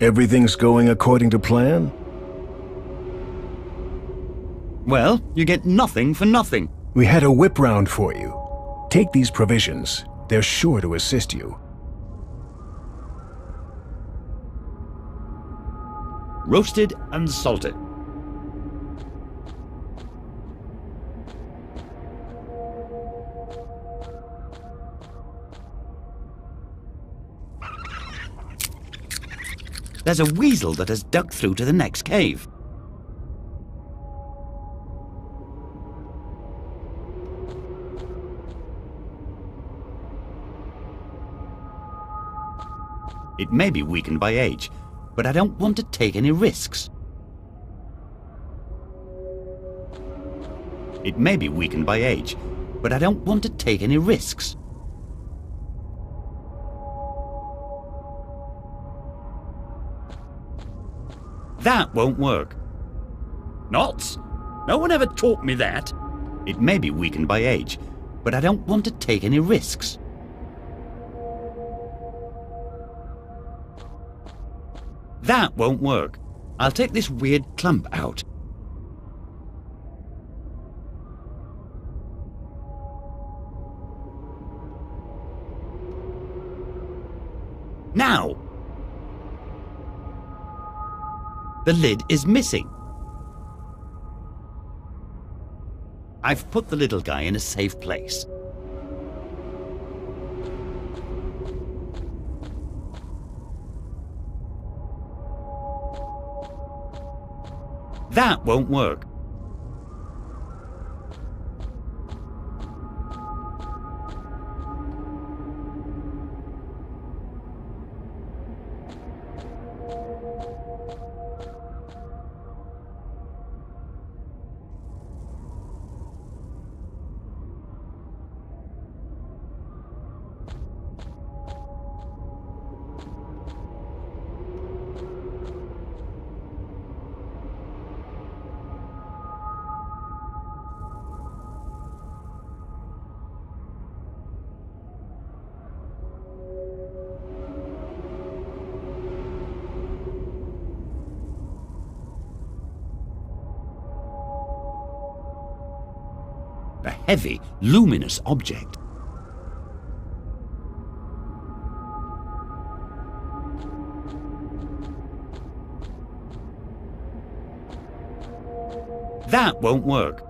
Everything's going according to plan? Well, you get nothing for nothing. We had a whip round for you. Take these provisions. They're sure to assist you. Roasted and salted. There's a weasel that has dug through to the next cave. It may be weakened by age, but I don't want to take any risks. It may be weakened by age, but I don't want to take any risks. That won't work. Knots? No one ever taught me that. It may be weakened by age, but I don't want to take any risks. That won't work. I'll take this weird clump out. Now! The lid is missing. I've put the little guy in a safe place. That won't work. A heavy, luminous object. That won't work.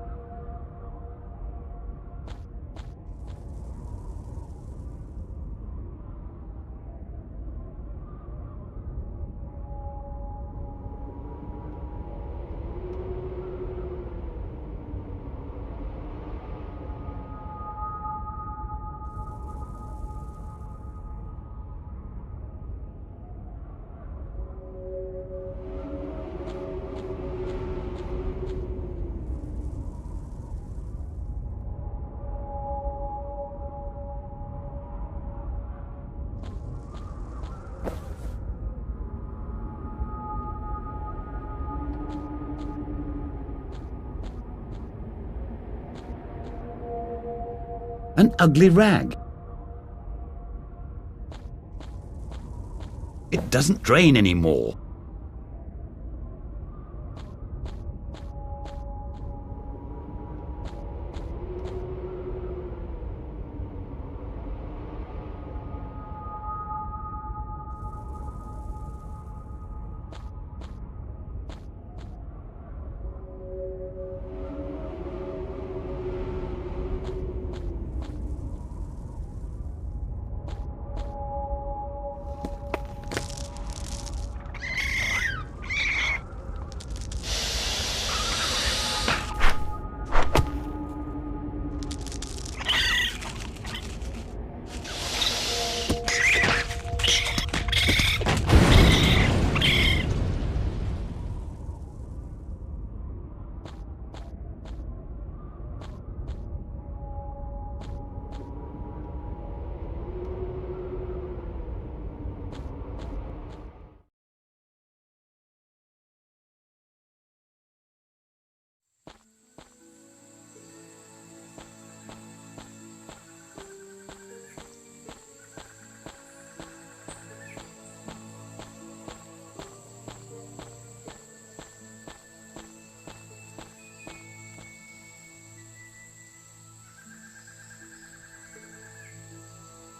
An ugly rag. It doesn't drain anymore.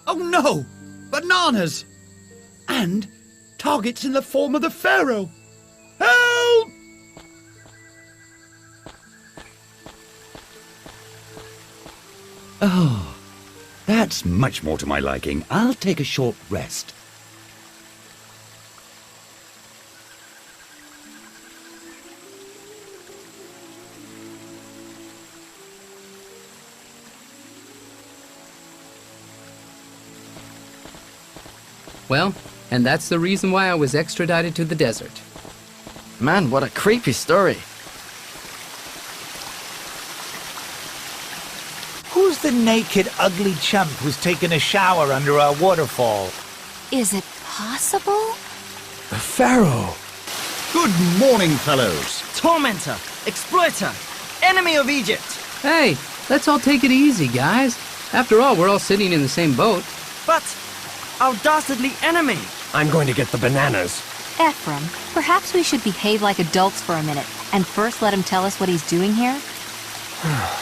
Oh no! Bananas! And targets in the form of the Pharaoh! Help! Oh, that's much more to my liking. I'll take a short rest. Well, and that's the reason why I was extradited to the desert. Man, what a creepy story. Who's the naked, ugly chump who's taking a shower under our waterfall? Is it possible? The Pharaoh! Good morning, fellows. Tormentor, exploiter, enemy of Egypt. Hey, let's all take it easy, guys. After all, we're all sitting in the same boat. But our dastardly enemy. I'm going to get the bananas. Ephraim, perhaps we should behave like adults for a minute and first let him tell us what he's doing here?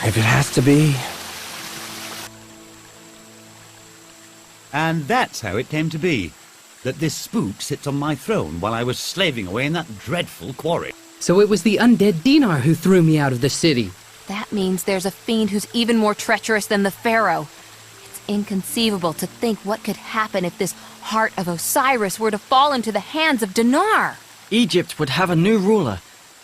If it has to be. And that's how it came to be, that this spook sits on my throne while I was slaving away in that dreadful quarry. So it was the undead Dinar who threw me out of the city. That means there's a fiend who's even more treacherous than the Pharaoh. It's inconceivable to think what could happen if this heart of Osiris were to fall into the hands of Dinar. Egypt would have a new ruler,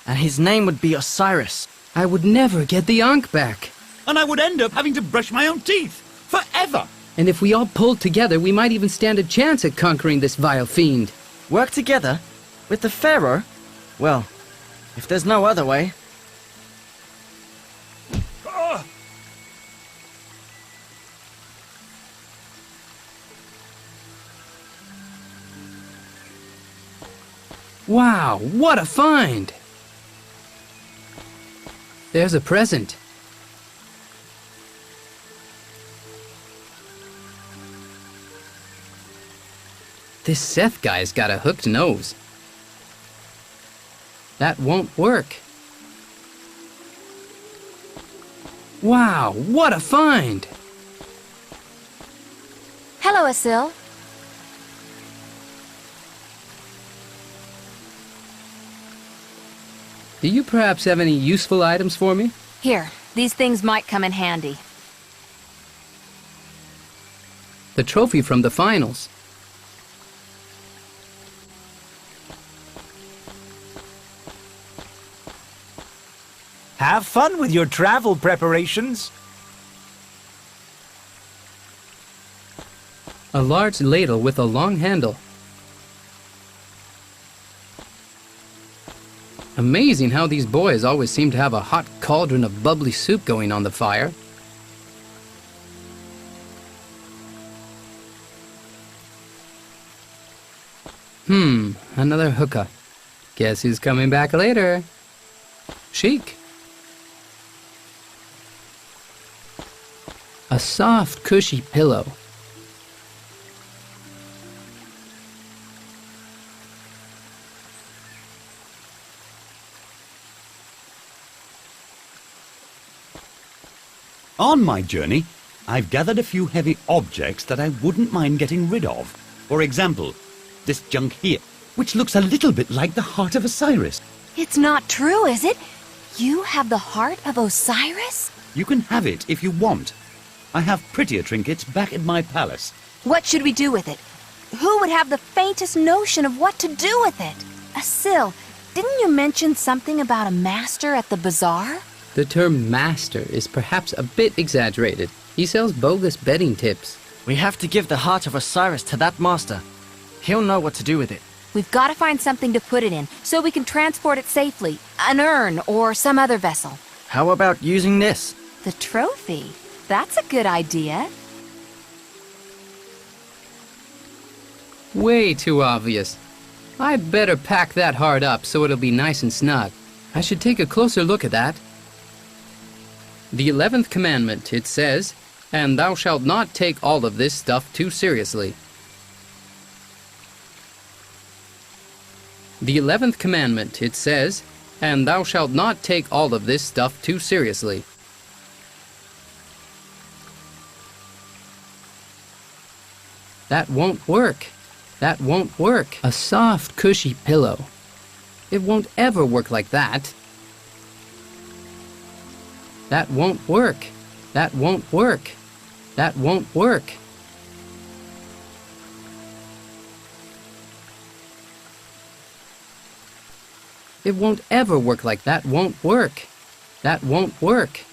and his name would be Osiris. I would never get the Ankh back. And I would end up having to brush my own teeth. Forever. And if we all pulled together, we might even stand a chance at conquering this vile fiend. Work together? With the Pharaoh? Well, if there's no other way. Wow, what a find! There's a present. This Seth guy's got a hooked nose. That won't work. Wow, what a find! Hello, Asil. Do you perhaps have any useful items for me? Here, these things might come in handy. The trophy from the finals. Have fun with your travel preparations. A large ladle with a long handle. Amazing how these boys always seem to have a hot cauldron of bubbly soup going on the fire. Another hookah. Guess who's coming back later? Chic. A soft, cushy pillow. On my journey, I've gathered a few heavy objects that I wouldn't mind getting rid of. For example, this junk here, which looks a little bit like the heart of Osiris. It's not true, is it? You have the heart of Osiris? You can have it if you want. I have prettier trinkets back at my palace. What should we do with it? Who would have the faintest notion of what to do with it? Asil, didn't you mention something about a master at the bazaar? The term master is perhaps a bit exaggerated. He sells bogus betting tips. We have to give the heart of Osiris to that master. He'll know what to do with it. We've got to find something to put it in, so we can transport it safely. An urn or some other vessel. How about using this? The trophy. That's a good idea. Way too obvious. I'd better pack that heart up so it'll be nice and snug. I should take a closer look at that. The 11th commandment, it says, "And thou shalt not take all of this stuff too seriously." The 11th commandment, it says, "And thou shalt not take all of this stuff too seriously." That won't work. That won't work. A soft, cushy pillow. It won't ever work like that. That won't work. That won't work. That won't work. It won't ever work like that. Won't work. That won't work.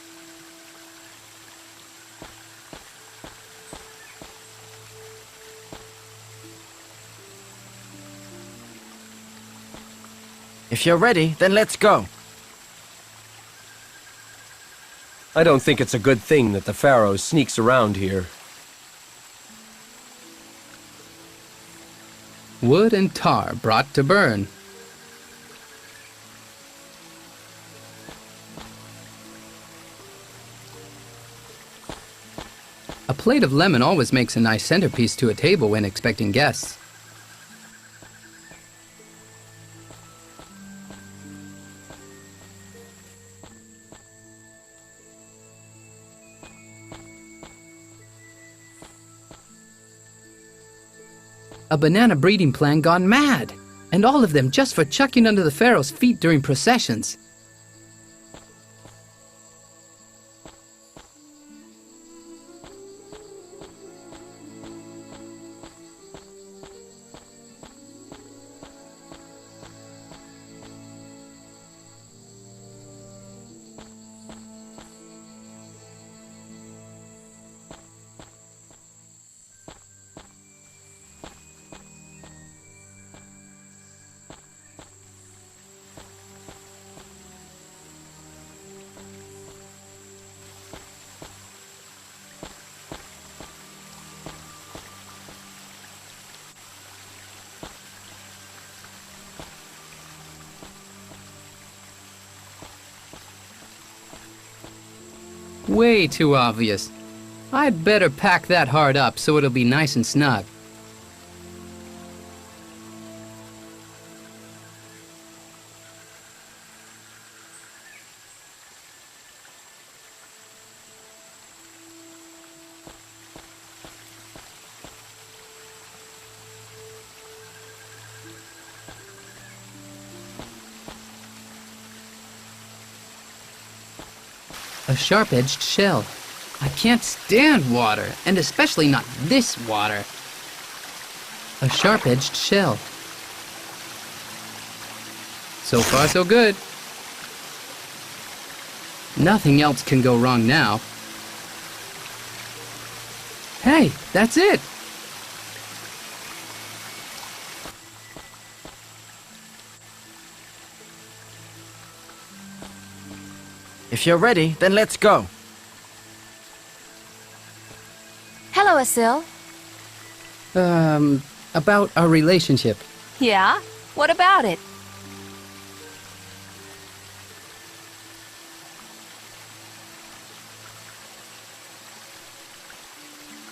If you're ready, then let's go. I don't think it's a good thing that the Pharaoh sneaks around here. Wood and tar brought to burn. A plate of lemon always makes a nice centerpiece to a table when expecting guests. A banana breeding plan gone mad, and all of them just for chucking under the pharaoh's feet during processions. Way too obvious. I'd better pack that hard up so it'll be nice and snug. A sharp-edged shell. I can't stand water, and especially not this water. A sharp-edged shell. So far, so good. Nothing else can go wrong now. Hey, that's it! If you're ready, then let's go. Hello, Asil. About our relationship. Yeah? What about it?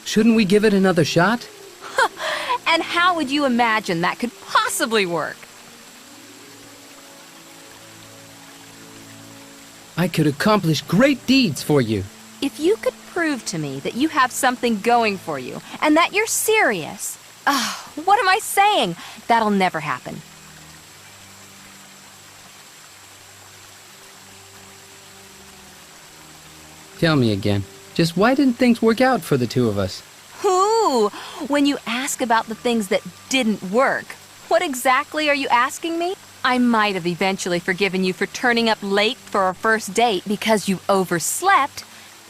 Shouldn't we give it another shot? And how would you imagine that could possibly work? I could accomplish great deeds for you. If you could prove to me that you have something going for you, and that you're serious, what am I saying? That'll never happen. Tell me again, just why didn't things work out for the two of us? Ooh, when you ask about the things that didn't work, what exactly are you asking me? I might have eventually forgiven you for turning up late for our first date because you overslept,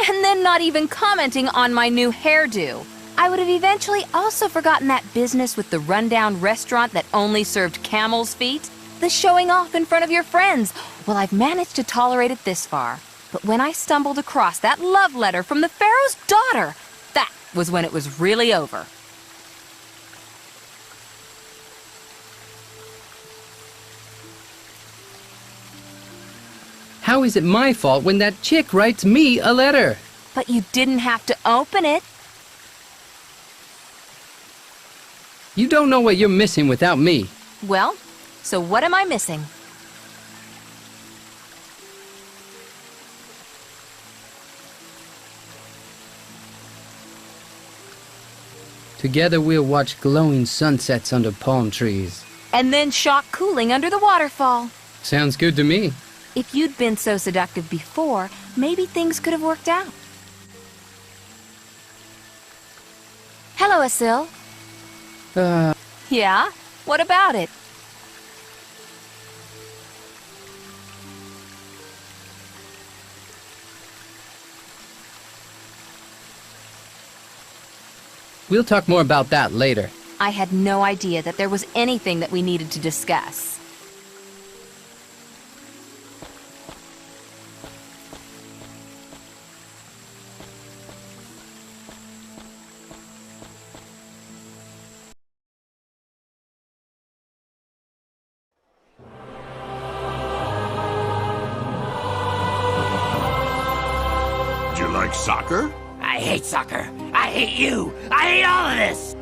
and then not even commenting on my new hairdo. I would have eventually also forgotten that business with the rundown restaurant that only served camel's feet, the showing off in front of your friends. Well, I've managed to tolerate it this far. But when I stumbled across that love letter from the Pharaoh's daughter, that was when it was really over. How is it my fault when that chick writes me a letter? But you didn't have to open it. You don't know what you're missing without me. Well, so what am I missing? Together we'll watch glowing sunsets under palm trees. And then shock cooling under the waterfall. Sounds good to me. If you'd been so seductive before, maybe things could have worked out. Hello, Asil. Yeah? What about it? We'll talk more about that later. I had no idea that there was anything that we needed to discuss. Do you like soccer? I hate soccer. I hate you. I hate all of this.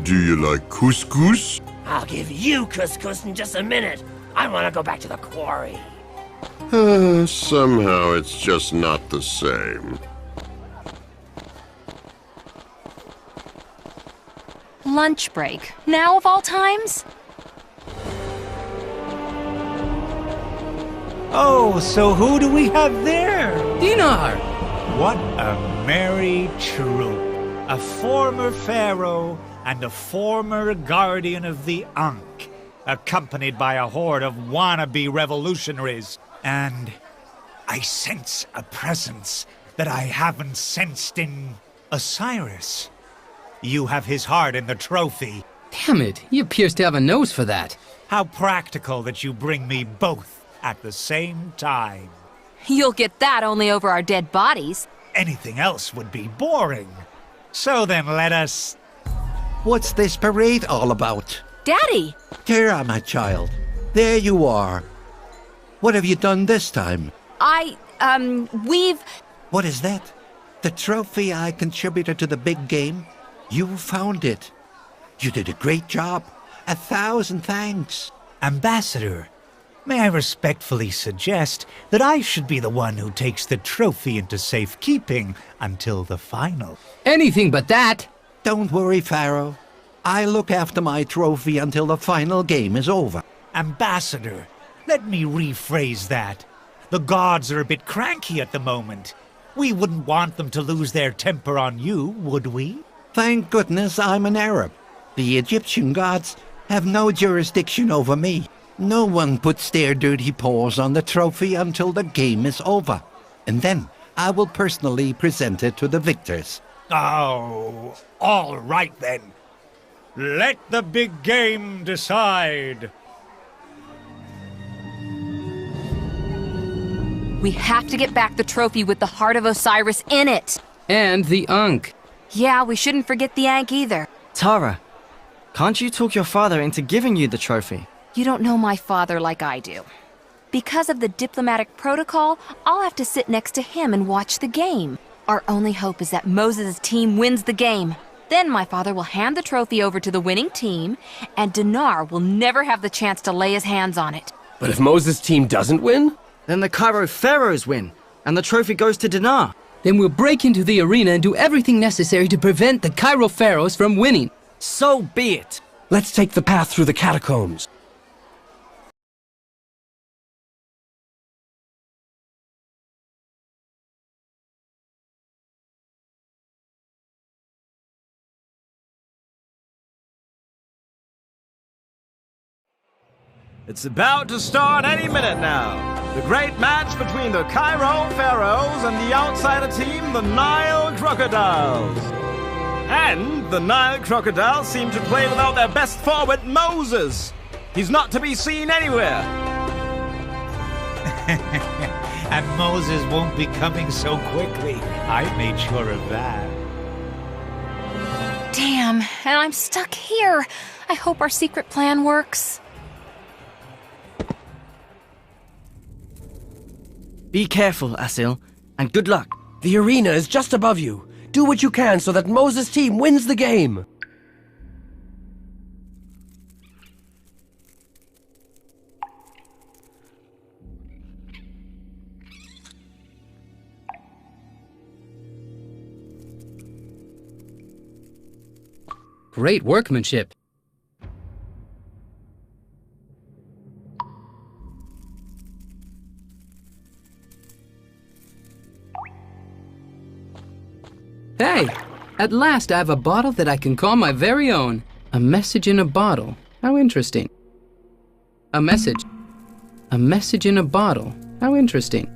Do you like couscous? I'll give you couscous in just a minute. I want to go back to the quarry. Somehow it's just not the same. Lunch break. Now of all times? Oh, so who do we have there? Dinar! What a merry troop. A former pharaoh and a former guardian of the Ankh, accompanied by a horde of wannabe revolutionaries. And I sense a presence that I haven't sensed in Osiris. You have his heart in the trophy. Damn it, you appears to have a nose for that. How practical that you bring me both at the same time. You'll get that only over our dead bodies. Anything else would be boring. So then let us... What's this parade all about? Daddy! Tara, my child. There you are. What have you done this time? We've... What is that? The trophy I contributed to the big game? You found it. You did a great job. 1,000 thanks. Ambassador, may I respectfully suggest that I should be the one who takes the trophy into safekeeping until the final. Anything but that. Don't worry, Pharaoh. I'll look after my trophy until the final game is over. Ambassador, let me rephrase that. The gods are a bit cranky at the moment. We wouldn't want them to lose their temper on you, would we? Thank goodness I'm an Arab. The Egyptian gods have no jurisdiction over me. No one puts their dirty paws on the trophy until the game is over. And then I will personally present it to the victors. Oh, all right then. Let the big game decide. We have to get back the trophy with the heart of Osiris in it. And the Ankh. Yeah, we shouldn't forget the Ankh either. Tara, can't you talk your father into giving you the trophy? You don't know my father like I do. Because of the diplomatic protocol, I'll have to sit next to him and watch the game. Our only hope is that Moses' team wins the game. Then my father will hand the trophy over to the winning team, and Dinar will never have the chance to lay his hands on it. But if Moses' team doesn't win? Then the Cairo Pharaohs win, and the trophy goes to Dinar. Then we'll break into the arena and do everything necessary to prevent the Cairo Pharaohs from winning. So be it. Let's take the path through the catacombs. It's about to start any minute now. The great match between the Cairo Pharaohs and the outsider team, the Nile Crocodiles. And the Nile Crocodiles seem to play without their best forward, Moses. He's not to be seen anywhere. And Moses won't be coming so quickly. I made sure of that. Damn, and I'm stuck here. I hope our secret plan works. Be careful, Asil, and good luck. The arena is just above you. Do what you can so that Moses' team wins the game. Great workmanship. Hey, at last I have a bottle that I can call my very own. A message in a bottle. How interesting. A message. A message in a bottle. How interesting.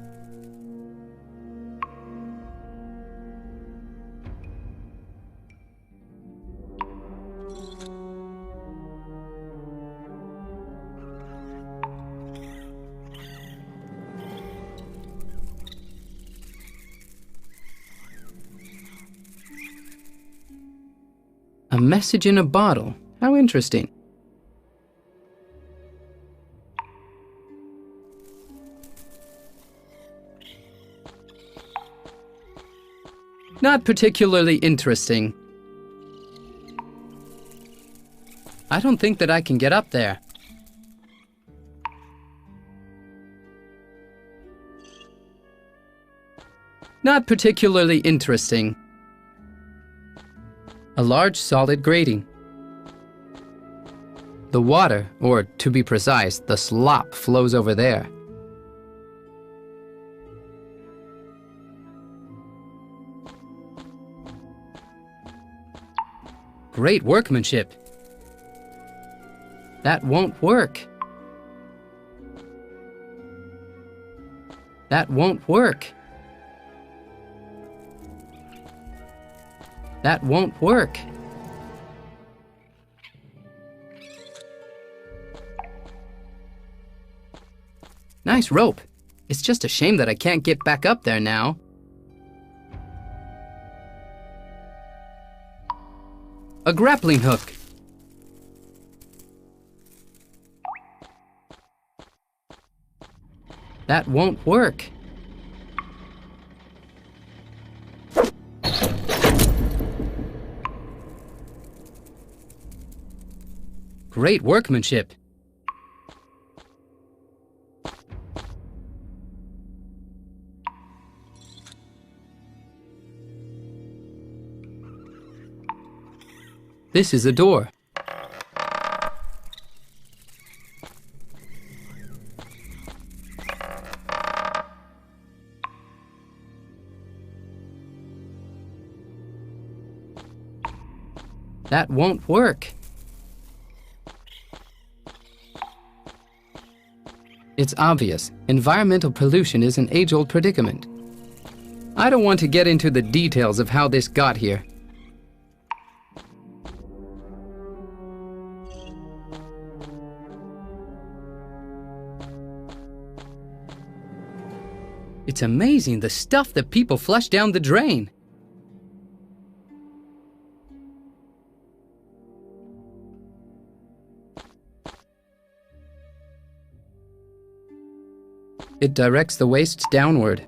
A message in a bottle. How interesting. Not particularly interesting. I don't think that I can get up there. Not particularly interesting. A large solid grating. The water, or to be precise, the slop, flows over there. Great workmanship. That won't work. That won't work. That won't work. Nice rope. It's just a shame that I can't get back up there now. A grappling hook. That won't work. Great workmanship. This is a door. That won't work. It's obvious. Environmental pollution is an age-old predicament. I don't want to get into the details of how this got here. It's amazing the stuff that people flush down the drain. It directs the waste downward.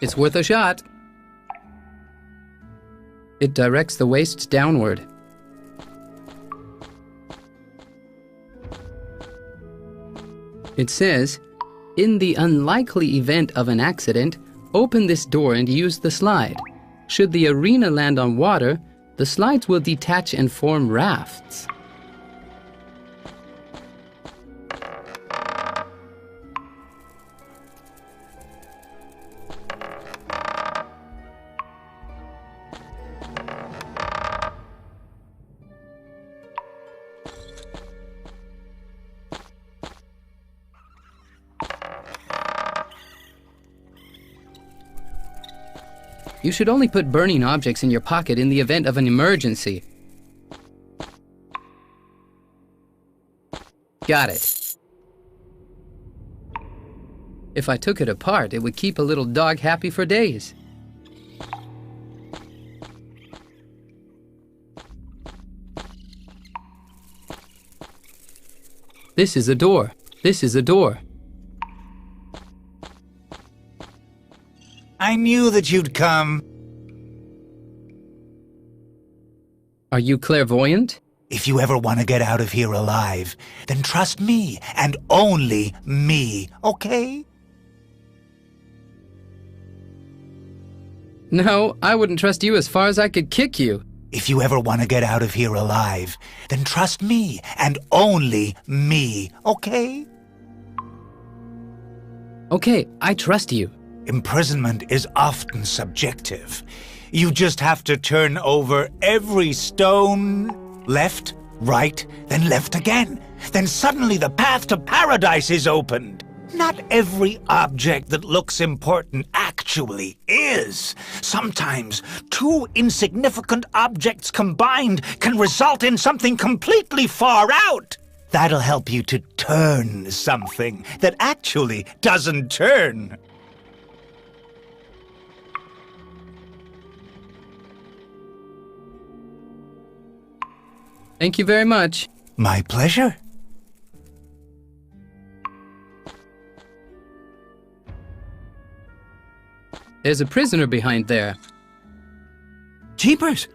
It's worth a shot. It directs the waste downward. It says, in the unlikely event of an accident, open this door and use the slide. Should the arena land on water, the slides will detach and form rafts. You should only put burning objects in your pocket in the event of an emergency. Got it. If I took it apart, it would keep a little dog happy for days. This is a door. This is a door. I knew that you'd come. Are you clairvoyant? If you ever want to get out of here alive, then trust me, and only me, okay? No, I wouldn't trust you as far as I could kick you. If you ever want to get out of here alive, then trust me, and only me, okay? Okay, I trust you. Imprisonment is often subjective. You just have to turn over every stone, left, right, then left again. Then suddenly the path to paradise is opened. Not every object that looks important actually is. Sometimes two insignificant objects combined can result in something completely far out. That'll help you to turn something that actually doesn't turn. Thank you very much. My pleasure. There's a prisoner behind there. Jeepers!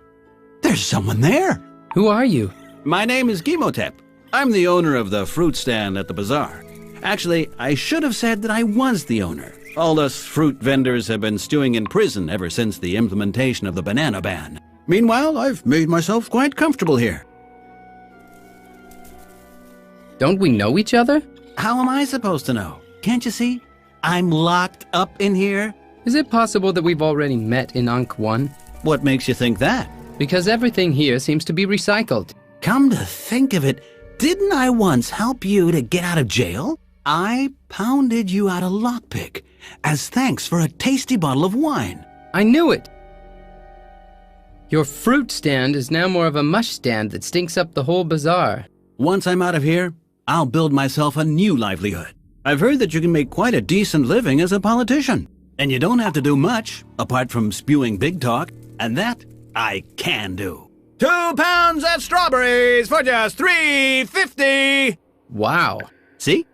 There's someone there! Who are you? My name is Gimotep. I'm the owner of the fruit stand at the bazaar. Actually, I should have said that I was the owner. All us fruit vendors have been stewing in prison ever since the implementation of the banana ban. Meanwhile, I've made myself quite comfortable here. Don't we know each other? How am I supposed to know? Can't you see? I'm locked up in here. Is it possible that we've already met in Ankh 1? What makes you think that? Because everything here seems to be recycled. Come to think of it, didn't I once help you to get out of jail? I pounded you out a lockpick as thanks for a tasty bottle of wine. I knew it! Your fruit stand is now more of a mush stand that stinks up the whole bazaar. Once I'm out of here, I'll build myself a new livelihood. I've heard that you can make quite a decent living as a politician. And you don't have to do much, apart from spewing big talk, and that I can do. 2 pounds of strawberries for just $3.50! Wow. See?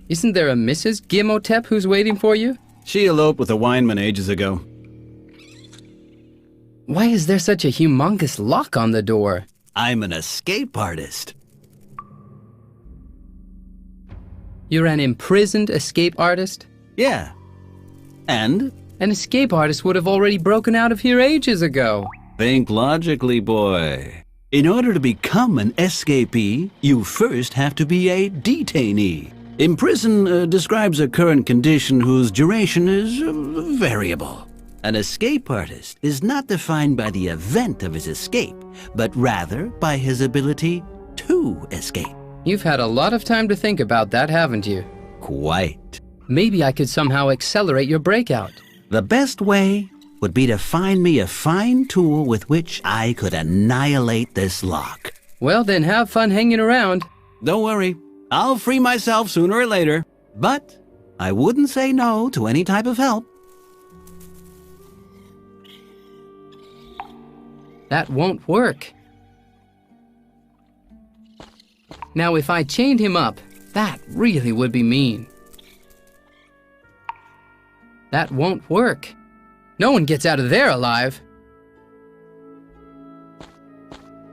Isn't there a Mrs. Gimotep who's waiting for you? She eloped with a wineman ages ago. Why is there such a humongous lock on the door? I'm an escape artist. You're an imprisoned escape artist? Yeah. And? An escape artist would have already broken out of here ages ago. Think logically, boy. In order to become an escapee, you first have to be a detainee. In prison describes a current condition whose duration is variable. An escape artist is not defined by the event of his escape, but rather by his ability to escape. You've had a lot of time to think about that, haven't you? Quite. Maybe I could somehow accelerate your breakout. The best way would be to find me a fine tool with which I could annihilate this lock. Well, then have fun hanging around. Don't worry. I'll free myself sooner or later. But I wouldn't say no to any type of help. That won't work. Now, if I chained him up, that really would be mean. That won't work. No one gets out of there alive.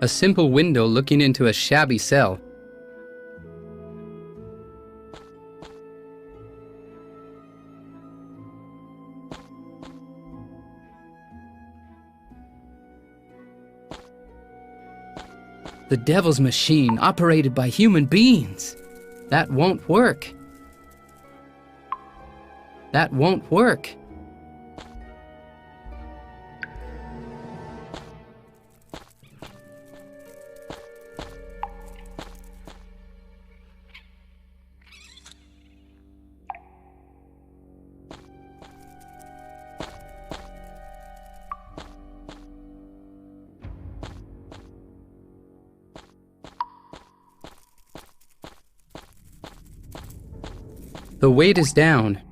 A simple window looking into a shabby cell. The devil's machine operated by human beings. That won't work. That won't work. The weight is down.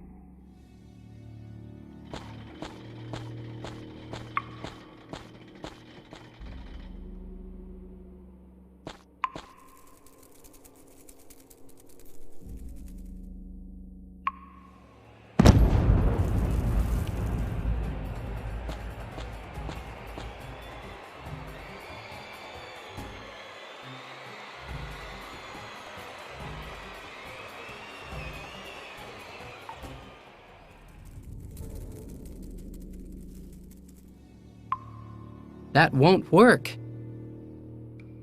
That won't work.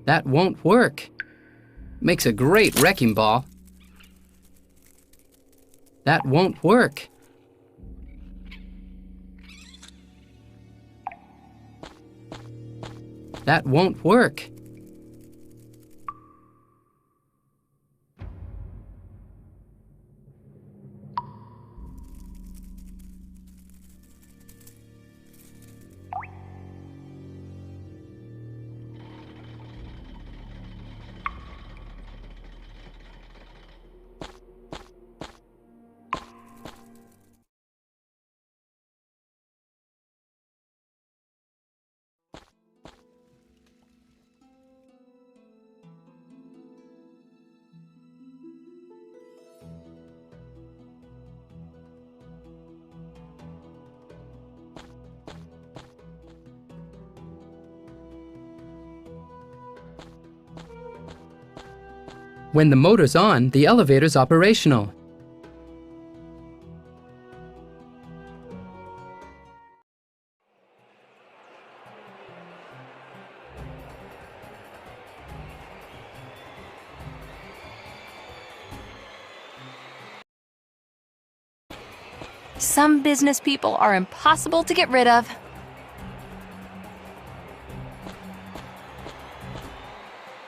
That won't work. Makes a great wrecking ball. That won't work. That won't work. When the motor's on, the elevator's operational. Some business people are impossible to get rid of.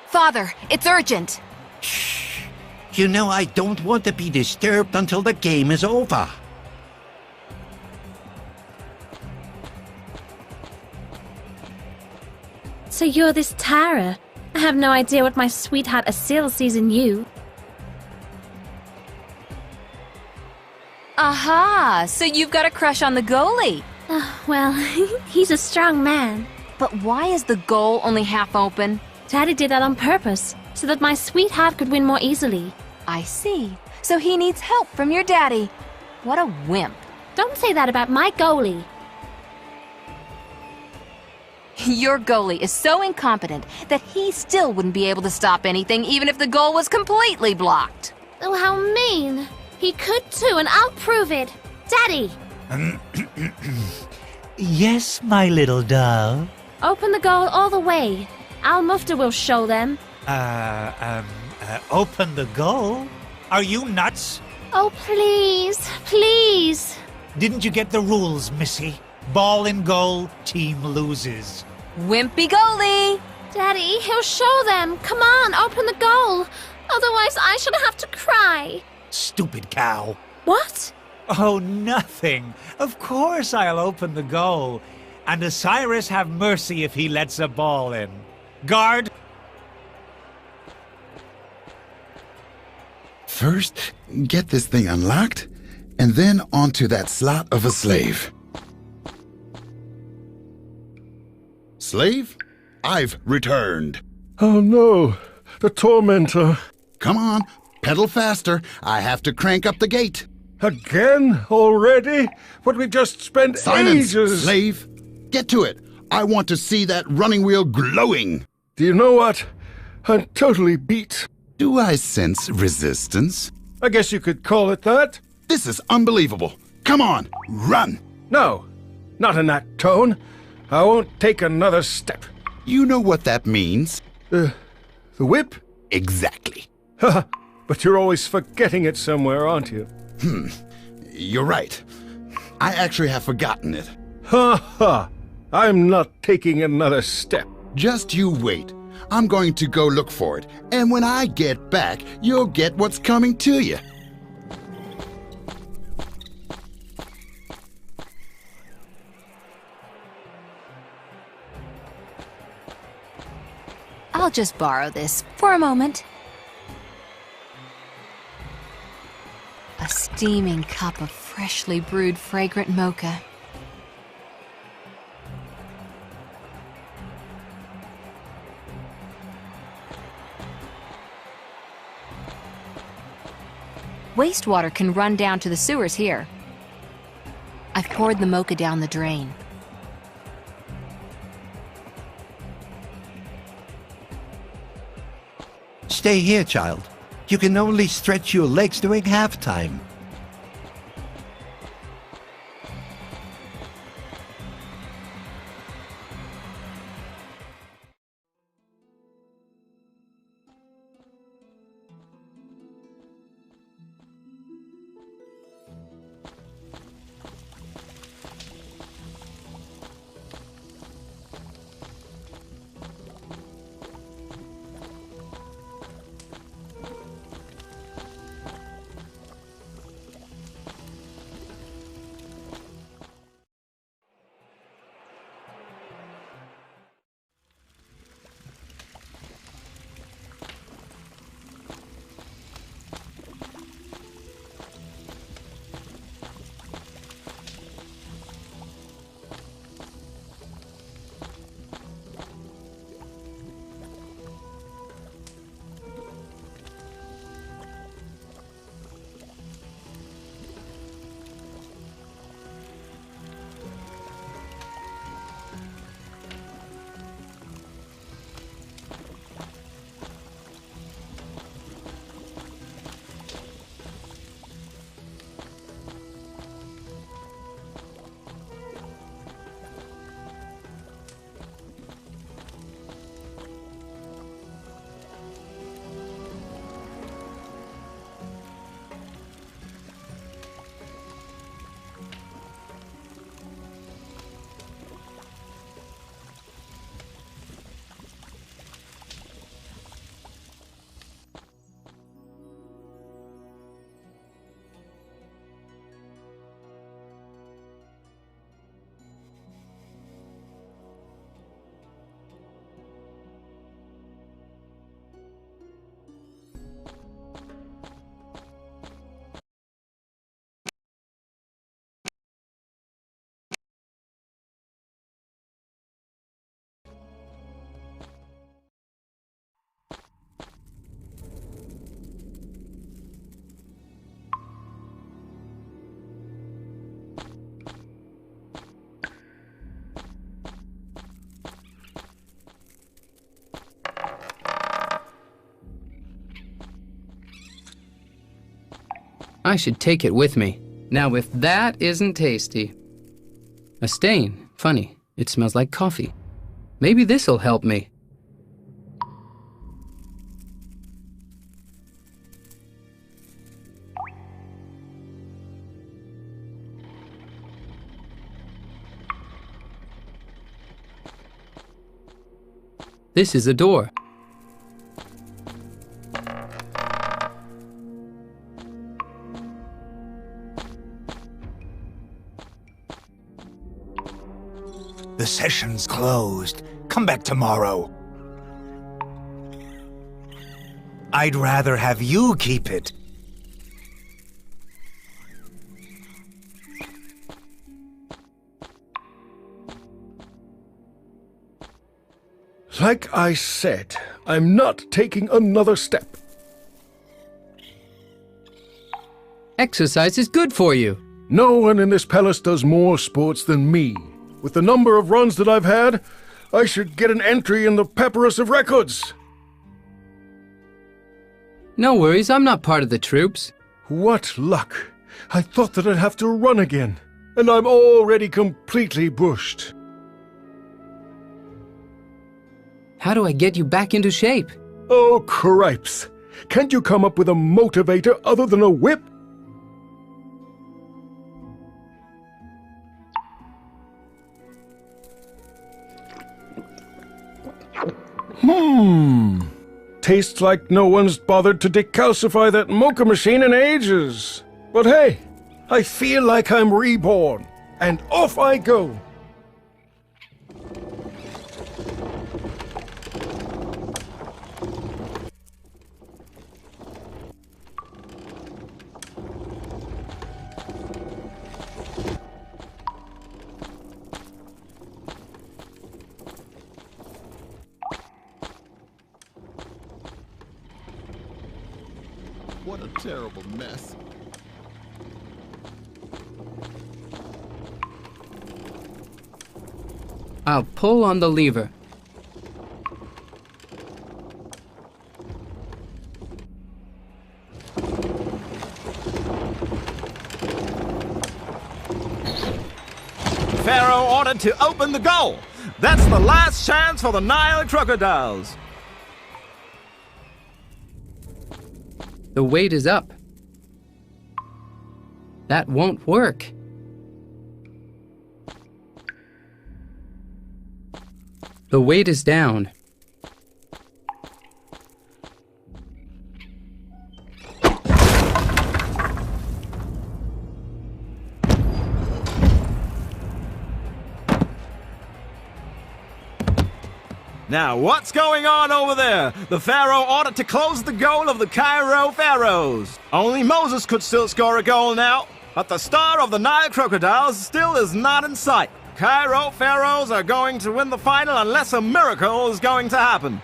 Father, it's urgent. You know I don't want to be disturbed until the game is over. So you're this Tara. I have no idea what my sweetheart Asil sees in you. Aha! So you've got a crush on the goalie. Well, he's a strong man. But why is the goal only half open? Daddy did that on purpose, so that my sweetheart could win more easily. I see. So he needs help from your daddy. What a wimp. Don't say that about my goalie. Your goalie is so incompetent that he still wouldn't be able to stop anything even if the goal was completely blocked. Oh, how mean. He could too, and I'll prove it. Daddy! Yes, my little doll. Open the goal all the way. Al-Mufta will show them. Open the goal? Are you nuts? Oh, please, please. Didn't you get the rules, Missy? Ball in goal, team loses. Wimpy goalie! Daddy, he'll show them. Come on, open the goal. Otherwise, I shall have to cry. Stupid cow. What? Oh, nothing. Of course I'll open the goal. And Osiris have mercy if he lets a ball in. Guard! First, get this thing unlocked, and then onto that slot of a slave. Slave, I've returned. Oh no, the tormentor. Come on, pedal faster. I have to crank up the gate. Again? Already? But we just spent Silence, ages... slave. Get to it. I want to see that running wheel glowing. Do you know what? I'm totally beat. Do I sense resistance? I guess you could call it that. This is unbelievable. Come on, run. No, not in that tone. I won't take another step. You know what that means? The whip? Exactly. But you're always forgetting it somewhere, aren't you? You're right. I actually have forgotten it. Ha ha! I'm not taking another step. Just you wait. I'm going to go look for it, and when I get back, you'll get what's coming to you. I'll just borrow this for a moment. A steaming cup of freshly brewed fragrant mocha. Wastewater can run down to the sewers here. I've poured the mocha down the drain. Stay here, child. You can only stretch your legs during halftime. I should take it with me. Now, if that isn't tasty. A stain. Funny. It smells like coffee. Maybe this'll help me. This is a door. The session's closed. Come back tomorrow. I'd rather have you keep it. Like I said, I'm not taking another step. Exercise is good for you. No one in this palace does more sports than me. With the number of runs that I've had, I should get an entry in the Papyrus of Records. No worries, I'm not part of the troops. What luck. I thought that I'd have to run again, and I'm already completely bushed. How do I get you back into shape? Oh, cripes. Can't you come up with a motivator other than a whip? Tastes like no one's bothered to decalcify that mocha machine in ages. But hey, I feel like I'm reborn, and off I go. What a terrible mess. I'll pull on the lever. Pharaoh ordered to open the goal. That's the last chance for the Nile crocodiles. The weight is up. That won't work. The weight is down. Now, what's going on over there? The Pharaoh ordered to close the goal of the Cairo Pharaohs. Only Moses could still score a goal now, but the star of the Nile crocodiles still is not in sight. Cairo Pharaohs are going to win the final unless a miracle is going to happen.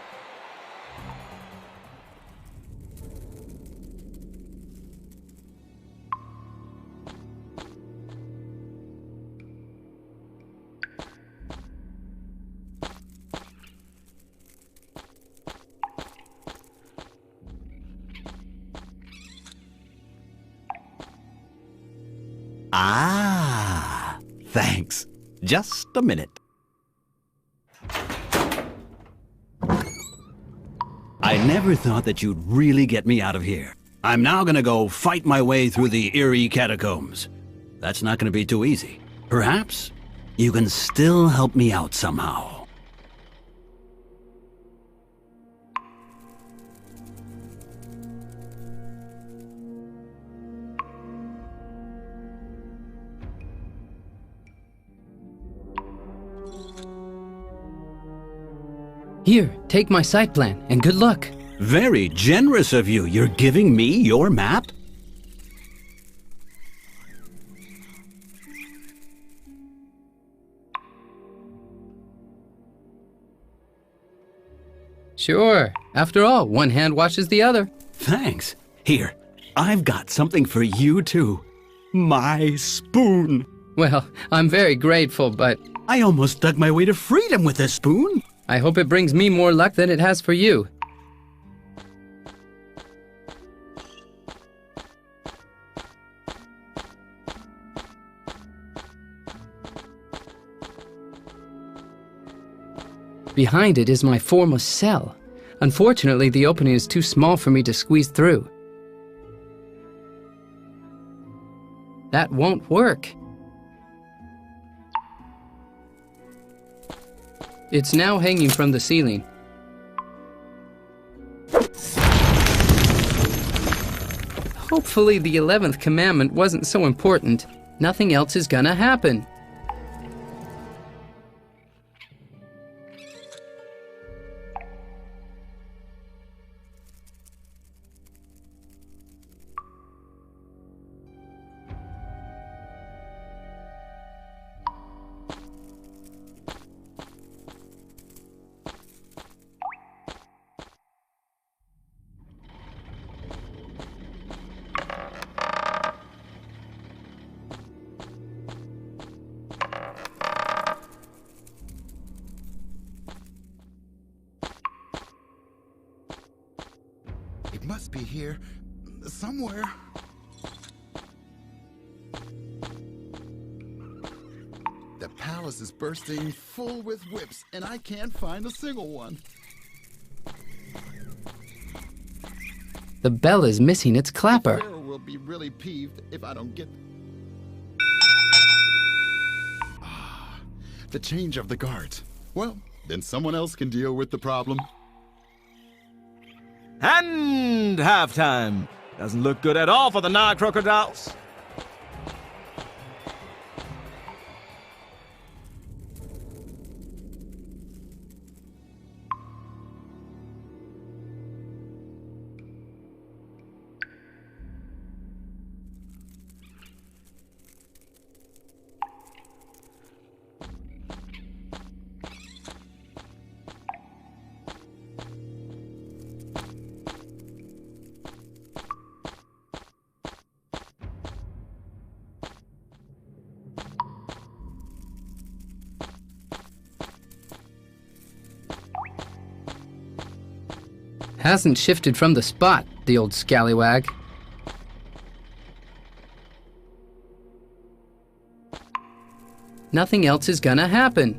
Ah, thanks. Just a minute. I never thought that you'd really get me out of here. I'm now gonna go fight my way through the eerie catacombs. That's not gonna be too easy. Perhaps you can still help me out somehow. Here, take my site plan, and good luck. Very generous of you. You're giving me your map? Sure. After all, one hand washes the other. Thanks. Here, I've got something for you too. My spoon. Well, I'm very grateful, but I almost dug my way to freedom with this spoon. I hope it brings me more luck than it has for you. Behind it is my former cell. Unfortunately, the opening is too small for me to squeeze through. That won't work. It's now hanging from the ceiling. Hopefully the 11th commandment wasn't so important. Nothing else is gonna happen. It must be here, somewhere. The palace is bursting full with whips, and I can't find a single one. The bell is missing its clapper. The pharaoh will be really peeved if I don't get... the change of the guards. Well, then someone else can deal with the problem. And halftime. Doesn't look good at all for the Nile Crocodiles. Hasn't shifted from the spot, the old scallywag. Nothing else is gonna happen.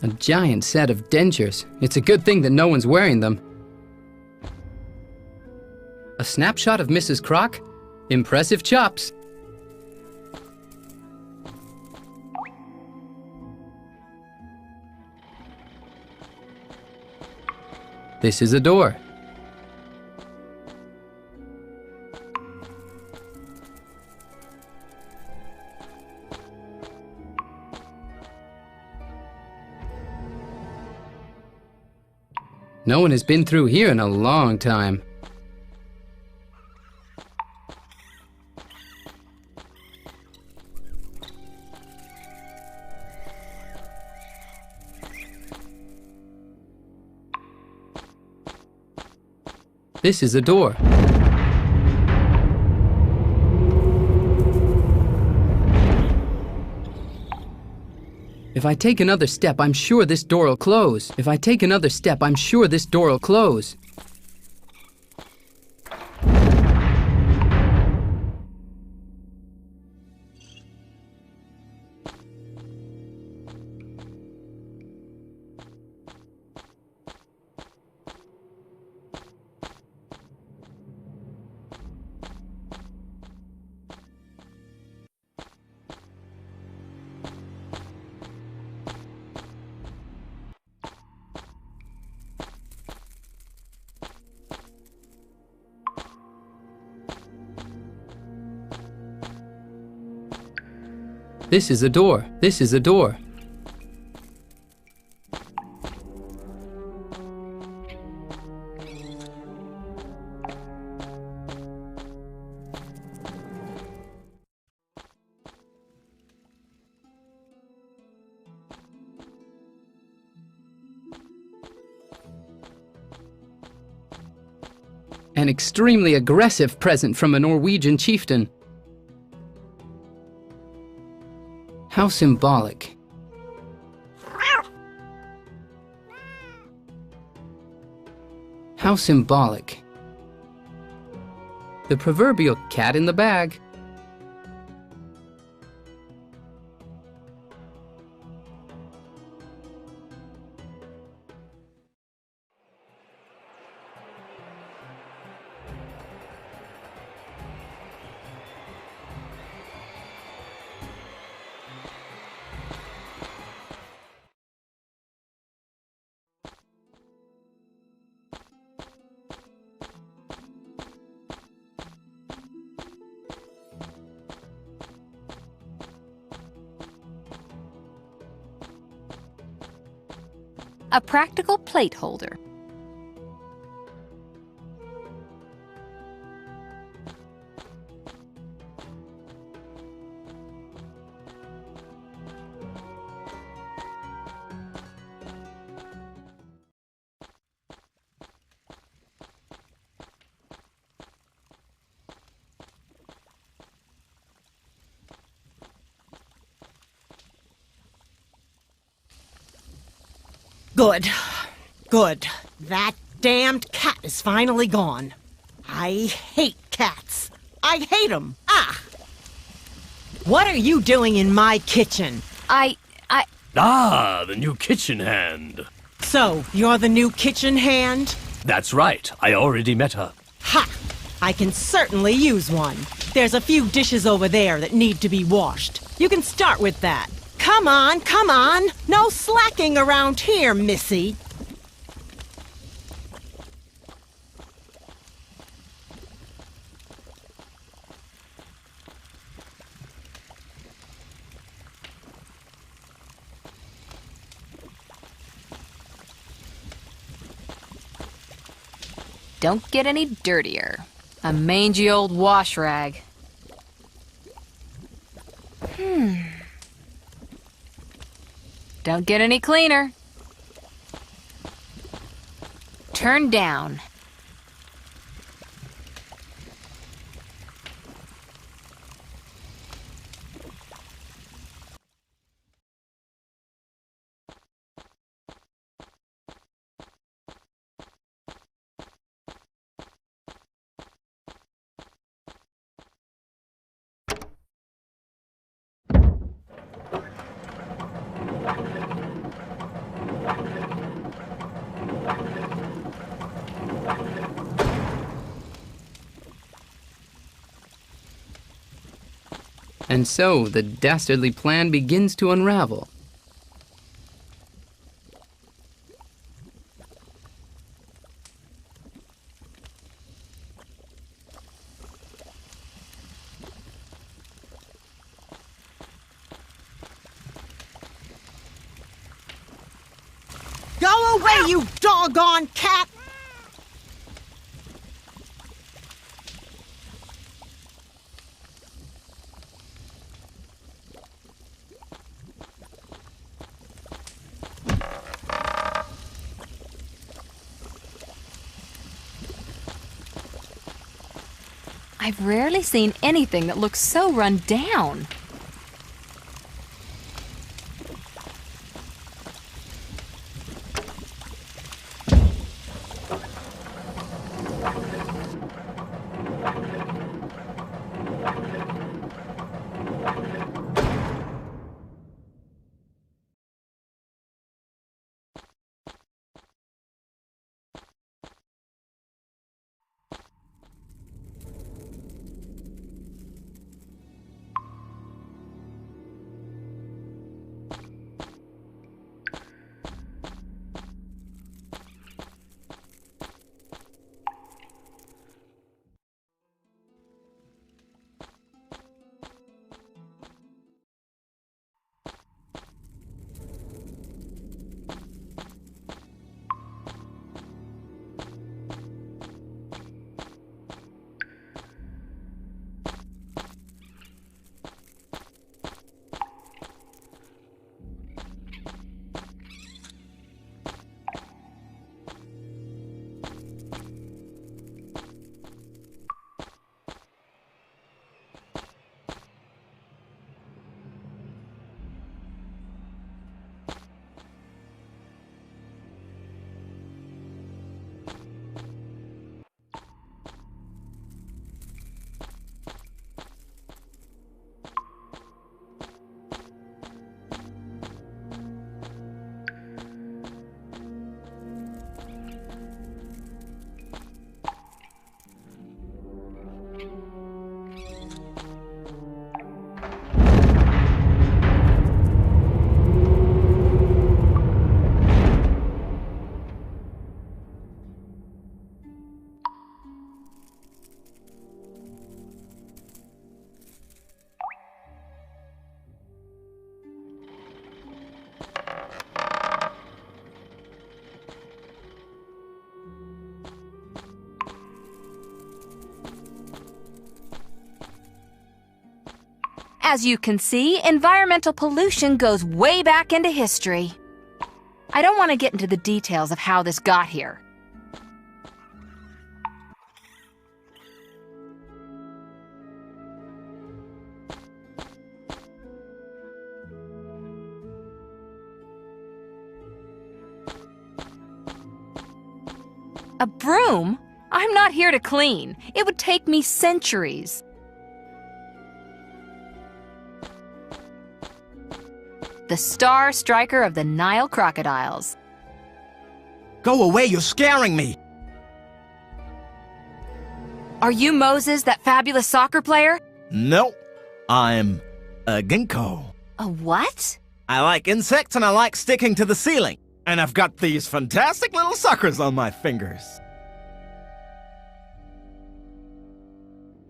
A giant set of dentures. It's a good thing that no one's wearing them. A snapshot of Mrs. Croc? Impressive chops. This is a door. No one has been through here in a long time. This is a door. If I take another step, I'm sure this door will close. If I take another step, I'm sure this door will close. This is a door. This is a door. An extremely aggressive present from a Norwegian chieftain. How symbolic. How symbolic. The proverbial cat in the bag. A practical plate holder. Good. Good. That damned cat is finally gone. I hate cats. I hate them. Ah! What are you doing in my kitchen? Ah, the new kitchen hand. So, you're the new kitchen hand? That's right. I already met her. Ha! I can certainly use one. There's a few dishes over there that need to be washed. You can start with that. Come on, come on! No slacking around here, Missy. Don't get any dirtier. A mangy old wash rag. Don't get any cleaner. Turn down. And so the dastardly plan begins to unravel. Go away, you doggone cat! I've rarely seen anything that looks so run down. As you can see, environmental pollution goes way back into history. I don't want to get into the details of how this got here. A broom? I'm not here to clean. It would take me centuries. The star striker of the Nile crocodiles. Go away, you're scaring me! Are you Moses, that fabulous soccer player? No, I'm a ginkgo. A what? I like insects and I like sticking to the ceiling. And I've got these fantastic little suckers on my fingers.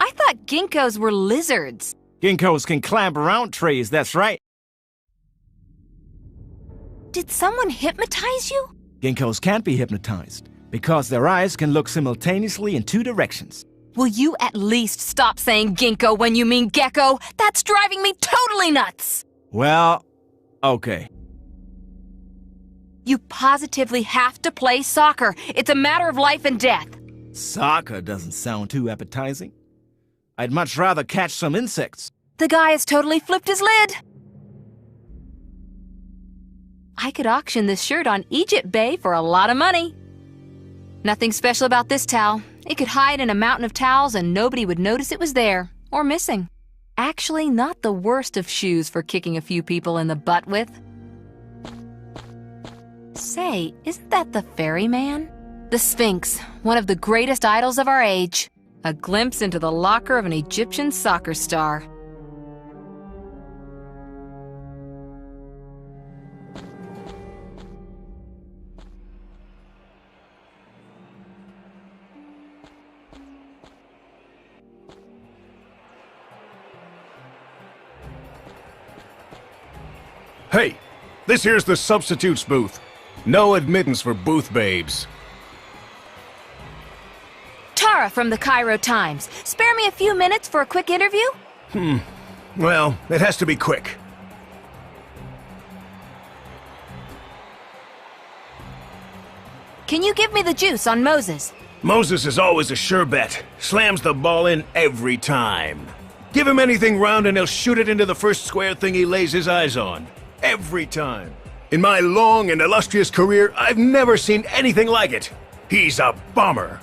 I thought ginkgos were lizards. Ginkgos can climb around trees, that's right. Did someone hypnotize you? Ginkgos can't be hypnotized because their eyes can look simultaneously in 2 directions. Will you at least stop saying ginkgo when you mean gecko? That's driving me totally nuts! Well, okay. You positively have to play soccer. It's a matter of life and death. Soccer doesn't sound too appetizing. I'd much rather catch some insects. The guy has totally flipped his lid. I could auction this shirt on Egypt Bay for a lot of money. Nothing special about this towel. It could hide in a mountain of towels and nobody would notice it was there, or missing. Actually, not the worst of shoes for kicking a few people in the butt with. Say, isn't that the ferryman? The Sphinx, one of the greatest idols of our age. A glimpse into the locker of an Egyptian soccer star. Hey, this here's the substitutes booth. No admittance for booth babes. Tara from the Cairo Times. Spare me a few minutes for a quick interview? Well, it has to be quick. Can you give me the juice on Moses? Moses is always a sure bet. Slams the ball in every time. Give him anything round and he'll shoot it into the first square thing he lays his eyes on. Every time. In my long and illustrious career, I've never seen anything like it. He's a bomber.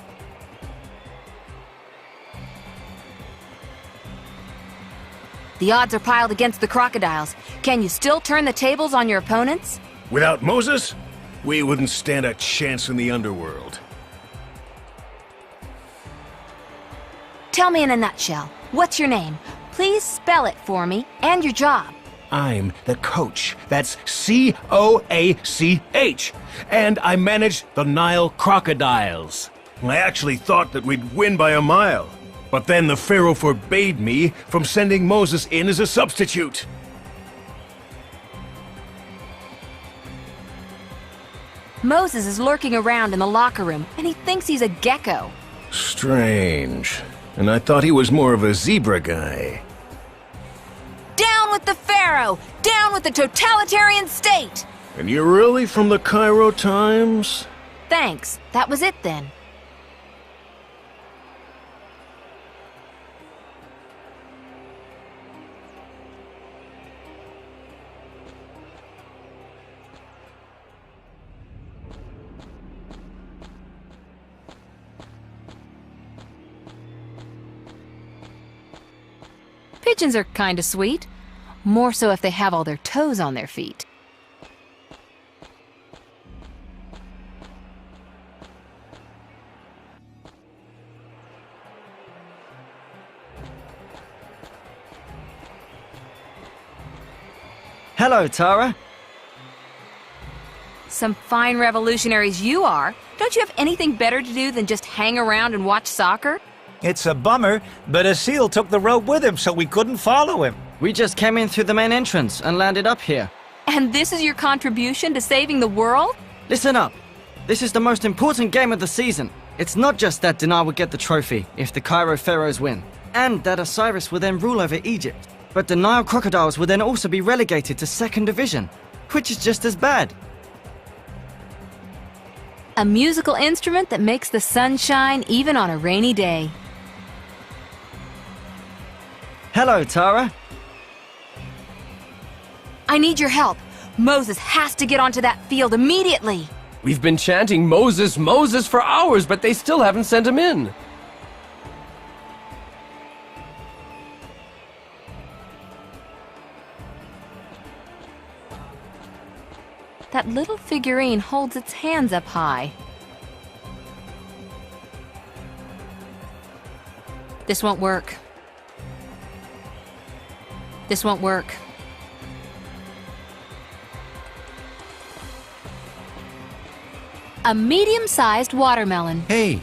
The odds are piled against the crocodiles. Can you still turn the tables on your opponents? Without Moses, we wouldn't stand a chance in the underworld. Tell me in a nutshell. What's your name? Please spell it for me, and your job. I'm the coach. That's C-O-A-C-H. And I manage the Nile crocodiles. I actually thought that we'd win by a mile. But then the Pharaoh forbade me from sending Moses in as a substitute. Moses is lurking around in the locker room, and he thinks he's a gecko. Strange. And I thought he was more of a zebra guy. Down with the Pharaoh! Down with the totalitarian state! And you're really from the Cairo Times? Thanks. That was it then. Pigeons are kinda sweet. More so if they have all their toes on their feet. Hello, Tara. Some fine revolutionaries you are. Don't you have anything better to do than just hang around and watch soccer? It's a bummer, but a seal took the rope with him, so we couldn't follow him. We just came in through the main entrance and landed up here. And this is your contribution to saving the world? Listen up. This is the most important game of the season. It's not just that Dinar will get the trophy if the Cairo Pharaohs win, and that Osiris will then rule over Egypt. But the Nile crocodiles would then also be relegated to 2nd Division, which is just as bad. A musical instrument that makes the sun shine even on a rainy day. Hello, Tara. I need your help. Moses has to get onto that field immediately. We've been chanting Moses, Moses for hours, but they still haven't sent him in. That little figurine holds its hands up high. This won't work. This won't work. A medium-sized watermelon. Hey,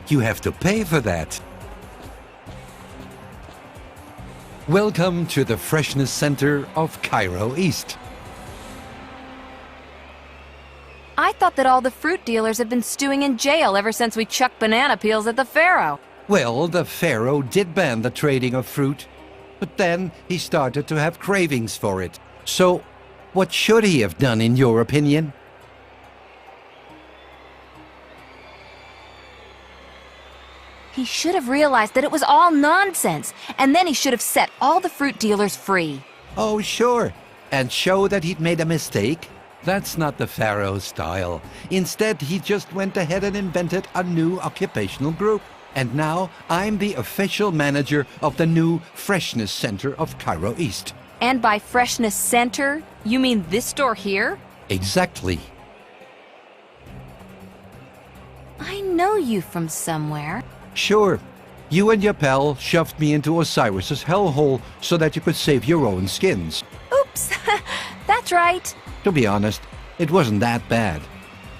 you have to pay for that. Welcome to the Freshness Center of Cairo East. I thought that all the fruit dealers had been stewing in jail ever since we chucked banana peels at the Pharaoh. Well, the Pharaoh did ban the trading of fruit, but then he started to have cravings for it. So, what should he have done in your opinion? He should have realized that it was all nonsense, and then he should have set all the fruit dealers free. Oh, sure, and show that he'd made a mistake. That's not the Pharaoh style. Instead, he just went ahead and invented a new occupational group. And now, I'm the official manager of the new Freshness Center of Cairo East. And by Freshness Center, you mean this store here? Exactly. I know you from somewhere. Sure. You and your pal shoved me into Osiris's hellhole so that you could save your own skins. Oops, that's right. To be honest, it wasn't that bad.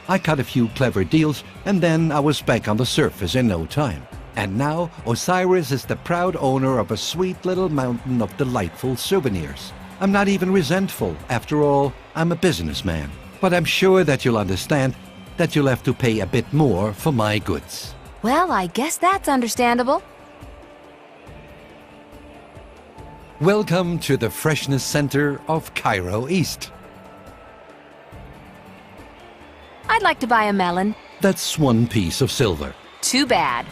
I cut a few clever deals, and then I was back on the surface in no time. And now, Osiris is the proud owner of a sweet little mountain of delightful souvenirs. I'm not even resentful. After all, I'm a businessman. But I'm sure that you'll understand that you'll have to pay a bit more for my goods. Well, I guess that's understandable. Welcome to the Freshness Center of Cairo East. I'd like to buy a melon. That's 1 piece of silver. Too bad.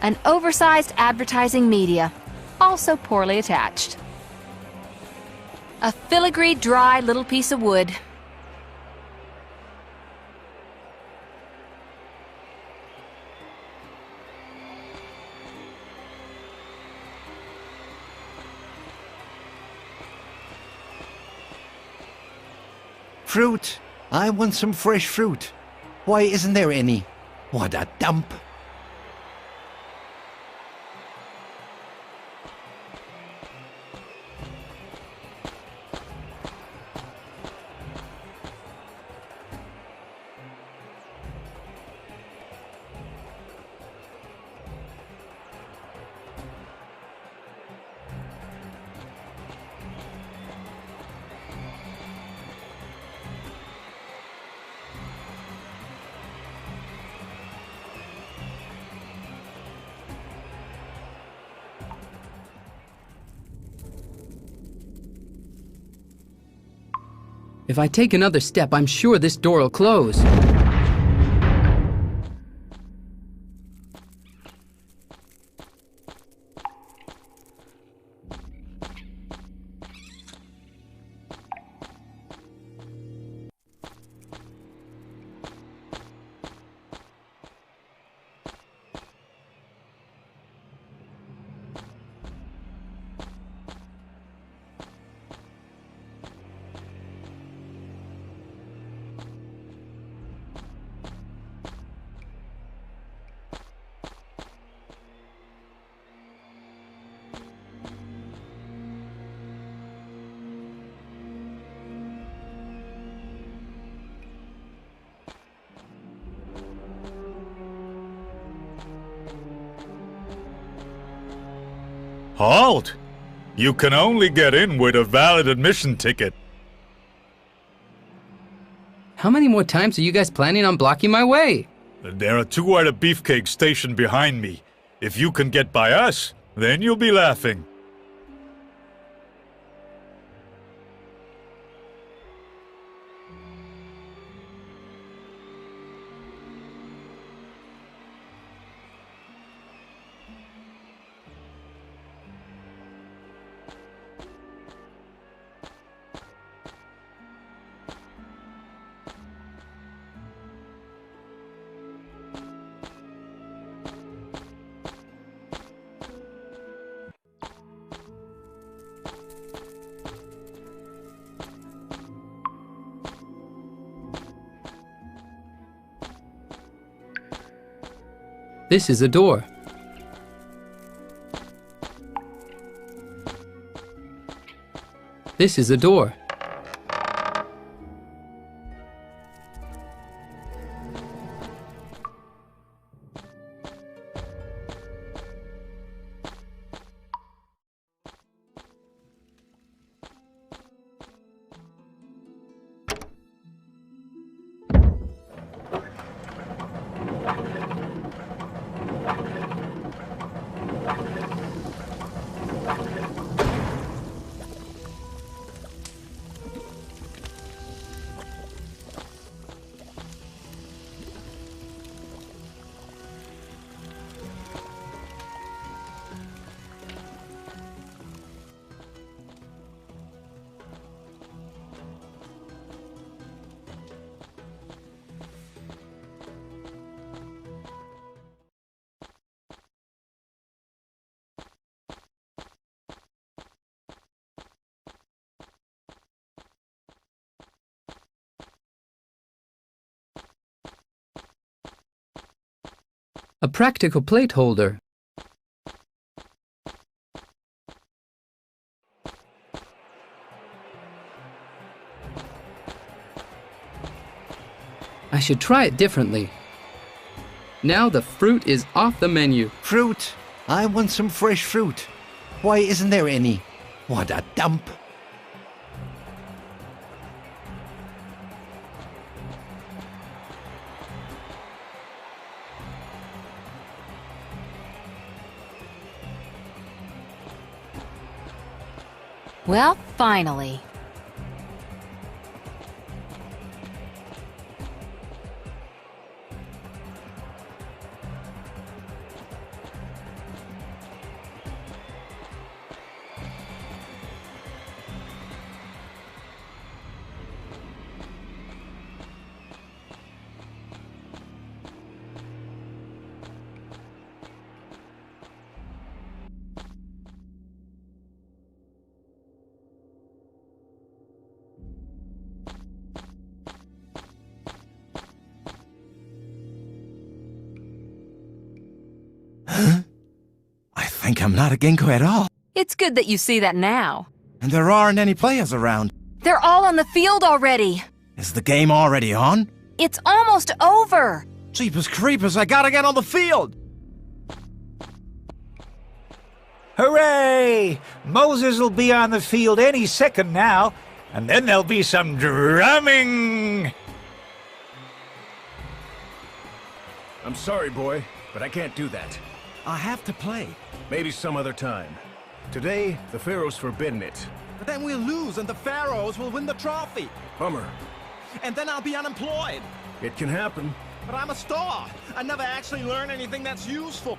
An oversized advertising media, also poorly attached. A filigree, dry little piece of wood. Fruit. I want some fresh fruit. Why isn't there any? What a dump. If I take another step, I'm sure this door will close. Halt! You can only get in with a valid admission ticket. How many more times are you guys planning on blocking my way? There are 2 other beefcakes stationed behind me. If you can get by us, then you'll be laughing. This is a door. This is a door. A practical plate holder. I should try it differently. Now the fruit is off the menu. Fruit? I want some fresh fruit. Why isn't there any? What a dump. Well, finally. I think I'm not a Ginkgo at all. It's good that you see that now. And there aren't any players around. They're all on the field already. Is the game already on? It's almost over. Jeepers creepers, I gotta get on the field! Hooray! Moses will be on the field any second now, and then there'll be some drumming! I'm sorry, boy, but I can't do that. I have to play. Maybe some other time. Today, the Pharaoh's forbidden it. But then we'll lose and the Pharaohs will win the trophy. Bummer. And then I'll be unemployed. It can happen. But I'm a star. I never actually learn anything that's useful.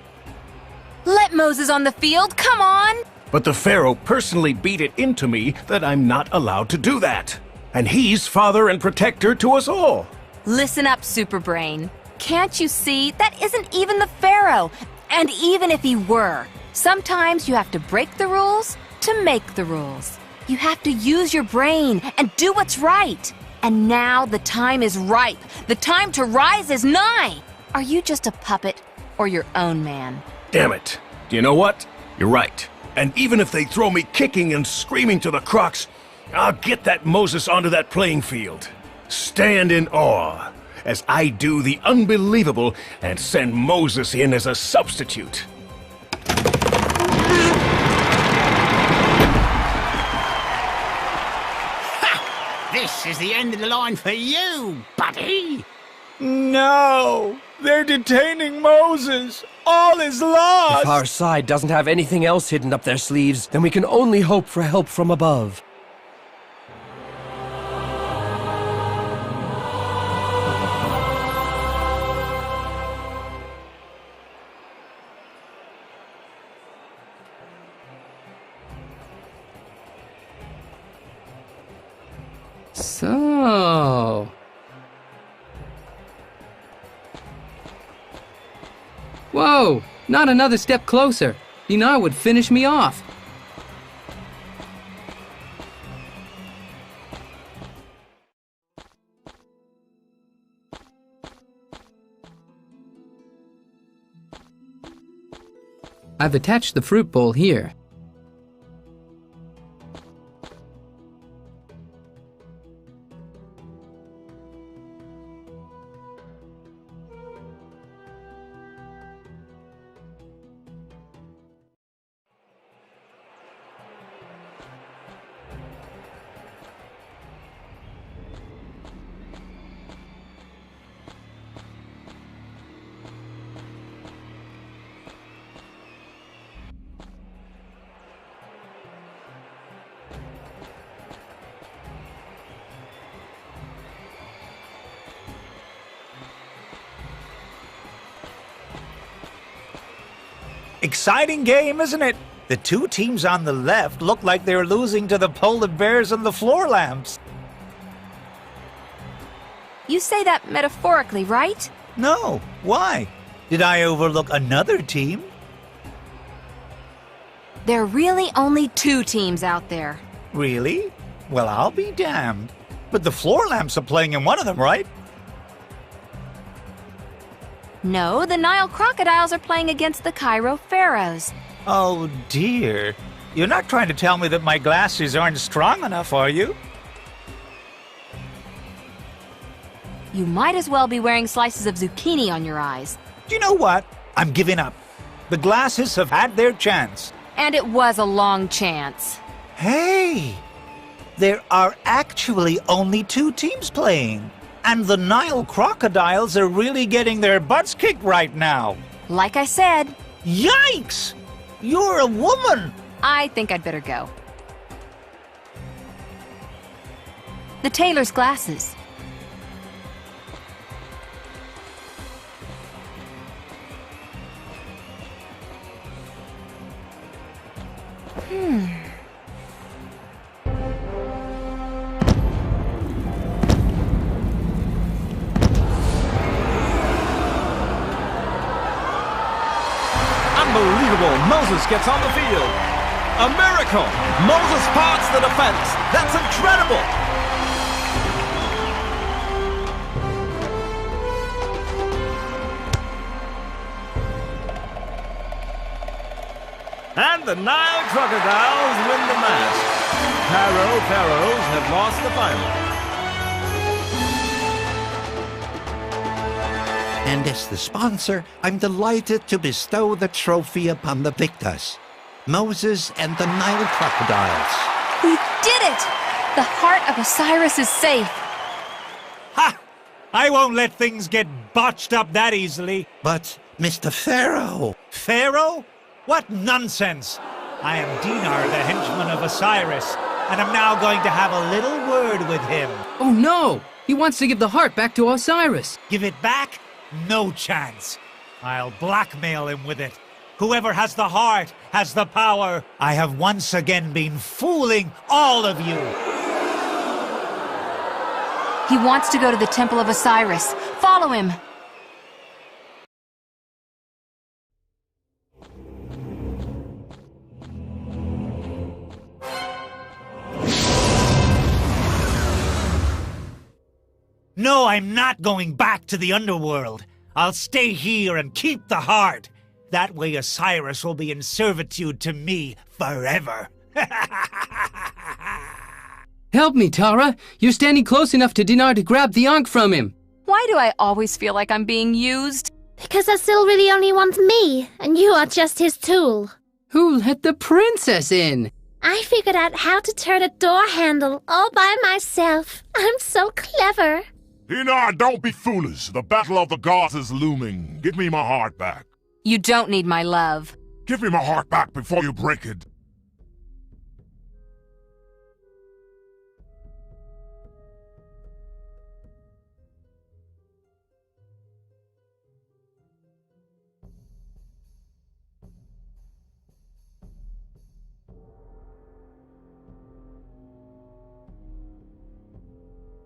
Let Moses on the field, come on! But the Pharaoh personally beat it into me that I'm not allowed to do that. And he's father and protector to us all. Listen up, Superbrain. Can't you see? That isn't even the Pharaoh. And even if he were, sometimes you have to break the rules to make the rules. You have to use your brain and do what's right. And now the time is ripe. The time to rise is nigh. Are you just a puppet or your own man? Damn it. Do you know what? You're right. And even if they throw me kicking and screaming to the Crocs, I'll get that Moses onto that playing field. Stand in awe as I do the unbelievable and send Moses in as a substitute. This is the end of the line for you, buddy. No! They're detaining Moses! All is lost! If our side doesn't have anything else hidden up their sleeves, then we can only hope for help from above. So... Whoa! Not another step closer. Dinar would finish me off. I've attached the fruit bowl here. Exciting game, isn't it? The two teams on the left look like they're losing to the polar bears and the floor lamps. You say that metaphorically, right? No. Why? Did I overlook another team? There are really only two teams out there. Really? Well, I'll be damned. But the floor lamps are playing in one of them, right? No, the Nile Crocodiles are playing against the Cairo Pharaohs. Oh, dear. You're not trying to tell me that my glasses aren't strong enough, are you? You might as well be wearing slices of zucchini on your eyes. Do you know what? I'm giving up. The glasses have had their chance. And it was a long chance. Hey! There are actually only two teams playing. And the Nile Crocodiles are really getting their butts kicked right now. Like I said. Yikes! You're a woman! I think I'd better go. The tailor's glasses. Unbelievable! Moses gets on the field. A miracle! Moses parts the defense. That's incredible! And the Nile Crocodiles win the match. Cairo Pharaohs have lost the final. And as the sponsor, I'm delighted to bestow the trophy upon the victors, Moses and the Nile Crocodiles. We did it! The heart of Osiris is safe. Ha! I won't let things get botched up that easily. But, Mr. Pharaoh... Pharaoh? What nonsense! I am Dinar, the henchman of Osiris, and I'm now going to have a little word with him. Oh no! He wants to give the heart back to Osiris. Give it back? No chance. I'll blackmail him with it. Whoever has the heart has the power. I have once again been fooling all of you. He wants to go to the Temple of Osiris. Follow him. No, I'm not going back to the underworld. I'll stay here and keep the heart. That way Osiris will be in servitude to me forever. Help me, Tara. You're standing close enough to Dinar to grab the Ankh from him. Why do I always feel like I'm being used? Because Asil really only wants me, and you are just his tool. Who let the princess in? I figured out how to turn a door handle all by myself. I'm so clever. Ina, don't be foolish. The battle of the gods is looming. Give me my heart back. You don't need my love. Give me my heart back before you break it.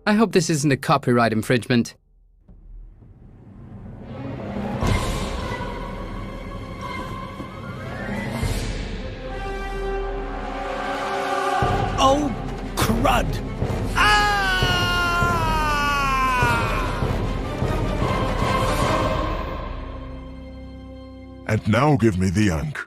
I hope this isn't a copyright infringement. Oh, crud! And now give me the Ankh.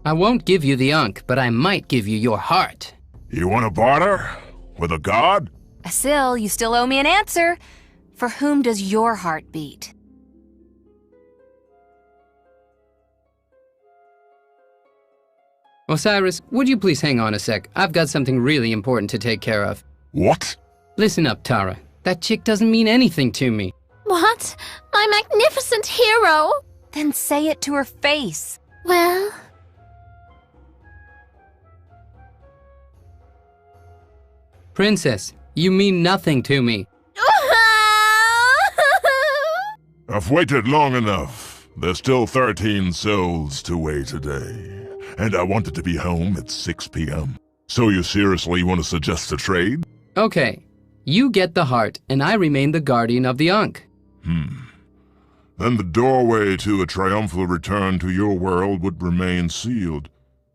I won't give you the Ankh, but I might give you your heart. You want to barter? With a god? Asil, you still owe me an answer. For whom does your heart beat? Osiris, would you please hang on a sec? I've got something really important to take care of. What? Listen up, Tara. That chick doesn't mean anything to me. What? My magnificent hero? Then say it to her face. Well... Princess, you mean nothing to me. I've waited long enough. There's still 13 souls to wait today. And I wanted to be home at 6 p.m. So you seriously want to suggest a trade? Okay. You get the heart, and I remain the guardian of the Ankh. Then the doorway to a triumphal return to your world would remain sealed.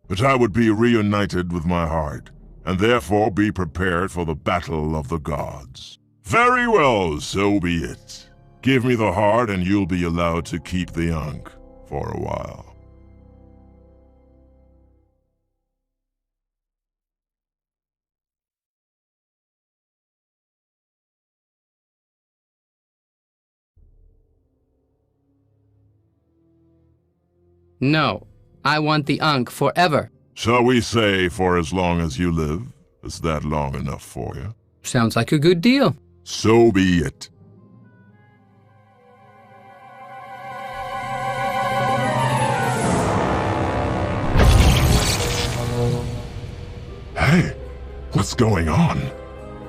But I would be reunited with my heart, and therefore be prepared for the battle of the gods. Very well, so be it. Give me the heart and you'll be allowed to keep the Ankh for a while. No, I want the Ankh forever. Shall we say for as long as you live? Is that long enough for you? Sounds like a good deal. So be it. Hey, what's going on?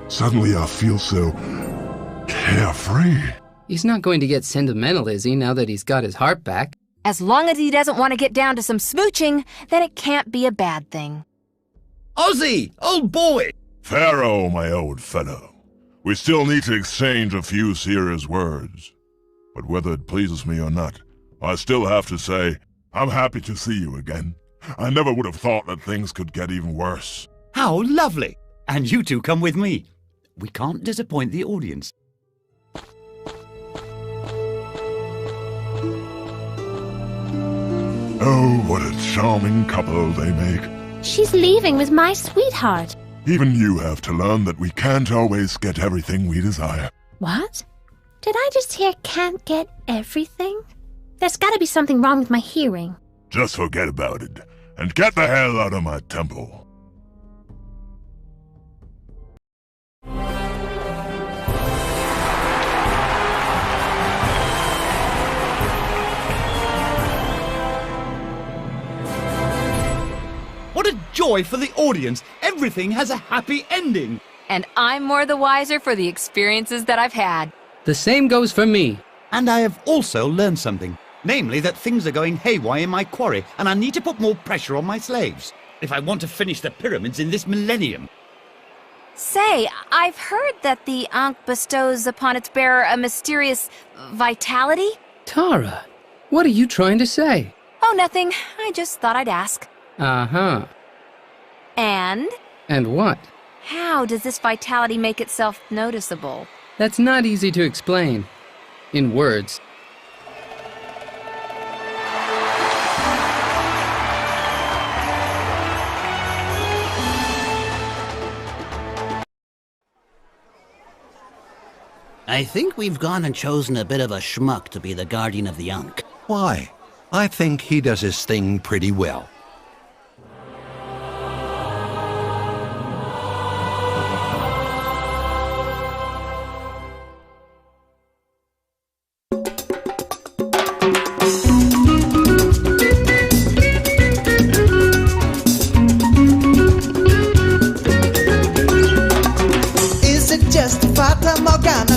Suddenly I feel so carefree. He's not going to get sentimental, is he, now that he's got his heart back? As long as he doesn't want to get down to some smooching, then it can't be a bad thing. Ozzy, old boy! Pharaoh, my old fellow. We still need to exchange a few serious words. But whether it pleases me or not, I still have to say, I'm happy to see you again. I never would have thought that things could get even worse. How lovely! And you two come with me. We can't disappoint the audience. Oh, what a charming couple they make. She's leaving with my sweetheart. Even you have to learn that we can't always get everything we desire. What? Did I just hear can't get everything? There's gotta be something wrong with my hearing. Just forget about it, and get the hell out of my temple. What a joy for the audience! Everything has a happy ending! And I'm more the wiser for the experiences that I've had. The same goes for me. And I have also learned something. Namely that things are going haywire in my quarry, and I need to put more pressure on my slaves if I want to finish the pyramids in this millennium. Say, I've heard that the Ankh bestows upon its bearer a mysterious vitality? Tara, what are you trying to say? Oh, nothing. I just thought I'd ask. Uh-huh. And? And what? How does this vitality make itself noticeable? That's not easy to explain. In words. I think we've gone and chosen a bit of a schmuck to be the guardian of the Ankh. Why? I think he does his thing pretty well.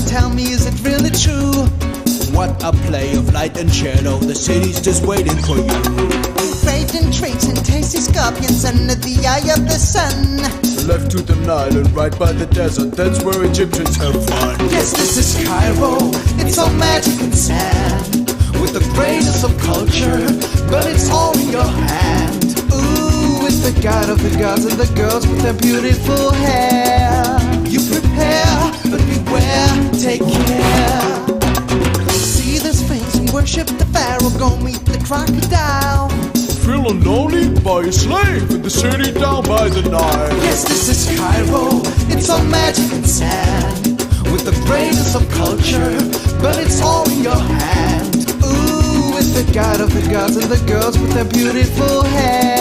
Tell me, is it really true? What a play of light and shadow, the city's just waiting for you. Frightened traits and tasty scorpions under the eye of the sun. Left to the Nile and right by the desert, that's where Egyptians have fun. Yes, this is Cairo, it's all magic and sand. With the greatness of culture, but it's all in your hand. Ooh, it's the god of the gods and the girls with their beautiful hair. You prepare, but beware, take care. See this face and worship the pharaoh, go meet the crocodile. Feeling lonely by a slave in the city down by the Nile. Yes, this is Cairo, it's all magic and sand. With the greatness of culture, but it's all in your hand. Ooh, it's the god of the gods and the girls with their beautiful hair.